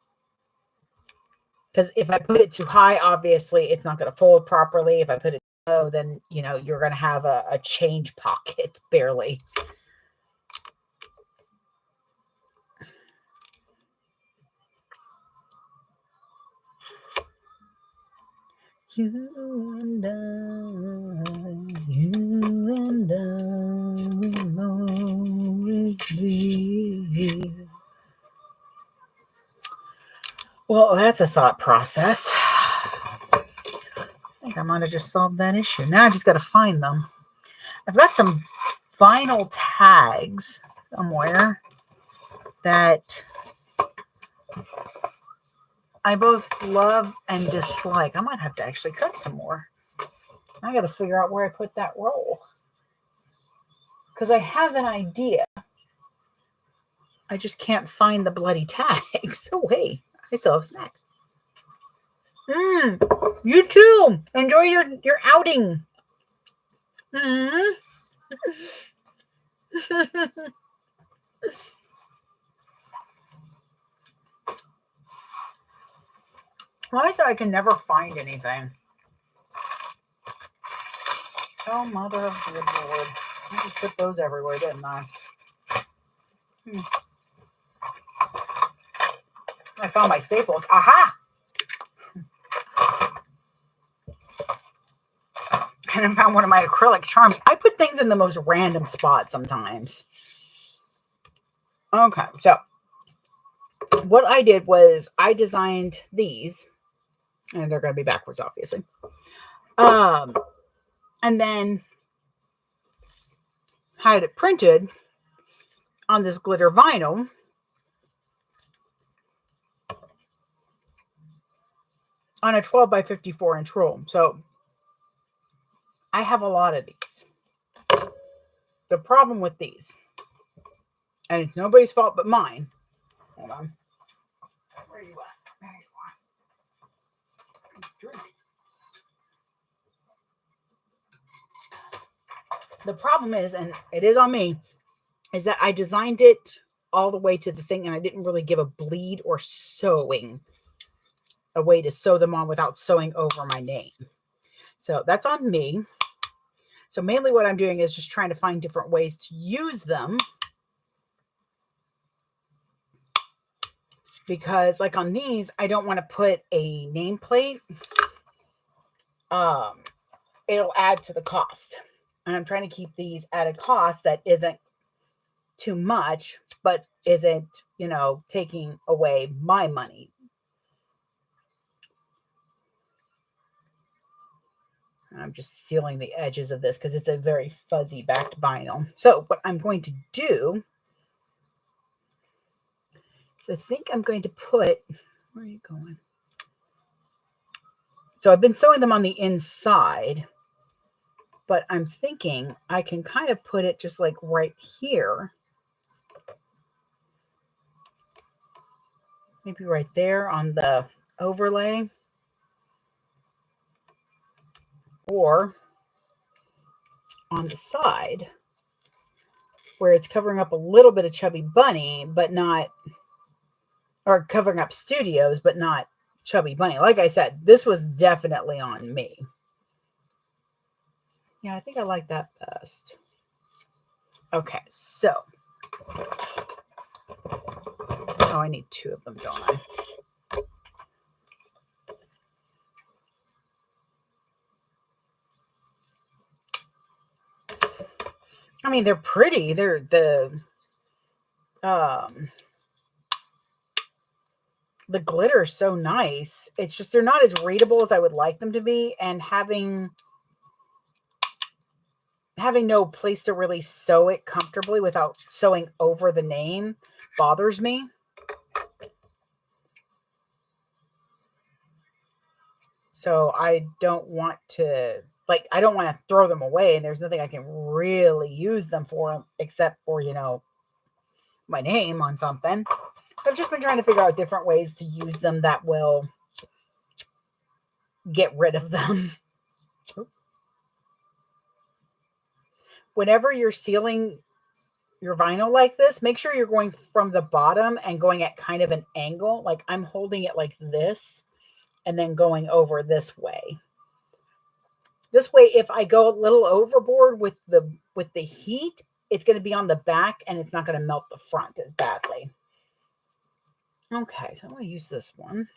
Because if I put it too high, obviously it's not going to fold properly. If I put it low, then, you know, you're going to have a change pocket, barely. You and I will always be. Well, that's a thought process. I think I might have just solved that issue. Now I just got to find them. I've got some vinyl tags somewhere that I both love and dislike. I might have to actually cut some more. I got to figure out where I put that roll. Because I have an idea. I just can't find the bloody tags. Oh, hey, I still have snacks. You too. Enjoy your outing. Why is it I can never find anything? Oh, mother of good Lord. I just put those everywhere, didn't I? I found my staples. Aha! And I found one of my acrylic charms. I put things in the most random spots sometimes. Okay, so what I did was I designed these, and they're going to be backwards, obviously. And then had it printed on this glitter vinyl. On a 12 by 54 inch roll. So I have a lot of these. The problem with these, and it's nobody's fault but mine. Hold on. Where are you at? There you are. Drink. The problem is, and it is on me, is that I designed it all the way to the thing and I didn't really give a bleed or sewing, a way to sew them on without sewing over my name. So that's on me. So mainly what I'm doing is just trying to find different ways to use them. Because like on these, I don't want to put a nameplate. It'll add to the cost. And I'm trying to keep these at a cost that isn't too much, but isn't, taking away my money. I'm just sealing the edges of this because it's a very fuzzy backed vinyl. So what I'm going to do is I think I'm going to put, where are you going? So I've been sewing them on the inside, but I'm thinking I can kind of put it just like right here. Maybe right there on the overlay. Or on the side where it's covering up a little bit of Chubby Bunny, but not, or covering up Studios, but not Chubby Bunny. Like I said, this was definitely on me. Yeah, I think I like that best. Okay, so. Oh, I need two of them, don't I? I mean, they're pretty. They're the glitter is so nice. It's just they're not as readable as I would like them to be, and having no place to really sew it comfortably without sewing over the name bothers me. So I don't want to, I don't want to throw them away, and there's nothing I can really use them for except for, my name on something. So I've just been trying to figure out different ways to use them that will get rid of them. Whenever you're sealing your vinyl like this, make sure you're going from the bottom and going at kind of an angle. Like I'm holding it like this and then going over this way. This way, if I go a little overboard with the heat, it's going to be on the back and it's not going to melt the front as badly. Okay, so I'm going to use this one.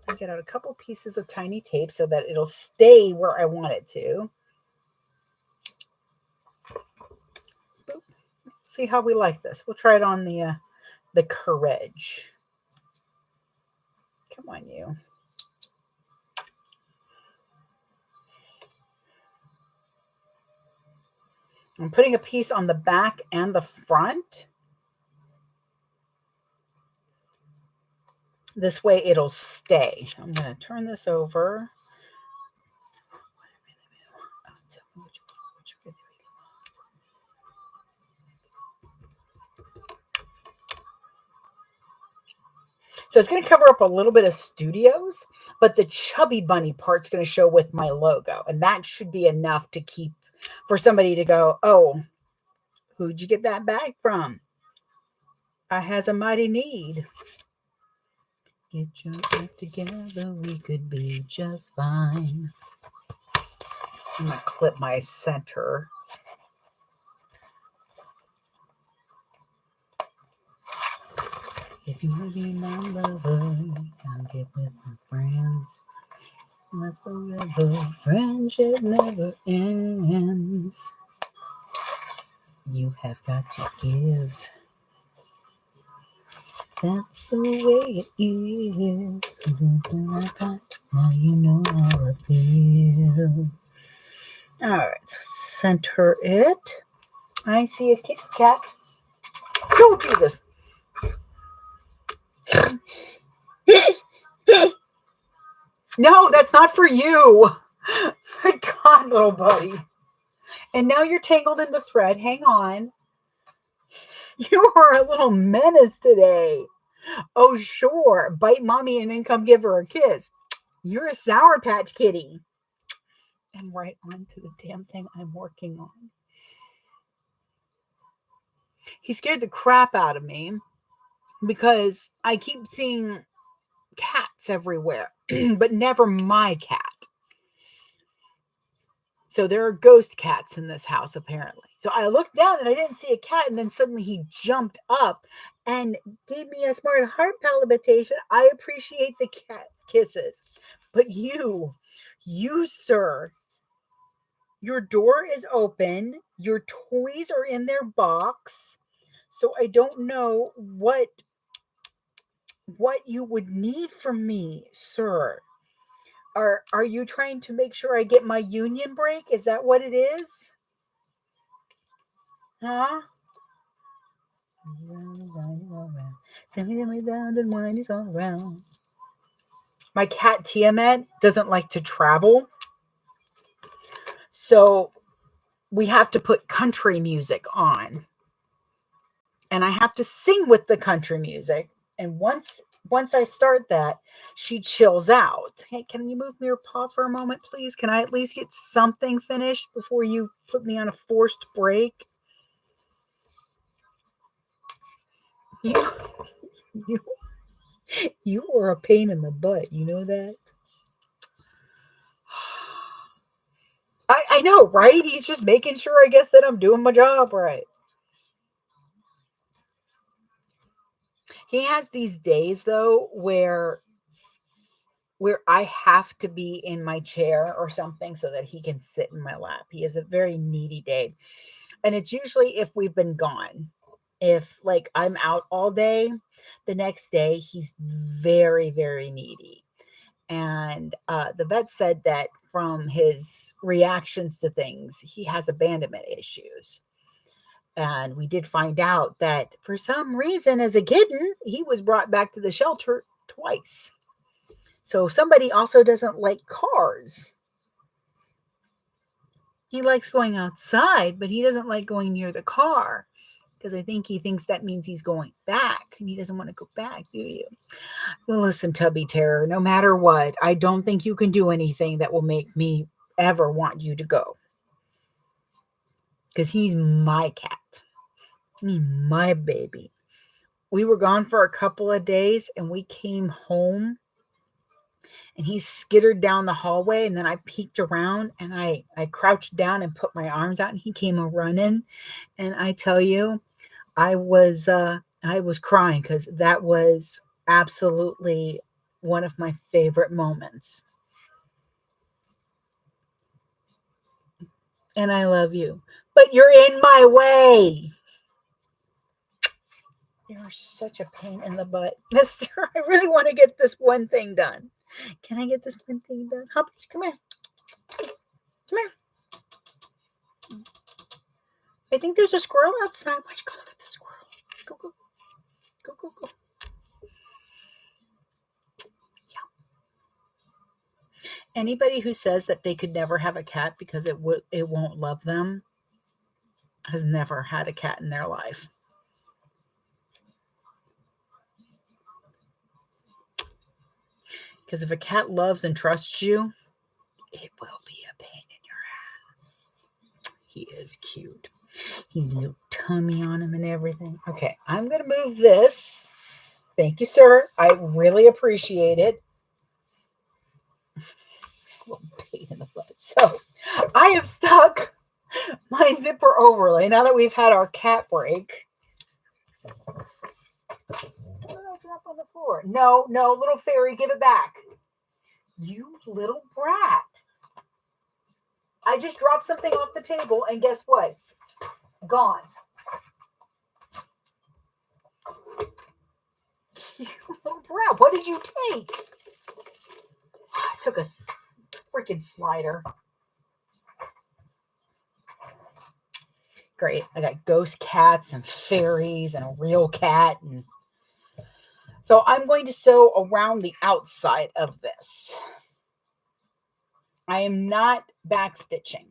I get out a couple pieces of tiny tape so that it'll stay where I want it to. Boop. See how we like this. We'll try it on the Courage. Come on, you. I'm putting a piece on the back and the front. This way it'll stay. So I'm going to turn this over. So it's going to cover up a little bit of studios, but the chubby bunny part's going to show with my logo. And that should be enough to keep for somebody to go, oh, who'd you get that bag from? I has a mighty need. Get your act together, we could be just fine. I'm going to clip my center. If you want to be my lover, I'll get with my friends. That's forever. Friendship never ends. You have got to give. That's the way it is. Now you know how I feel. Alright, so center it. I see a Kit Kat. Oh, Jesus. No, that's not for you. Good God, little buddy. And now you're tangled in the thread. Hang on. You are a little menace today. Oh, sure. Bite mommy and then come give her a kiss. You're a Sour Patch Kitty. And right on to the damn thing I'm working on. He scared the crap out of me because I keep seeing cats everywhere, but never my cat. So there are ghost cats in this house, apparently. So I looked down and I didn't see a cat, and then suddenly he jumped up and gave me a smart heart palpitation. I appreciate the cat kisses. But you, sir, your door is open. Your toys are in their box. So I don't know what you would need from me, sir. Are you trying to make sure I get my union break? Is that what it is? Huh? My cat Tiamat doesn't like to travel. So we have to put country music on. And I have to sing with the country music. And once I start that, she chills out. Hey, can you move your paw for a moment, please? Can I at least get something finished before you put me on a forced break? You are a pain in the butt. You know that? I know, right? He's just making sure, I guess, that I'm doing my job right. He has these days, though, where I have to be in my chair or something so that he can sit in my lap. He has a very needy day. And it's usually if we've been gone. If like I'm out all day, the next day he's very, very needy. And the vet said that from his reactions to things, he has abandonment issues. And we did find out that for some reason, as a kitten, he was brought back to the shelter twice. So somebody also doesn't like cars. He likes going outside, but he doesn't like going near the car because I think he thinks that means he's going back, and he doesn't want to go back, do you? Well, listen, Tubby Terror, no matter what, I don't think you can do anything that will make me ever want you to go. Because he's my cat. He's my baby. We were gone for a couple of days, and we came home, and he skittered down the hallway, and then I peeked around, and I crouched down and put my arms out, and he came running. And I tell you, I was crying because that was absolutely one of my favorite moments. And I love you, but you're in my way. You're such a pain in the butt, mister. I really want to get this one thing done. Can I get this one thing done? Hop, come here. Come here. I think there's a squirrel outside. Why don't you go look at the squirrel? Go, go. Go, go, go. Yeah. Anybody who says that they could never have a cat because it won't love them has never had a cat in their life. Because if a cat loves and trusts you, it will be a pain in your ass. He is cute. He's a little tummy on him and everything. Okay, I'm going to move this. Thank you, sir. I really appreciate it. Little pain in the butt. So, I have stuck my zipper overlay now that we've had our cat break. Drop on the floor. No, little fairy, give it back. You little brat. I just dropped something off the table, and guess what? Gone. You little brat. What did you take? I took a freaking slider. Great. I got ghost cats and fairies and a real cat. And so I'm going to sew around the outside of this. I am not backstitching.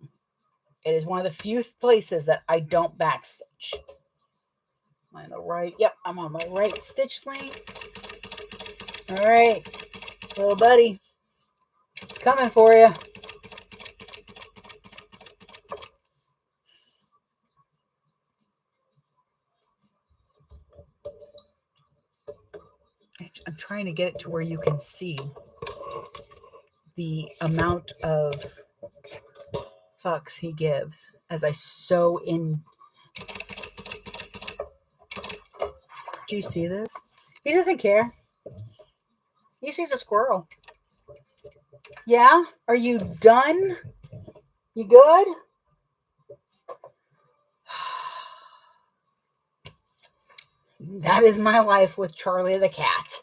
It is one of the few places that I don't backstitch. Am I on the right? Yep, I'm on my right stitch length. All right, little buddy. It's coming for you. I'm trying to get it to where you can see the amount of fucks he gives as I sew in. Do you see this? He doesn't care. He sees a squirrel. Yeah? Are you done? You good? That is my life with Charlie the cat.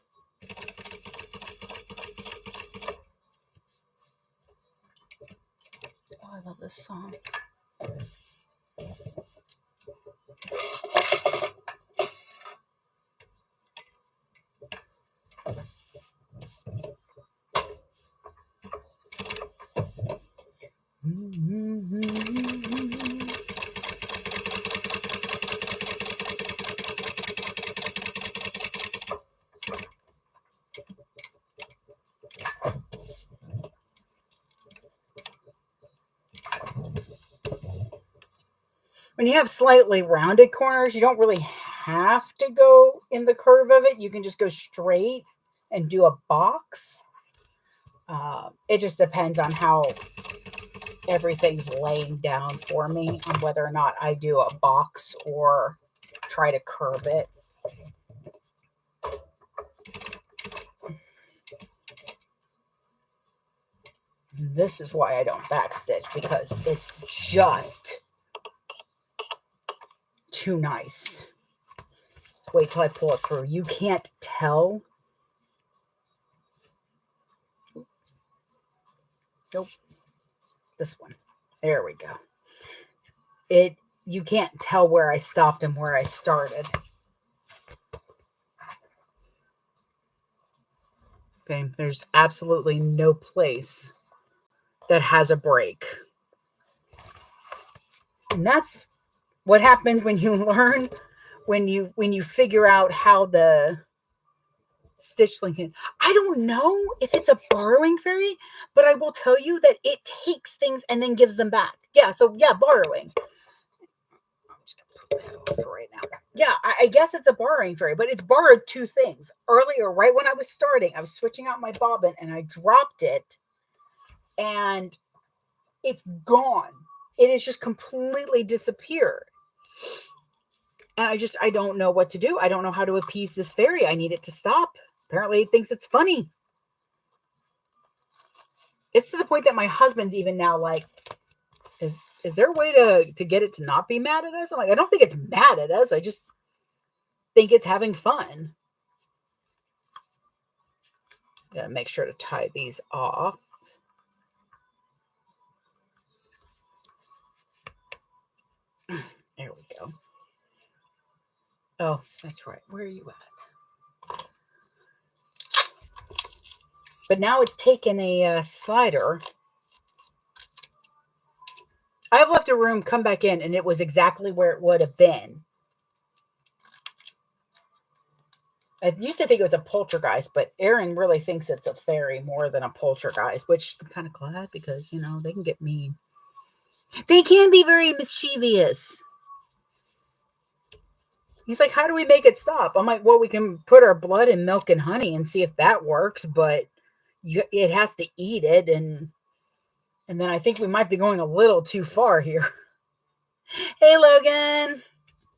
Oh, I love this song. When you have slightly rounded corners, you don't really have to go in the curve of it. You can just go straight and do a box. It just depends on how everything's laying down for me on whether or not I do a box or try to curve it. This is why I don't backstitch, because it's just too nice. Let's wait till I pull it through. You can't tell. Nope. This one. There we go. You can't tell where I stopped and where I started. Okay, there's absolutely no place that has a break. And that's what happens when you learn, when you figure out how the stitch length is. I don't know if it's a borrowing fairy, but I will tell you that it takes things and then gives them back. Yeah, so yeah, borrowing. I'm just gonna put that on for right now. Yeah, I guess it's a borrowing fairy, but it's borrowed two things. Earlier, right when I was starting, I was switching out my bobbin and I dropped it and it's gone. It has just completely disappeared. And I don't know what to do. I don't know how to appease this fairy. I need it to stop. Apparently it thinks it's funny. It's to the point that my husband's even now like, is there a way to get it to not be mad at us? I'm like, I don't think it's mad at us. I just think it's having fun. Gotta make sure to tie these off. There we go. Oh, that's right. Where are you at? But now it's taken a slider. I've left a room, come back in, and it was exactly where it would have been. I used to think it was a poltergeist, but Aaron really thinks it's a fairy more than a poltergeist, which I'm kind of glad because, you know, they can get mean. They can be very mischievous. He's like, how do we make it stop? I'm like, well, we can put our blood in milk and honey and see if that works, but it has to eat it. And then I think we might be going a little too far here. Hey, Logan.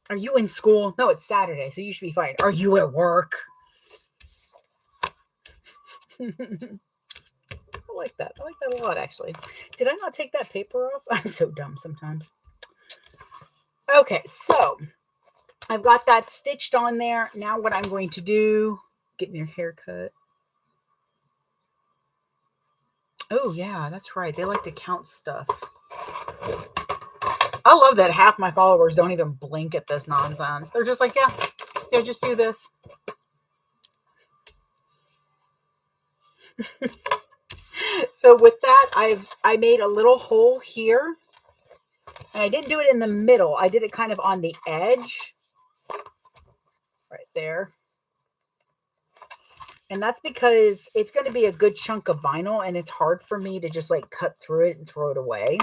Are you in school? No, it's Saturday, so you should be fine. Are you at work? I like that. I like that a lot, actually. Did I not take that paper off? I'm so dumb sometimes. Okay, so I've got that stitched on there. Now what I'm going to do, getting your hair cut. Oh, yeah, that's right. They like to count stuff. I love that half my followers don't even blink at this nonsense. They're just like, yeah, just do this. So with that, I made a little hole here. And I didn't do it in the middle. I did it kind of on the edge. Right there. And that's because it's going to be a good chunk of vinyl and it's hard for me to just like cut through it and throw it away.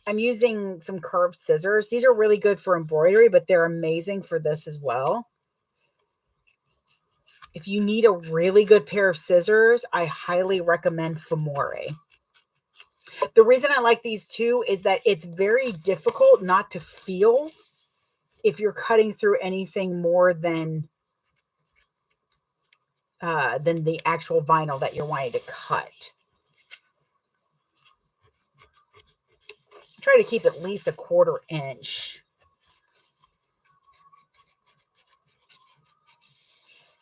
I'm using some curved scissors. These are really good for embroidery, but they're amazing for this as well. If you need a really good pair of scissors, I highly recommend Femore. The reason I like these two is that it's very difficult not to feel if you're cutting through anything more than the actual vinyl that you're wanting to cut. Try to keep at least a 1/4 inch.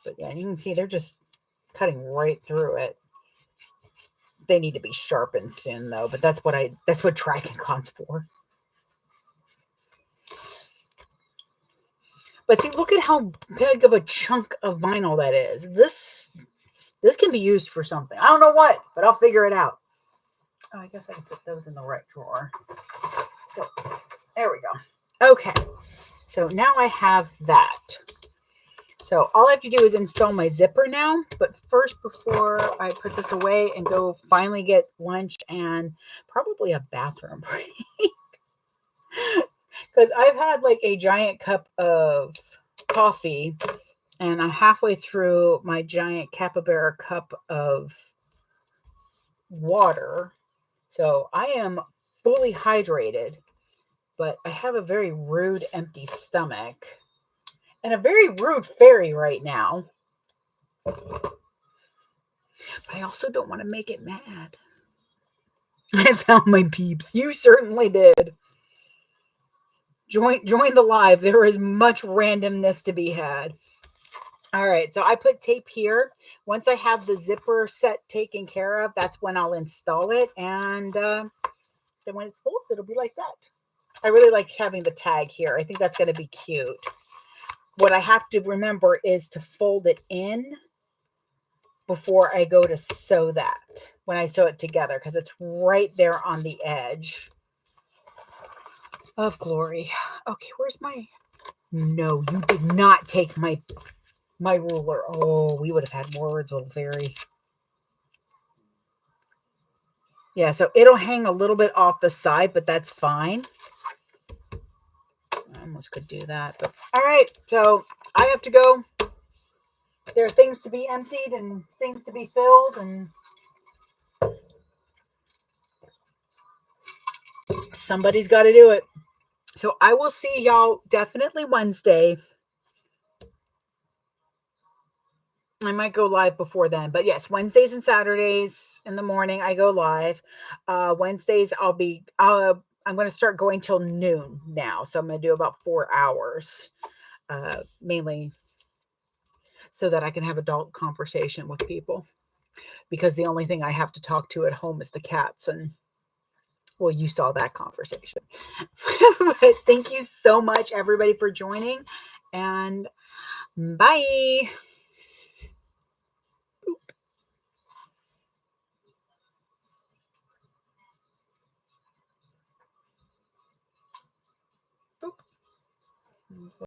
But yeah, you can see they're just cutting right through it. They need to be sharpened soon though, but that's what Dragon Con's for. But see, look at how big of a chunk of vinyl that is. This can be used for something. I don't know what, but I'll figure it out. Oh, I guess I can put those in the right drawer. So, there we go. Okay, so now I have that. So all I have to do is install my zipper now. But first, before I put this away and go finally get lunch and probably a bathroom break, because I've had like a giant cup of coffee and I'm halfway through my giant capybara cup of water. So I am fully hydrated, but I have a very rude empty stomach and a very rude fairy right now. But I also don't want to make it mad. I found my peeps. You certainly did. Join the live. There is much randomness to be had. All right, so I put tape here. Once I have the zipper set taken care of, that's when I'll install it. And then when it's full, it'll be like that. I really like having the tag here. I think that's going to be cute. What I have to remember is to fold it in before I go to sew that, when I sew it together, because it's right there on the edge of glory. Okay, where's my... No, you did not take my ruler. Oh, we would have had more words, little fairy. Yeah, so it'll hang a little bit off the side, but that's fine. I almost could do that. But all right, so I have to go. There are things to be emptied and things to be filled, and somebody's got to do it. So I will see y'all definitely Wednesday. I might go live before then, but yes, Wednesdays and Saturdays in the morning I go live. Wednesdays I'm going to start going till noon now, so I'm going to do about 4 hours, mainly so that I can have adult conversation with people, because the only thing I have to talk to at home is the cats, and well, you saw that conversation. But thank you so much, everybody, for joining, and bye.